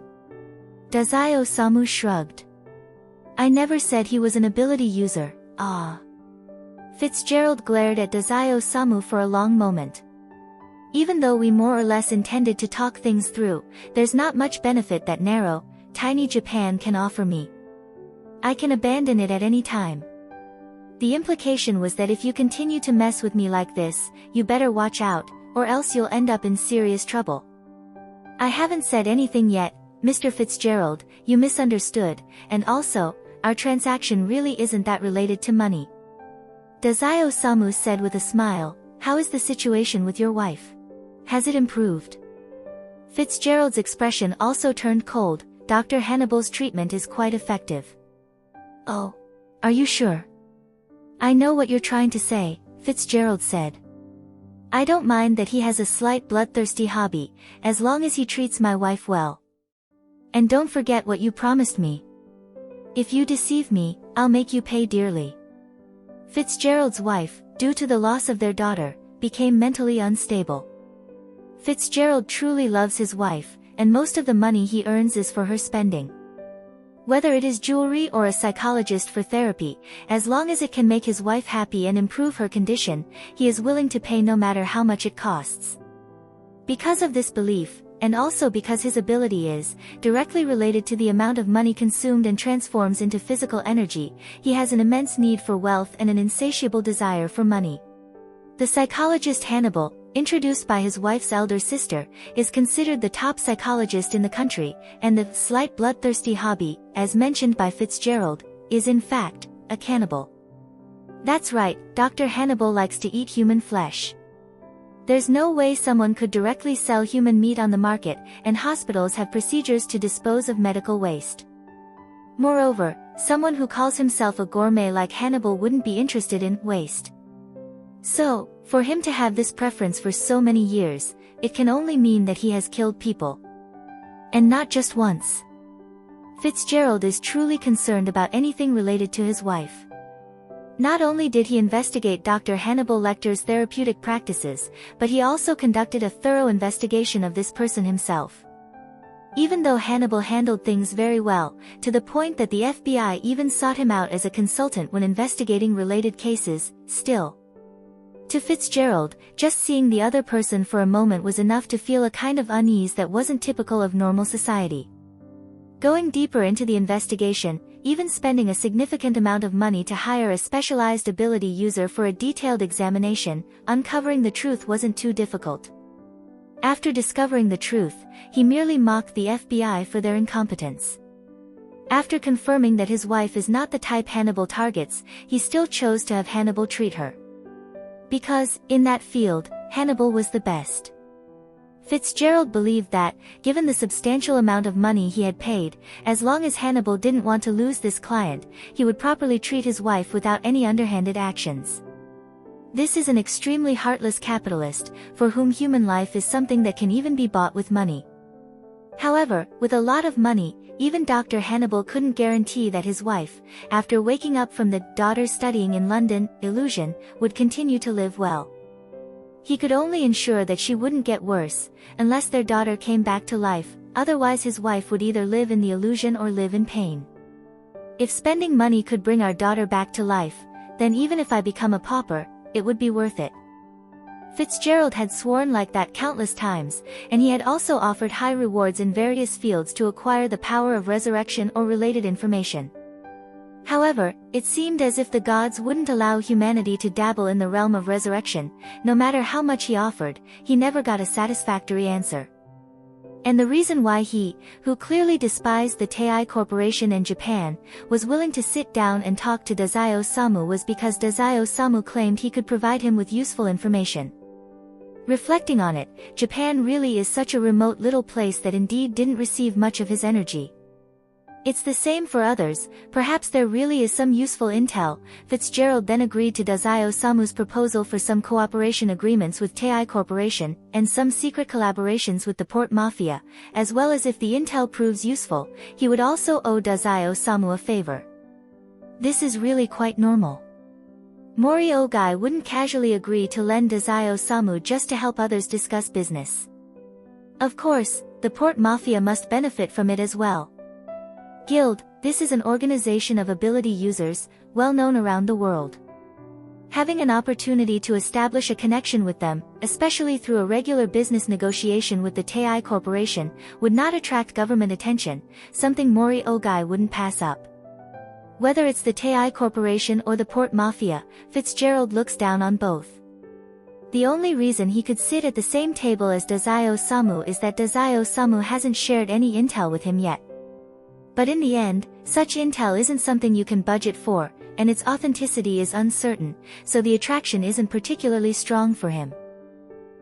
Dazai-Osamu shrugged. I never said he was an ability user, ah. Fitzgerald glared at Dazai-Osamu for a long moment. Even though we more or less intended to talk things through, there's not much benefit that narrow, tiny Japan can offer me. I can abandon it at any time. The implication was that if you continue to mess with me like this, you better watch out, or else you'll end up in serious trouble. I haven't said anything yet, Mr. Fitzgerald, you misunderstood, and also, our transaction really isn't that related to money. Dazai-Osamu said with a smile, how is the situation with your wife? Has it improved? Fitzgerald's expression also turned cold. Dr. Hannibal's treatment is quite effective. Oh. Are you sure? I know what you're trying to say, Fitzgerald said. I don't mind that he has a slight bloodthirsty hobby, as long as he treats my wife well. And don't forget what you promised me. If you deceive me, I'll make you pay dearly. Fitzgerald's wife, due to the loss of their daughter, became mentally unstable. Fitzgerald truly loves his wife, and most of the money he earns is for her spending. Whether it is jewelry or a psychologist for therapy, as long as it can make his wife happy and improve her condition, he is willing to pay no matter how much it costs. Because of this belief, and also because his ability is directly related to the amount of money consumed and transforms into physical energy, he has an immense need for wealth and an insatiable desire for money. The psychologist Hannibal, introduced by his wife's elder sister, is considered the top psychologist in the country, and the slight bloodthirsty hobby, as mentioned by Fitzgerald, is in fact a cannibal. That's right, Dr. Hannibal likes to eat human flesh. There's no way someone could directly sell human meat on the market, and hospitals have procedures to dispose of medical waste. Moreover, someone who calls himself a gourmet like Hannibal wouldn't be interested in waste. So, for him to have this preference for so many years, it can only mean that he has killed people. And not just once. Fitzgerald is truly concerned about anything related to his wife. Not only did he investigate Dr. Hannibal Lecter's therapeutic practices, but he also conducted a thorough investigation of this person himself. Even though Hannibal handled things very well, to the point that the FBI even sought him out as a consultant when investigating related cases, still. To Fitzgerald, just seeing the other person for a moment was enough to feel a kind of unease that wasn't typical of normal society. Going deeper into the investigation, even spending a significant amount of money to hire a specialized ability user for a detailed examination, uncovering the truth wasn't too difficult. After discovering the truth, he merely mocked the FBI for their incompetence. After confirming that his wife is not the type Hannibal targets, he still chose to have Hannibal treat her. Because, in that field, Hannibal was the best. Fitzgerald believed that, given the substantial amount of money he had paid, as long as Hannibal didn't want to lose this client, he would properly treat his wife without any underhanded actions. This is an extremely heartless capitalist, for whom human life is something that can even be bought with money. However, with a lot of money, even Dr. Hannibal couldn't guarantee that his wife, after waking up from the daughter studying in London illusion, would continue to live well. He could only ensure that she wouldn't get worse, unless their daughter came back to life, otherwise his wife would either live in the illusion or live in pain. If spending money could bring our daughter back to life, then even if I become a pauper, it would be worth it. Fitzgerald had sworn like that countless times, and he had also offered high rewards in various fields to acquire the power of resurrection or related information. However, it seemed as if the gods wouldn't allow humanity to dabble in the realm of resurrection. No matter how much he offered, he never got a satisfactory answer. And the reason why he, who clearly despised the Tei Corporation and Japan, was willing to sit down and talk to Dazai Osamu was because Dazai Osamu claimed he could provide him with useful information. Reflecting on it, Japan really is such a remote little place that indeed didn't receive much of his energy. It's the same for others, perhaps there really is some useful intel. Fitzgerald then agreed to Dazai Osamu's proposal for some cooperation agreements with Tei Corporation, and some secret collaborations with the Port Mafia, as well as if the intel proves useful, he would also owe Dazai Osamu a favor. This is really quite normal. Mori Ogai wouldn't casually agree to lend Dazai Osamu just to help others discuss business. Of course, the Port Mafia must benefit from it as well. Guild, this is an organization of ability users, well known around the world. Having an opportunity to establish a connection with them, especially through a regular business negotiation with the Tei Corporation, would not attract government attention, something Mori Ogai wouldn't pass up. Whether it's the Tei Corporation or the Port Mafia, Fitzgerald looks down on both. The only reason he could sit at the same table as Dazai Osamu is that Dazai Osamu hasn't shared any intel with him yet. But in the end, such intel isn't something you can budget for, and its authenticity is uncertain, so the attraction isn't particularly strong for him.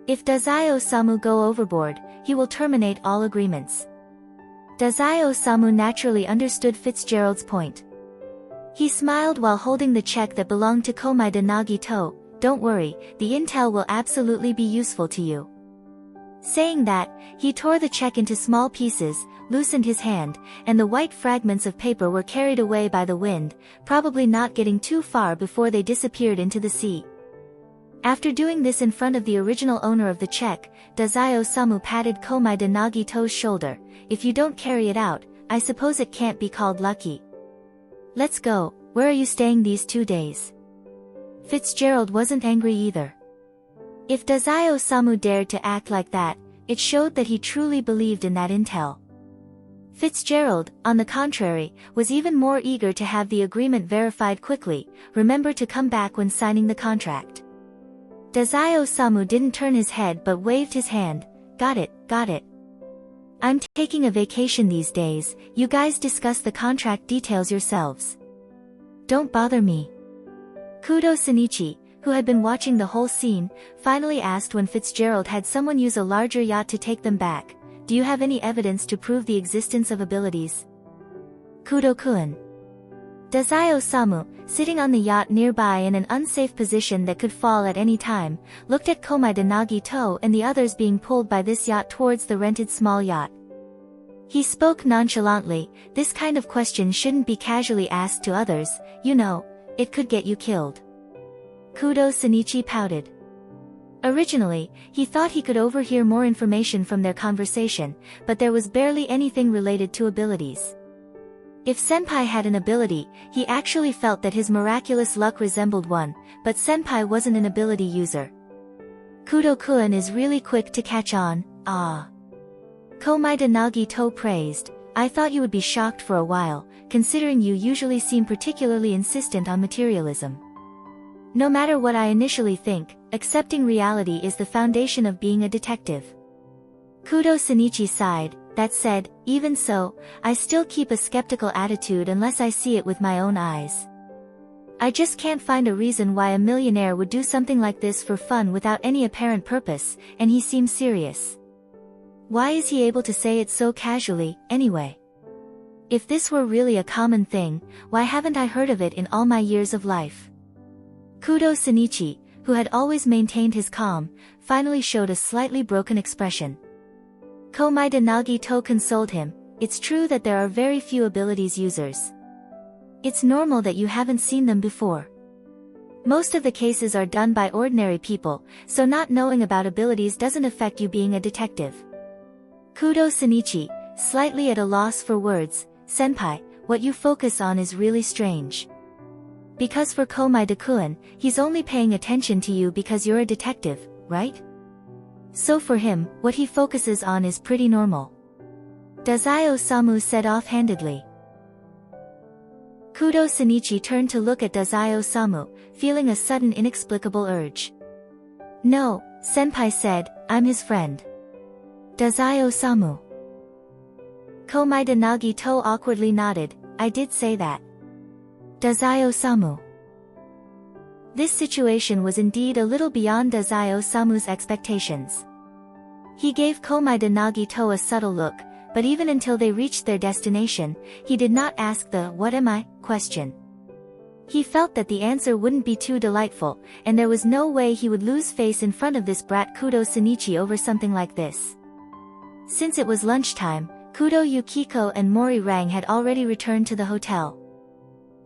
If Dazai Osamu go overboard, he will terminate all agreements. Dazai Osamu naturally understood Fitzgerald's point. He smiled while holding the check that belonged to Komaeda Nagito. Don't worry, the intel will absolutely be useful to you. Saying that, he tore the check into small pieces, loosened his hand, and the white fragments of paper were carried away by the wind, probably not getting too far before they disappeared into the sea. After doing this in front of the original owner of the check, Dazai Osamu patted Komaeda Nagito's shoulder. If you don't carry it out, I suppose it can't be called lucky. Let's go, where are you staying these 2 days? Fitzgerald wasn't angry either. If Dazai Osamu dared to act like that, it showed that he truly believed in that intel. Fitzgerald, on the contrary, was even more eager to have the agreement verified quickly. Remember to come back when signing the contract. Dazai Osamu didn't turn his head but waved his hand. Got it, got it. I'm taking a vacation these days, you guys discuss the contract details yourselves. Don't bother me. Kudo Shinichi, who had been watching the whole scene, finally asked when Fitzgerald had someone use a larger yacht to take them back. Do you have any evidence to prove the existence of abilities? Kudo-kun. Dazai Osamu, sitting on the yacht nearby in an unsafe position that could fall at any time, looked at Komaeda Nagito and the others being pulled by this yacht towards the rented small yacht. He spoke nonchalantly. This kind of question shouldn't be casually asked to others, you know. it could get you killed. Kudo Shinichi pouted. Originally, he thought he could overhear more information from their conversation, but there was barely anything related to abilities. If Senpai had an ability, he actually felt that his miraculous luck resembled one, but Senpai wasn't an ability user. Kudo-kun is really quick to catch on, ah. Komaeda Nagito praised, I thought you would be shocked for a while, considering you usually seem particularly insistent on materialism. No matter what I initially think, accepting reality is the foundation of being a detective. Kudo Shinichi sighed, that said, even so, I still keep a skeptical attitude unless I see it with my own eyes. I just can't find a reason why a millionaire would do something like this for fun without any apparent purpose, and he seems serious. Why is he able to say it so casually, anyway? If this were really a common thing, why haven't I heard of it in all my years of life? Kudo Shinichi, who had always maintained his calm, finally showed a slightly broken expression. Komaeda Nagito consoled him, it's true that there are very few abilities users. It's normal that you haven't seen them before. Most of the cases are done by ordinary people, so not knowing about abilities doesn't affect you being a detective. Kudo Shinichi, slightly at a loss for words, Senpai, what you focus on is really strange. Because for Komaeda-kun, he's only paying attention to you because you're a detective, right? So for him, what he focuses on is pretty normal. Dazai-osamu said offhandedly. Kudo Shinichi turned to look at Dazai-osamu, feeling a sudden inexplicable urge. No, Senpai said, I'm his friend. Dazai-osamu. Komaeda Nagito awkwardly nodded, I did say that. Dazai-osamu. This situation was indeed a little beyond Dazai-osamu's expectations. He gave Komaeda Nagito a subtle look, but even until they reached their destination, he did not ask the "what am I?" question. He felt that the answer wouldn't be too delightful, and there was no way he would lose face in front of this brat Kudo Shinichi over something like this. Since it was lunchtime, Kudo Yukiko and Mori Rang had already returned to the hotel.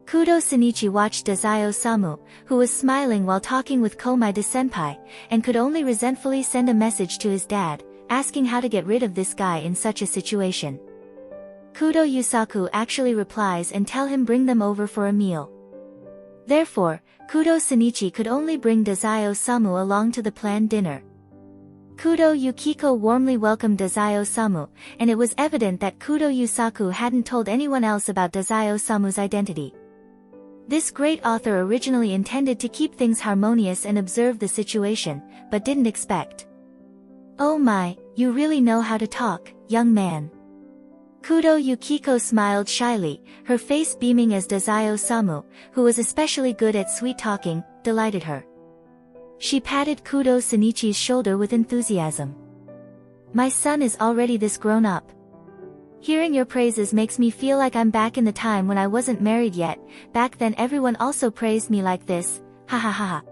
Kudo Shinichi watched Dazai-osamu, who was smiling while talking with Komaeda-senpai, and could only resentfully send a message to his dad, asking how to get rid of this guy in such a situation. Kudo Yusaku actually replies and tell him bring them over for a meal. Therefore, Kudo Shinichi could only bring Dazai-osamu along to the planned dinner. Kudo Yukiko warmly welcomed Dazai-osamu, and it was evident that Kudo Yusaku hadn't told anyone else about Dazai-osamu's identity. This great author originally intended to keep things harmonious and observe the situation, but didn't expect. Oh my, you really know how to talk, young man. Kudo Yukiko smiled shyly, her face beaming as Dazai-osamu, who was especially good at sweet-talking, delighted her. She patted Kudo Shinichi's shoulder with enthusiasm. My son is already this grown up. Hearing your praises makes me feel like I'm back in the time when I wasn't married yet, back then everyone also praised me like this, ha ha ha ha.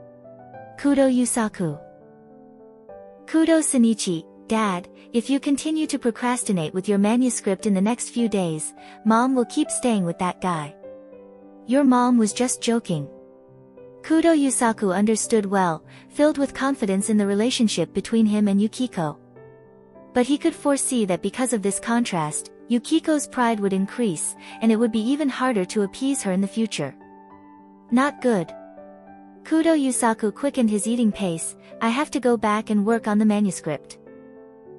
Kudo Yusaku. Kudo Shinichi, Dad, if you continue to procrastinate with your manuscript in the next few days, Mom will keep staying with that guy. Your mom was just joking. Kudo Yusaku understood well, filled with confidence in the relationship between him and Yukiko. But he could foresee that because of this contrast, Yukiko's pride would increase, and it would be even harder to appease her in the future. Not good. Kudo Yusaku quickened his eating pace, I have to go back and work on the manuscript.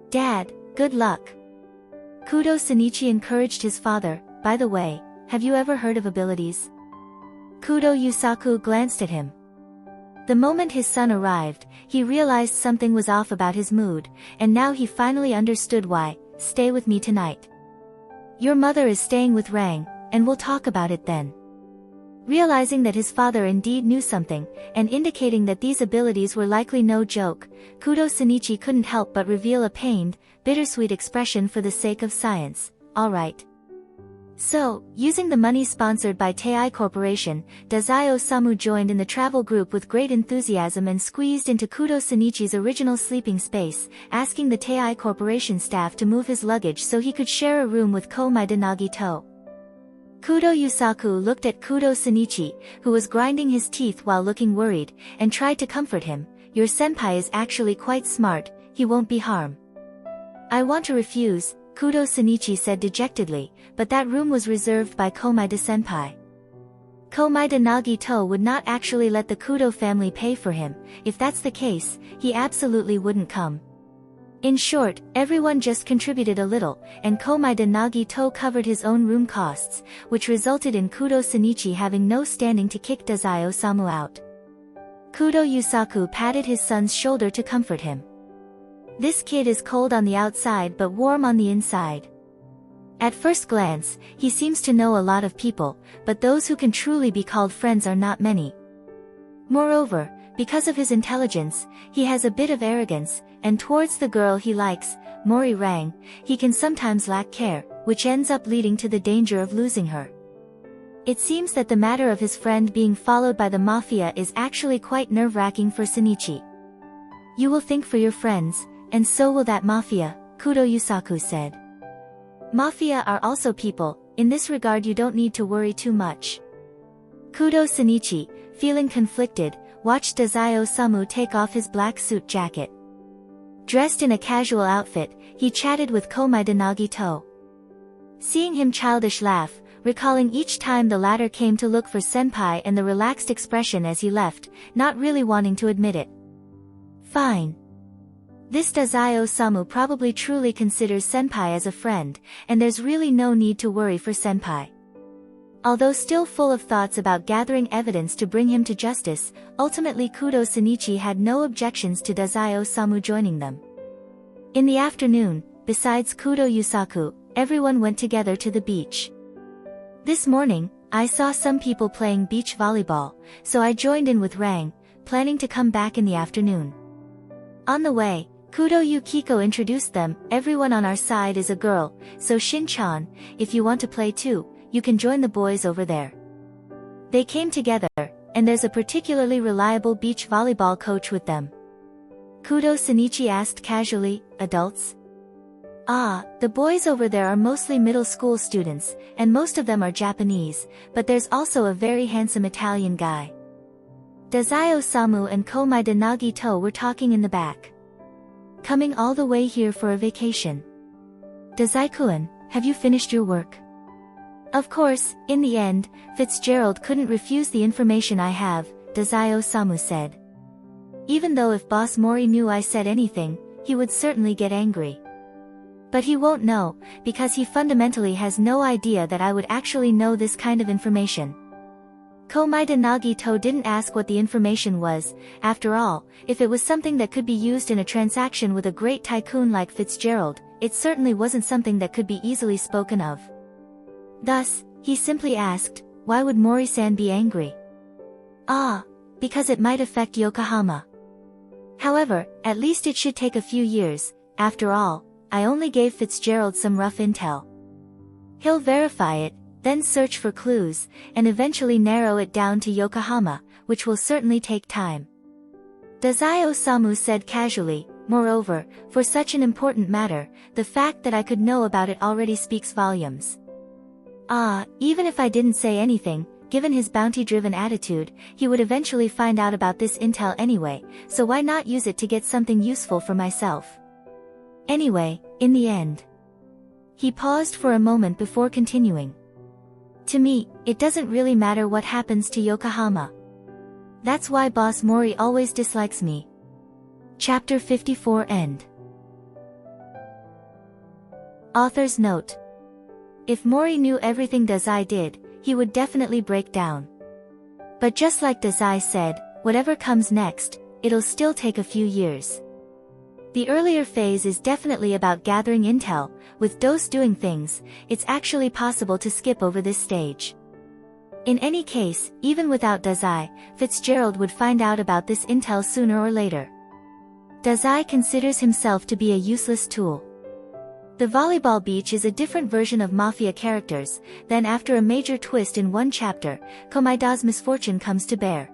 Dad, good luck. Kudo Shinichi encouraged his father, by the way, have you ever heard of abilities? Kudo Yusaku glanced at him. The moment his son arrived, he realized something was off about his mood, and now he finally understood why. Stay with me tonight. Your mother is staying with Rang, and we'll talk about it then. Realizing that his father indeed knew something, and indicating that these abilities were likely no joke, Kudo Shinichi couldn't help but reveal a pained, bittersweet expression for the sake of science. All right. So, using the money sponsored by Tei Corporation, Dazai-osamu joined in the travel group with great enthusiasm and squeezed into Kudo Shinichi's original sleeping space, asking the Tei Corporation staff to move his luggage so he could share a room with Komaeda Nagito. Kudo Yusaku looked at Kudo Shinichi, who was grinding his teeth while looking worried, and tried to comfort him. Your senpai is actually quite smart, he won't be harmed. I want to refuse, Kudo Shinichi said dejectedly, but that room was reserved by Komaeda senpai. Komaeda Nagito would not actually let the Kudo family pay for him. If that's the case, he absolutely wouldn't come. In short, everyone just contributed a little, and Komaeda Nagito covered his own room costs, which resulted in Kudo Shinichi having no standing to kick Dazai-osamu out. Kudo Yusaku patted his son's shoulder to comfort him. This kid is cold on the outside but warm on the inside. At first glance, he seems to know a lot of people, but those who can truly be called friends are not many. Moreover, because of his intelligence, he has a bit of arrogance, and towards the girl he likes, Mori Rang, he can sometimes lack care, which ends up leading to the danger of losing her. It seems that the matter of his friend being followed by the mafia is actually quite nerve-wracking for Shinichi. You will think for your friends, and so will that mafia, Kudo Yusaku said. Mafia are also people, in this regard you don't need to worry too much. Kudo Shinichi, feeling conflicted, watched Dazai-osamu take off his black suit jacket. Dressed in a casual outfit, he chatted with Komaeda Nagito. Seeing him childish laugh, recalling each time the latter came to look for senpai and the relaxed expression as he left, not really wanting to admit it. Fine. This Dazai-osamu probably truly considers senpai as a friend, and there's really no need to worry for senpai. Although still full of thoughts about gathering evidence to bring him to justice, ultimately Kudo Shinichi had no objections to Dazai-osamu joining them. In the afternoon, besides Kudo Yusaku, everyone went together to the beach. This morning, I saw some people playing beach volleyball, so I joined in with Rang, planning to come back in the afternoon. On the way, Kudo Yukiko introduced them. Everyone on our side is a girl, so Shin-chan, if you want to play too, you can join the boys over there. They came together, and there's a particularly reliable beach volleyball coach with them. Kudo Shinichi asked casually, adults? Ah, the boys over there are mostly middle school students, and most of them are Japanese, but there's also a very handsome Italian guy. Dazai-osamu and Komaeda Nagito were talking in the back. Coming all the way here for a vacation. Dazai-kun, have you finished your work? Of course, in the end, Fitzgerald couldn't refuse the information I have, Dazai-osamu said. Even though if Boss Mori knew I said anything, he would certainly get angry. But he won't know, because he fundamentally has no idea that I would actually know this kind of information. Komaeda Nagito didn't ask what the information was. After all, if it was something that could be used in a transaction with a great tycoon like Fitzgerald, it certainly wasn't something that could be easily spoken of. Thus, he simply asked, why would Mori-san be angry? Ah, because it might affect Yokohama. However, at least it should take a few years. After all, I only gave Fitzgerald some rough intel. He'll verify it, then search for clues, and eventually narrow it down to Yokohama, which will certainly take time. Dazai-osamu said casually. Moreover, for such an important matter, the fact that I could know about it already speaks volumes. Ah, even if I didn't say anything, given his bounty-driven attitude, he would eventually find out about this intel anyway, so why not use it to get something useful for myself? Anyway, in the end. He paused for a moment before continuing. To me, it doesn't really matter what happens to Yokohama. That's why Boss Mori always dislikes me. Chapter 54 End. Author's note. If Mori knew everything Dazai did, he would definitely break down. But just like Dazai said, whatever comes next, it'll still take a few years. The earlier phase is definitely about gathering intel. With DOS doing things, it's actually possible to skip over this stage. In any case, even without Dazai, Fitzgerald would find out about this intel sooner or later. Dazai considers himself to be a useless tool. The volleyball beach is a different version of mafia characters. Then after a major twist in one chapter, Komaeda's misfortune comes to bear.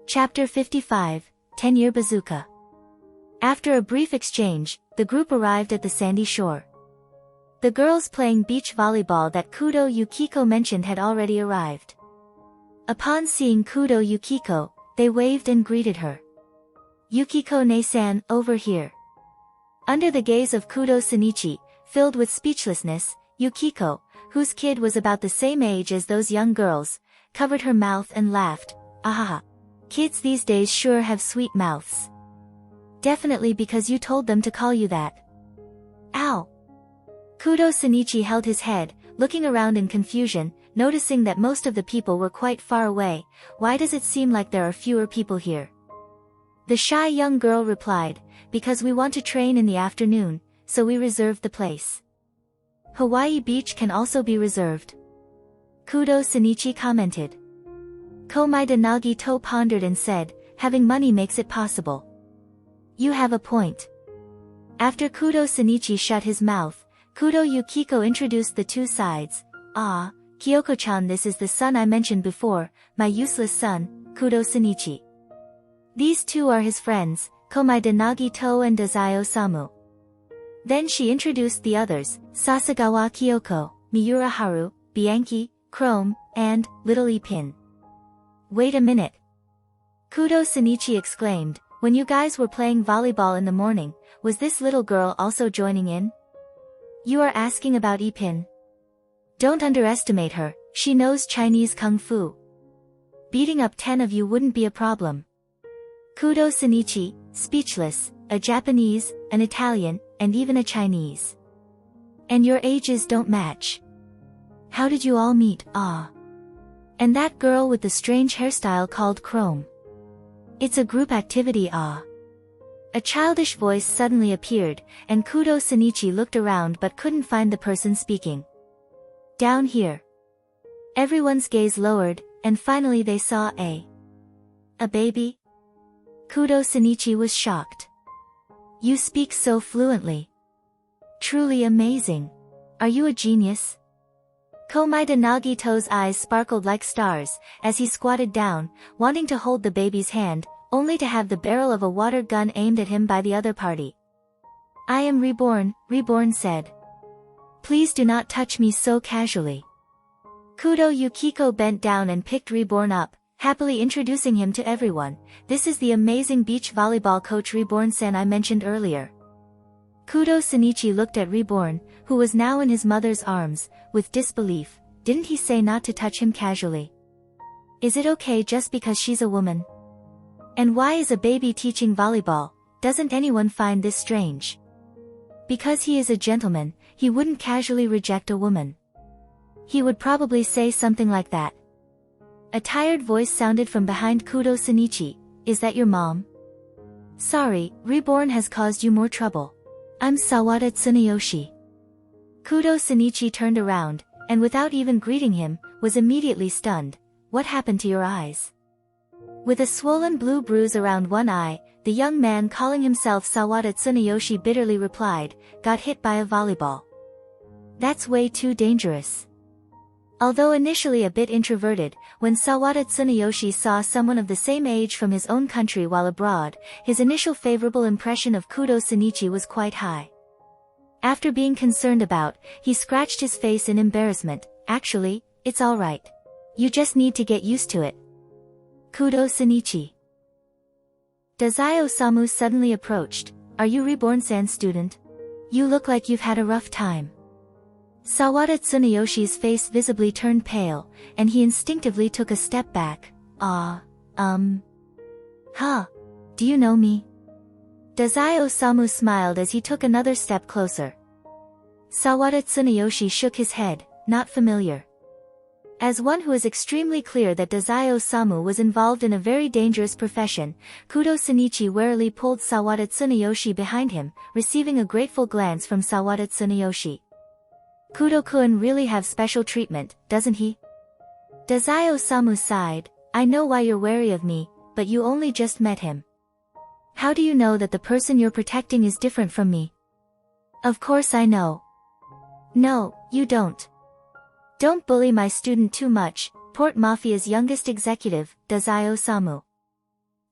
Chapter 55, 10-Year Bazooka. After a brief exchange, the group arrived at the sandy shore. The girls playing beach volleyball that Kudo Yukiko mentioned had already arrived. Upon seeing Kudo Yukiko, they waved and greeted her. "Yukiko ne-san, over here." Under the gaze of Kudo Shinichi, filled with speechlessness, Yukiko, whose kid was about the same age as those young girls, covered her mouth and laughed. "Ahaha. Kids these days sure have sweet mouths. Definitely because you told them to call you that." Ow! Kudo Shinichi held his head, looking around in confusion, noticing that most of the people were quite far away. "Why does it seem like there are fewer people here?" The shy young girl replied, "Because we want to train in the afternoon, so we reserved the place." "Hawaii Beach can also be reserved," Kudo Shinichi commented. Komaeda Nagito pondered and said, "Having money makes it possible." "You have a point." After Kudo Shinichi shut his mouth, Kudo Yukiko introduced the two sides. "Ah, Kyoko-chan, this is the son I mentioned before, my useless son, Kudo Shinichi. These two are his friends, Komaeda Nagito and Dazai Osamu." Then she introduced the others, Sasagawa Kyoko, Miura Haru, Bianchi, Chrome, and Little Ipin. "Wait a minute!" Kudo Shinichi exclaimed, "When you guys were playing volleyball in the morning, was this little girl also joining in?" "You are asking about Ipin? Don't underestimate her, she knows Chinese Kung Fu. Beating up 10 of you wouldn't be a problem." Kudo Shinichi, speechless, a Japanese, an Italian, and even a Chinese. "And your ages don't match. How did you all meet? Ah. And that girl with the strange hairstyle called Chrome. It's a group activity, ah." A childish voice suddenly appeared, and Kudo Shinichi looked around but couldn't find the person speaking. "Down here." Everyone's gaze lowered, and finally they saw a baby? Kudo Shinichi was shocked. "You speak so fluently. Truly amazing. Are you a genius?" Komaeda Nagito's eyes sparkled like stars, as he squatted down, wanting to hold the baby's hand, only to have the barrel of a water gun aimed at him by the other party. "I am Reborn," Reborn said. "Please do not touch me so casually." Kudo Yukiko bent down and picked Reborn up, happily introducing him to everyone. "This is the amazing beach volleyball coach Reborn-san I mentioned earlier." Kudo Shinichi looked at Reborn, who was now in his mother's arms, with disbelief. Didn't he say not to touch him casually? Is it okay just because she's a woman? And why is a baby teaching volleyball? Doesn't anyone find this strange? Because he is a gentleman, he wouldn't casually reject a woman. He would probably say something like that. A tired voice sounded from behind Kudo Shinichi. "Is that your mom?" "Sorry, Reborn has caused you more trouble. I'm Sawada Tsuneyoshi." Kudo Shinichi turned around, and without even greeting him, was immediately stunned. "What happened to your eyes?" With a swollen blue bruise around one eye, the young man calling himself Sawada Tsuneyoshi bitterly replied, "Got hit by a volleyball. That's way too dangerous." Although initially a bit introverted, when Sawada Tsuneyoshi saw someone of the same age from his own country while abroad, his initial favorable impression of Kudo Shinichi was quite high. After being concerned about, he scratched his face in embarrassment. "Actually, it's alright. You just need to get used to it." Kudo Shinichi. Dazai Osamu suddenly approached. "Are you Reborn-san's student? You look like you've had a rough time." Sawada Tsuneyoshi's face visibly turned pale, and he instinctively took a step back. Huh? Do you know me?" Dazai Osamu smiled as he took another step closer. Sawada Tsuneyoshi shook his head. "Not familiar." As one who is extremely clear that Dazai Osamu was involved in a very dangerous profession, Kudo Shinichi warily pulled Sawada Tsuneyoshi behind him, receiving a grateful glance from Sawada Tsuneyoshi. "Kudo-kun really have special treatment, doesn't he?" Dazai Osamu sighed. "I know why you're wary of me, but you only just met him. How do you know that the person you're protecting is different from me?" "Of course I know." "No, you don't. Don't bully my student too much." Port Mafia's youngest executive, Dazai Osamu.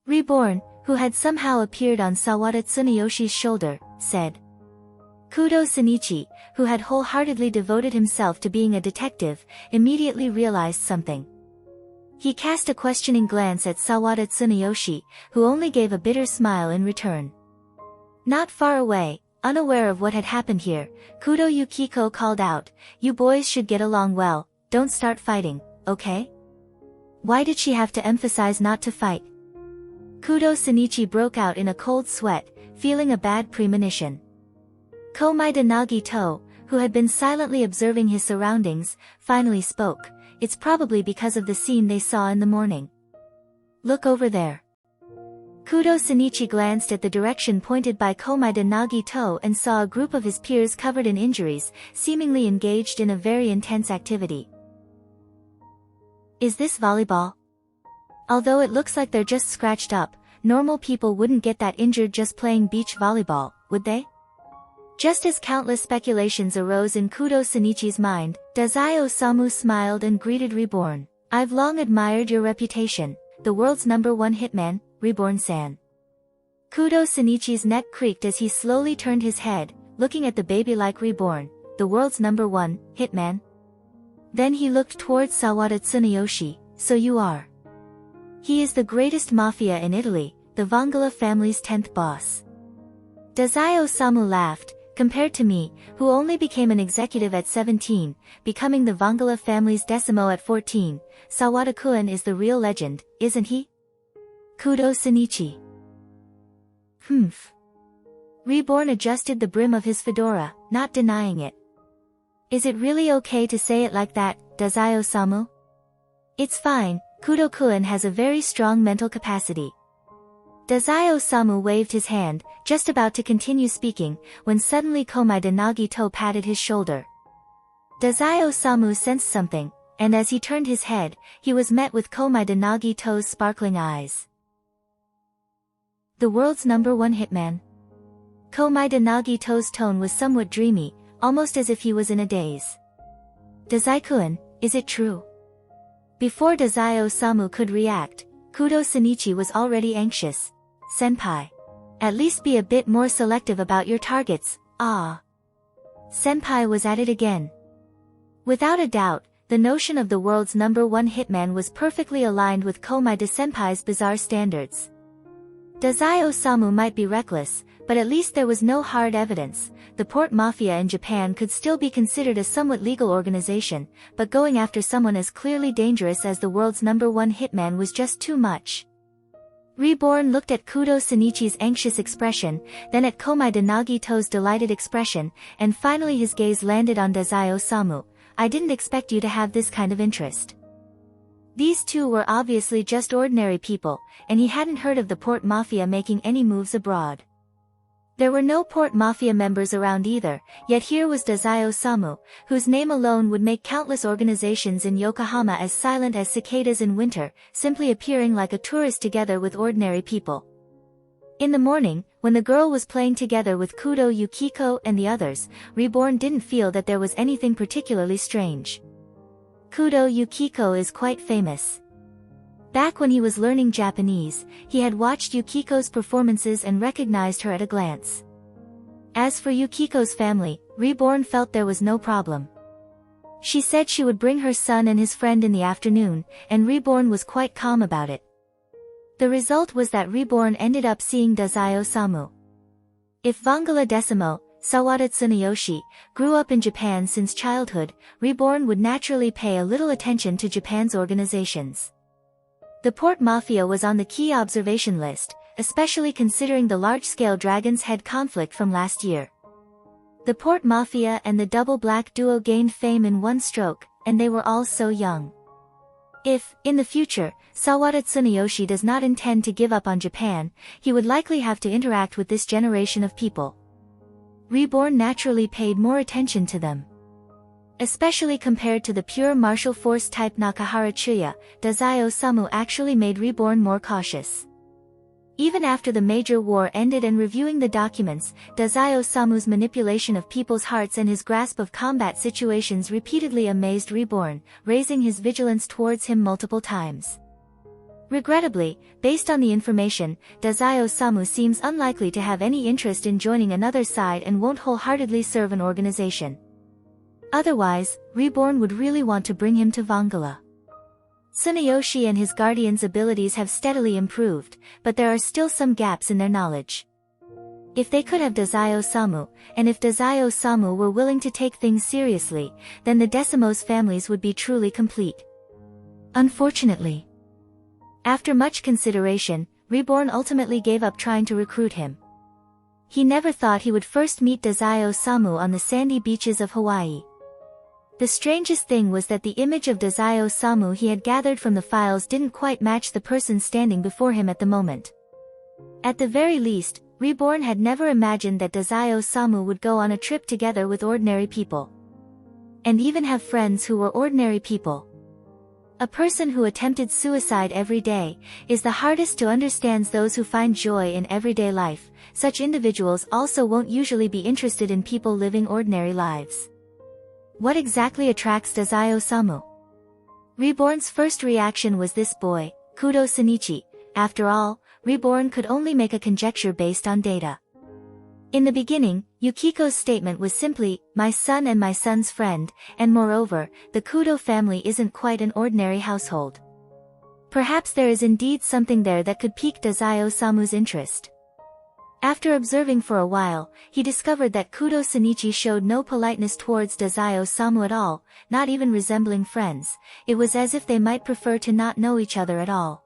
Reborn, who had somehow appeared on Sawada Tsuneyoshi's shoulder, said. Kudo Shinichi, who had wholeheartedly devoted himself to being a detective, immediately realized something. He cast a questioning glance at Sawada Tsunayoshi, who only gave a bitter smile in return. Not far away, unaware of what had happened here, Kudo Yukiko called out, "You boys should get along well, don't start fighting, okay?" Why did she have to emphasize not to fight? Kudo Shinichi broke out in a cold sweat, feeling a bad premonition. Komaeda Nagito, who had been silently observing his surroundings, finally spoke. "It's probably because of the scene they saw in the morning. Look over there." Kudo Shinichi glanced at the direction pointed by Komaeda Nagito and saw a group of his peers covered in injuries, seemingly engaged in a very intense activity. Is this volleyball? Although it looks like they're just scratched up, normal people wouldn't get that injured just playing beach volleyball, would they? Just as countless speculations arose in Kudo Shinichi's mind, Dazai Osamu smiled and greeted Reborn. "I've long admired your reputation, the world's #1 hitman, Reborn-san." Kudo Shinichi's neck creaked as he slowly turned his head, looking at the baby-like Reborn, "The world's #1 hitman?" Then he looked towards Sawada Tsunayoshi. "So you are." "He is the greatest mafia in Italy, the Vongala family's 10th boss." Dazai Osamu laughed. "Compared to me, who only became an executive at 17, becoming the Vongala family's decimo at 14, Sawada-kun is the real legend, isn't he?" Kudo Shinichi. Humph. Reborn adjusted the brim of his fedora, not denying it. "Is it really okay to say it like that, Dazai Osamu?" "It's fine, Kudo-kun has a very strong mental capacity." Dazai Osamu waved his hand, just about to continue speaking, when suddenly Komaeda Nagito patted his shoulder. Dazai Osamu sensed something, and as he turned his head, he was met with Komaeda Nagito's sparkling eyes. "The world's #1 hitman?" Komaeda Nagito's tone was somewhat dreamy, almost as if he was in a daze. "Dazai-kun, is it true?" Before Dazai Osamu could react, Kudo Shinichi was already anxious. "Senpai. At least be a bit more selective about your targets, ah." Senpai was at it again. Without a doubt, the notion of the world's #1 hitman was perfectly aligned with Komaeda Senpai's bizarre standards. Dazai Osamu might be reckless, but at least there was no hard evidence. The port mafia in Japan could still be considered a somewhat legal organization, but going after someone as clearly dangerous as the world's #1 hitman was just too much. Reborn looked at Kudo Shinichi's anxious expression, then at Komaeda Nagito's delighted expression, and finally his gaze landed on Dazai Osamu. "I didn't expect you to have this kind of interest." These two were obviously just ordinary people, and he hadn't heard of the port mafia making any moves abroad. There were no port mafia members around either, yet here was Dazai Osamu, whose name alone would make countless organizations in Yokohama as silent as cicadas in winter, simply appearing like a tourist together with ordinary people. In the morning, when the girl was playing together with Kudo Yukiko and the others, Reborn didn't feel that there was anything particularly strange. Kudo Yukiko is quite famous. Back when he was learning Japanese, he had watched Yukiko's performances and recognized her at a glance. As for Yukiko's family, Reborn felt there was no problem. She said she would bring her son and his friend in the afternoon, and Reborn was quite calm about it. The result was that Reborn ended up seeing Dazai Osamu. If Vongala Decimo, Sawada Tsunayoshi, grew up in Japan since childhood, Reborn would naturally pay a little attention to Japan's organizations. The port mafia was on the key observation list, especially considering the large-scale Dragon's Head conflict from last year. The port mafia and the double black duo gained fame in one stroke, and they were all so young. If, in the future, Sawada Tsunayoshi does not intend to give up on Japan, he would likely have to interact with this generation of people. Reborn naturally paid more attention to them. Especially compared to the pure martial force type Nakahara Chuya, Dazai Osamu actually made Reborn more cautious. Even after the major war ended and reviewing the documents, Dazai Osamu's manipulation of people's hearts and his grasp of combat situations repeatedly amazed Reborn, raising his vigilance towards him multiple times. Regrettably, based on the information, Dazai Osamu seems unlikely to have any interest in joining another side and won't wholeheartedly serve an organization. Otherwise, Reborn would really want to bring him to Vangala. Tsunayoshi and his guardian's abilities have steadily improved, but there are still some gaps in their knowledge. If they could have Dazai Osamu, and if Dazai Osamu were willing to take things seriously, then the Decimos families would be truly complete. Unfortunately, after much consideration, Reborn ultimately gave up trying to recruit him. He never thought he would first meet Dazai Osamu on the sandy beaches of Hawaii. The strangest thing was that the image of Dazai Osamu he had gathered from the files didn't quite match the person standing before him at the moment. At the very least, Reborn had never imagined that Dazai Osamu would go on a trip together with ordinary people. And even have friends who were ordinary people. A person who attempted suicide every day is the hardest to understand. Those who find joy in everyday life, such individuals also won't usually be interested in people living ordinary lives. What exactly attracts Dazai Osamu? Reborn's first reaction was this boy, Kudo Shinichi. After all, Reborn could only make a conjecture based on data. In the beginning, Yukiko's statement was simply, "my son and my son's friend," and moreover, the Kudo family isn't quite an ordinary household. Perhaps there is indeed something there that could pique Dazai Osamu's interest. After observing for a while, he discovered that Kudo Shinichi showed no politeness towards Dazai Osamu at all, not even resembling friends. It was as if they might prefer to not know each other at all.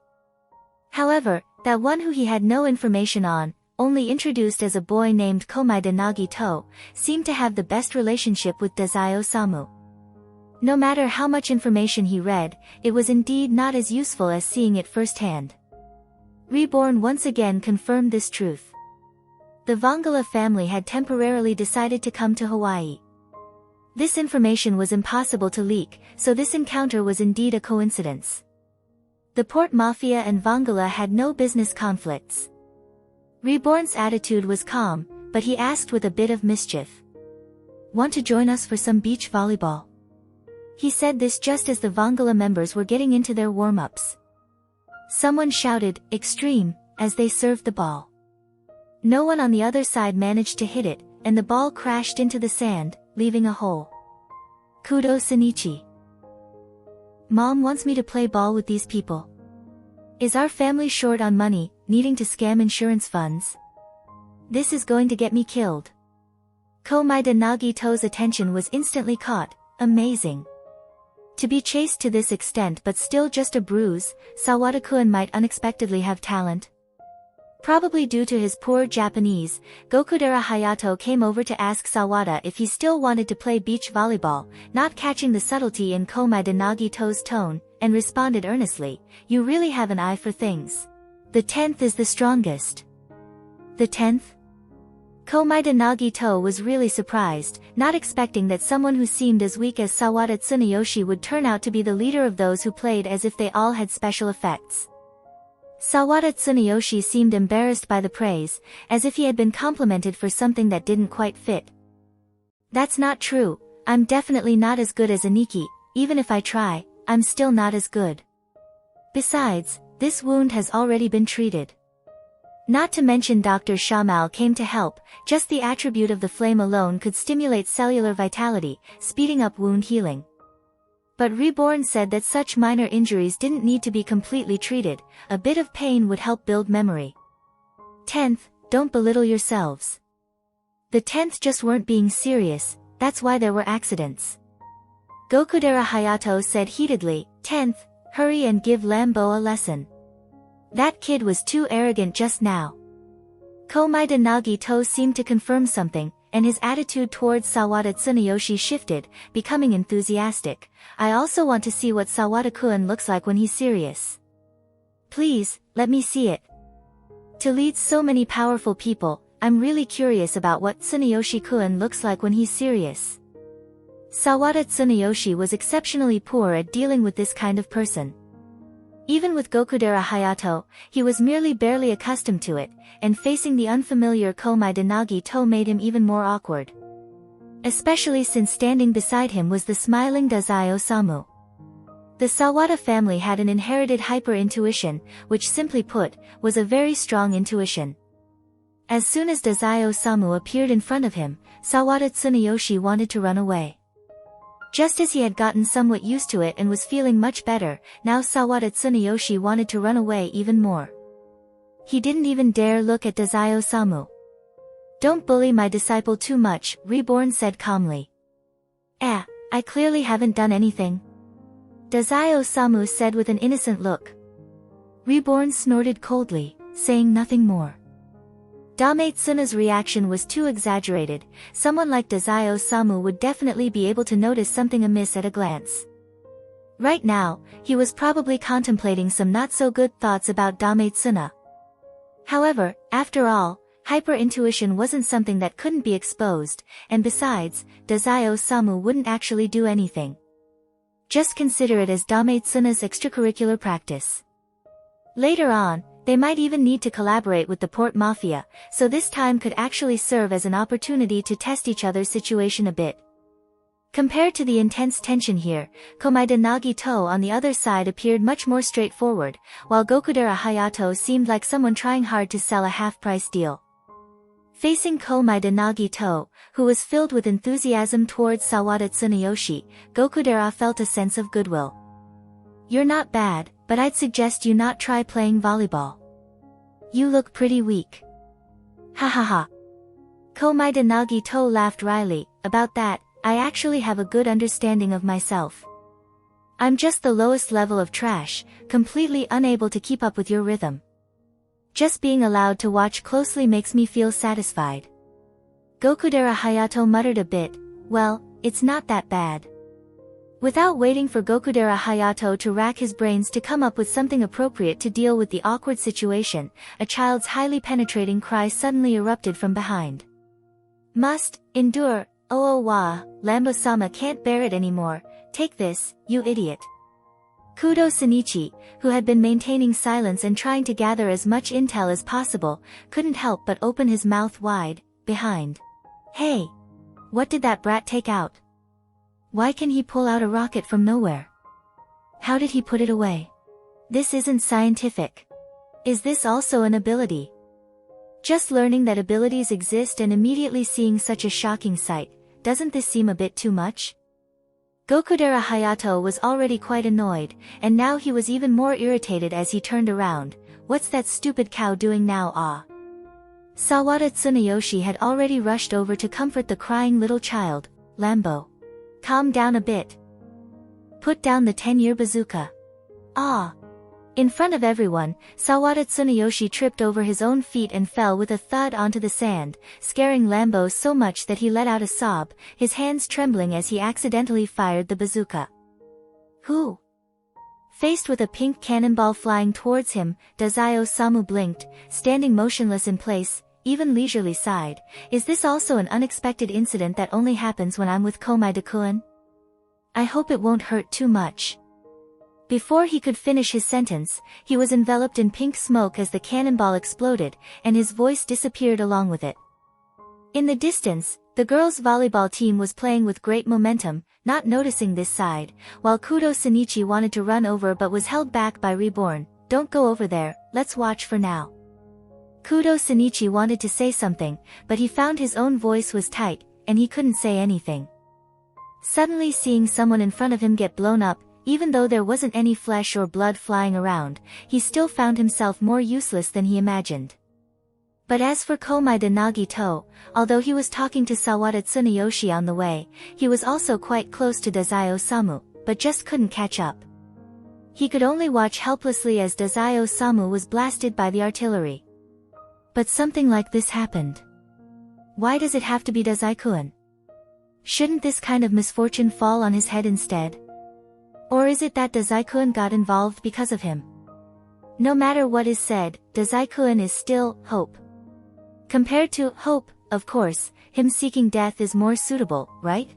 However, that one who he had no information on, only introduced as a boy named Komaeda Nagito, seemed to have the best relationship with Dazai Osamu. No matter how much information he read, it was indeed not as useful as seeing it firsthand. Reborn once again confirmed this truth. The Vangala family had temporarily decided to come to Hawaii. This information was impossible to leak, so this encounter was indeed a coincidence. The Port Mafia and Vangala had no business conflicts. Reborn's attitude was calm, but he asked with a bit of mischief. "Want to join us for some beach volleyball?" He said this just as the Vangala members were getting into their warm-ups. Someone shouted, "Extreme," as they served the ball. No one on the other side managed to hit it, and the ball crashed into the sand, leaving a hole. Kudo Shinichi. "Mom wants me to play ball with these people. Is our family short on money, needing to scam insurance funds? This is going to get me killed." Komaeda Nagito's attention was instantly caught. Amazing. To be chased to this extent but still just a bruise, Sawada-kun might unexpectedly have talent. Probably due to his poor Japanese, Gokudera Hayato came over to ask Sawada if he still wanted to play beach volleyball, not catching the subtlety in Komaeda Nagito's tone, and responded earnestly, "You really have an eye for things. The 10th is the strongest." The 10th? Komaeda Nagito was really surprised, not expecting that someone who seemed as weak as Sawada Tsunayoshi would turn out to be the leader of those who played as if they all had special effects. Sawada Tsunayoshi seemed embarrassed by the praise, as if he had been complimented for something that didn't quite fit. "That's not true. I'm definitely not as good as Aniki. Even if I try, I'm still not as good. Besides, this wound has already been treated. Not to mention Dr. Shamal came to help, just the attribute of the flame alone could stimulate cellular vitality, speeding up wound healing." But Reborn said that such minor injuries didn't need to be completely treated, a bit of pain would help build memory. 10th, don't belittle yourselves. The 10th just weren't being serious, that's why there were accidents. Gokudera Hayato said heatedly, 10th, hurry and give Lambo a lesson. That kid was too arrogant just now. Komaeda Nagito seemed to confirm something, and his attitude towards Sawada Tsunayoshi shifted, becoming enthusiastic. "I also want to see what Sawada-kun looks like when he's serious. Please, let me see it. To lead so many powerful people, I'm really curious about what Tsunayoshi-kun looks like when he's serious." Sawada Tsunayoshi was exceptionally poor at dealing with this kind of person. Even with Gokudera Hayato, he was merely barely accustomed to it, and facing the unfamiliar Komaeda Nagito made him even more awkward. Especially since standing beside him was the smiling Dazai Osamu. The Sawada family had an inherited hyper-intuition, which simply put, was a very strong intuition. As soon as Dazai Osamu appeared in front of him, Sawada Tsunayoshi wanted to run away. Just as he had gotten somewhat used to it and was feeling much better, now Sawada Tsunayoshi wanted to run away even more. He didn't even dare look at Dazai Osamu. "Don't bully my disciple too much," Reborn said calmly. I clearly haven't done anything," Dazai Osamu said with an innocent look. Reborn snorted coldly, saying nothing more. Danmei Tsuna's reaction was too exaggerated. Someone like Dazai Osamu would definitely be able to notice something amiss at a glance. Right now, he was probably contemplating some not-so-good thoughts about Danmei Tsuna. However, after all, hyper-intuition wasn't something that couldn't be exposed, and besides, Dazai Osamu wouldn't actually do anything. Just consider it as Danmei Tsuna's extracurricular practice. Later on, they might even need to collaborate with the Port Mafia, so this time could actually serve as an opportunity to test each other's situation a bit. Compared to the intense tension here, Komaeda Nagito on the other side appeared much more straightforward, while Gokudera Hayato seemed like someone trying hard to sell a half-price deal. Facing Komaeda Nagito, who was filled with enthusiasm towards Sawada Tsunayoshi, Gokudera felt a sense of goodwill. "You're not bad, but I'd suggest you not try playing volleyball. You look pretty weak." "Ha ha ha." Komaeda Nagito laughed wryly. "About that, I actually have a good understanding of myself. I'm just the lowest level of trash, completely unable to keep up with your rhythm. Just being allowed to watch closely makes me feel satisfied." Gokudera Hayato muttered a bit. "Well, it's not that bad." Without waiting for Gokudera Hayato to rack his brains to come up with something appropriate to deal with the awkward situation, a child's highly penetrating cry suddenly erupted from behind. "Must endure, oh wa, Lambo-sama can't bear it anymore, take this, you idiot." Kudo Shinichi, who had been maintaining silence and trying to gather as much intel as possible, couldn't help but open his mouth wide, behind. "Hey! What did that brat take out? Why can he pull out a rocket from nowhere? How did he put it away? This isn't scientific. Is this also an ability?" Just learning that abilities exist and immediately seeing such a shocking sight, doesn't this seem a bit too much? Gokudera Hayato was already quite annoyed, and now he was even more irritated as he turned around. "What's that stupid cow doing now, ah?" Sawada Tsunayoshi had already rushed over to comfort the crying little child. "Lambo. Calm down a bit. Put down the 10-year bazooka." "Ah!" In front of everyone, Sawada Tsunayoshi tripped over his own feet and fell with a thud onto the sand, scaring Lambo so much that he let out a sob, his hands trembling as he accidentally fired the bazooka. "Who?" Faced with a pink cannonball flying towards him, Dazai Osamu blinked, standing motionless in place, even leisurely sighed. "Is this also an unexpected incident that only happens when I'm with Komaeda-kun? I hope it won't hurt too much." Before he could finish his sentence, he was enveloped in pink smoke as the cannonball exploded, and his voice disappeared along with it. In the distance, the girls' volleyball team was playing with great momentum, not noticing this side, while Kudo Shinichi wanted to run over but was held back by Reborn. "Don't go over there, let's watch for now." Kudo Shinichi wanted to say something, but he found his own voice was tight, and he couldn't say anything. Suddenly seeing someone in front of him get blown up, even though there wasn't any flesh or blood flying around, he still found himself more useless than he imagined. But as for Komaeda Nagito, although he was talking to Sawada Tsunayoshi on the way, he was also quite close to Dazai Osamu, but just couldn't catch up. He could only watch helplessly as Dazai Osamu was blasted by the artillery. But something like this happened. Why does it have to be Dazai-kun? Shouldn't this kind of misfortune fall on his head instead? Or is it that Dazai-kun got involved because of him? No matter what is said, Dazai-kun is still hope. Compared to hope, of course, him seeking death is more suitable, right?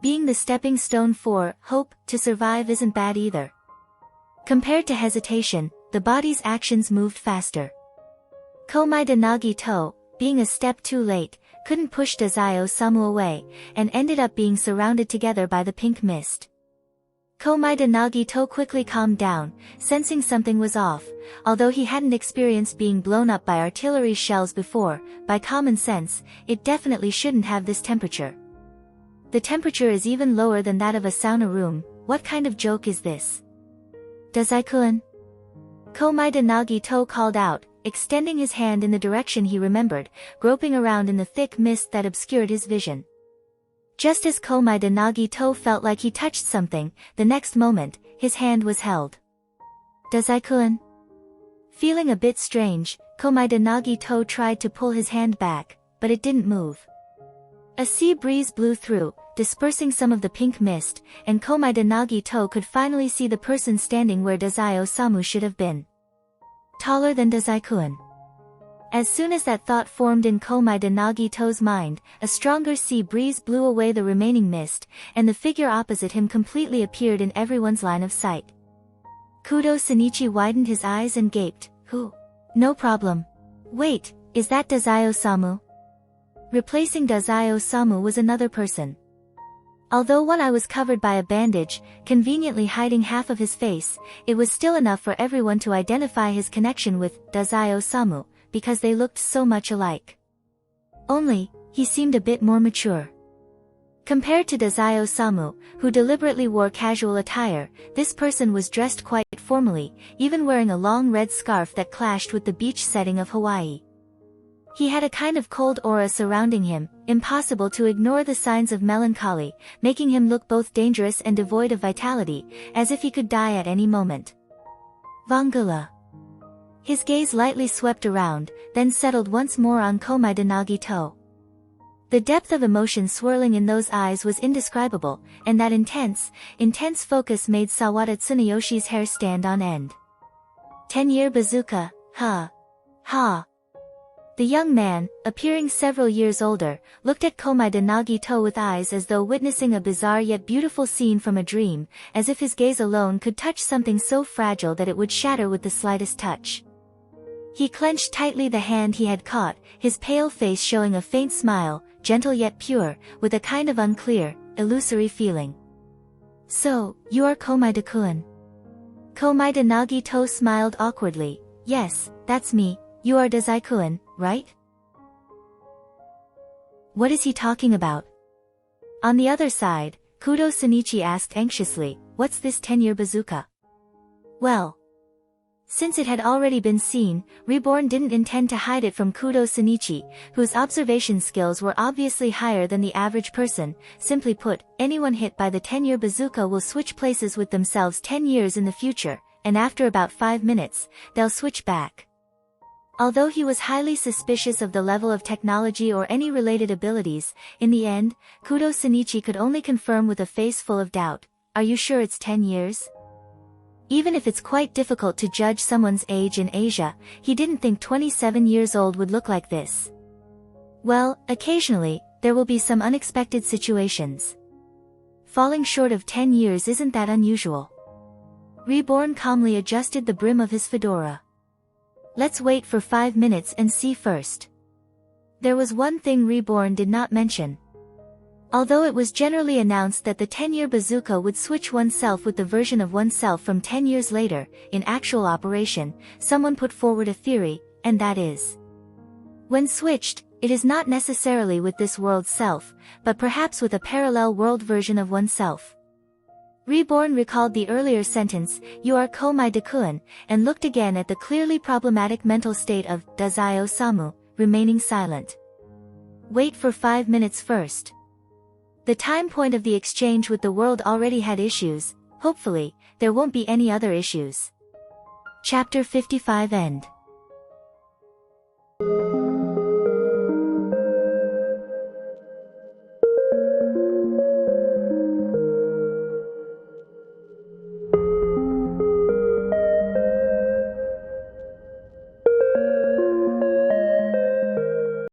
Being the stepping stone for hope to survive isn't bad either. Compared to hesitation, the body's actions moved faster. Komaeda Nagito, being a step too late, couldn't push Dazai Osamu away, and ended up being surrounded together by the pink mist. Komaeda Nagito quickly calmed down, sensing something was off. Although he hadn't experienced being blown up by artillery shells before, by common sense, it definitely shouldn't have this temperature. The temperature is even lower than that of a sauna room. What kind of joke is this? Dazai-kun? Komaeda Nagito called out, extending his hand in the direction he remembered, groping around in the thick mist that obscured his vision. Just as Komaeda Nagito felt like he touched something, the next moment, his hand was held. Dazai-kun? Feeling a bit strange, Komaeda Nagito tried to pull his hand back, but it didn't move. A sea breeze blew through, dispersing some of the pink mist, and Komaeda Nagito could finally see the person standing where Dazai-Osamu should have been. Taller than Dazai-kun. As soon as that thought formed in Komaeda Nagito's mind, a stronger sea breeze blew away the remaining mist, and the figure opposite him completely appeared in everyone's line of sight. Kudo Shinichi widened his eyes and gaped, "Who? No problem. Wait, is that Dazai-Osamu?" Replacing Dazai-Osamu was another person. Although one eye was covered by a bandage, conveniently hiding half of his face, it was still enough for everyone to identify his connection with Dazai-Osamu, because they looked so much alike. Only, he seemed a bit more mature. Compared to Dazai-Osamu, who deliberately wore casual attire, this person was dressed quite formally, even wearing a long red scarf that clashed with the beach setting of Hawaii. He had a kind of cold aura surrounding him, impossible to ignore the signs of melancholy, making him look both dangerous and devoid of vitality, as if he could die at any moment. Vangula. His gaze lightly swept around, then settled once more on Komaeda Nagito. The depth of emotion swirling in those eyes was indescribable, and that intense focus made Sawada Tsuneyoshi's hair stand on end. 10-year bazooka, ha. The young man, appearing several years older, looked at Komaeda Nagito with eyes as though witnessing a bizarre yet beautiful scene from a dream, as if his gaze alone could touch something so fragile that it would shatter with the slightest touch. He clenched tightly the hand he had caught, his pale face showing a faint smile, gentle yet pure, with a kind of unclear, illusory feeling. "So, you are Komaeda-kun?" Komaeda Nagito smiled awkwardly. "Yes, that's me. You are Dazai-kun, right?" What is he talking about? On the other side, Kudo Shinichi asked anxiously, "What's this 10-year bazooka?" Well, since it had already been seen, Reborn didn't intend to hide it from Kudo Shinichi, whose observation skills were obviously higher than the average person. Simply put, anyone hit by the 10-year bazooka will switch places with themselves 10 years in the future, and after about 5 minutes, they'll switch back. Although he was highly suspicious of the level of technology or any related abilities, in the end, Kudo Shinichi could only confirm with a face full of doubt, "Are you sure it's 10 years? Even if it's quite difficult to judge someone's age in Asia, he didn't think 27 years old would look like this. Well, occasionally, there will be some unexpected situations. Falling short of 10 years isn't that unusual." Reborn calmly adjusted the brim of his fedora. "Let's wait for 5 minutes and see first." There was one thing Reborn did not mention. Although it was generally announced that the 10-year bazooka would switch oneself with the version of oneself from 10 years later, in actual operation, someone put forward a theory, and that is, when switched, it is not necessarily with this world's self, but perhaps with a parallel world version of oneself. Reborn recalled the earlier sentence, "You are Komaeda-kun," and looked again at the clearly problematic mental state of Dazai-Osamu, remaining silent. Wait for 5 minutes first. The time point of the exchange with the world already had issues. Hopefully, there won't be any other issues. Chapter 55 End.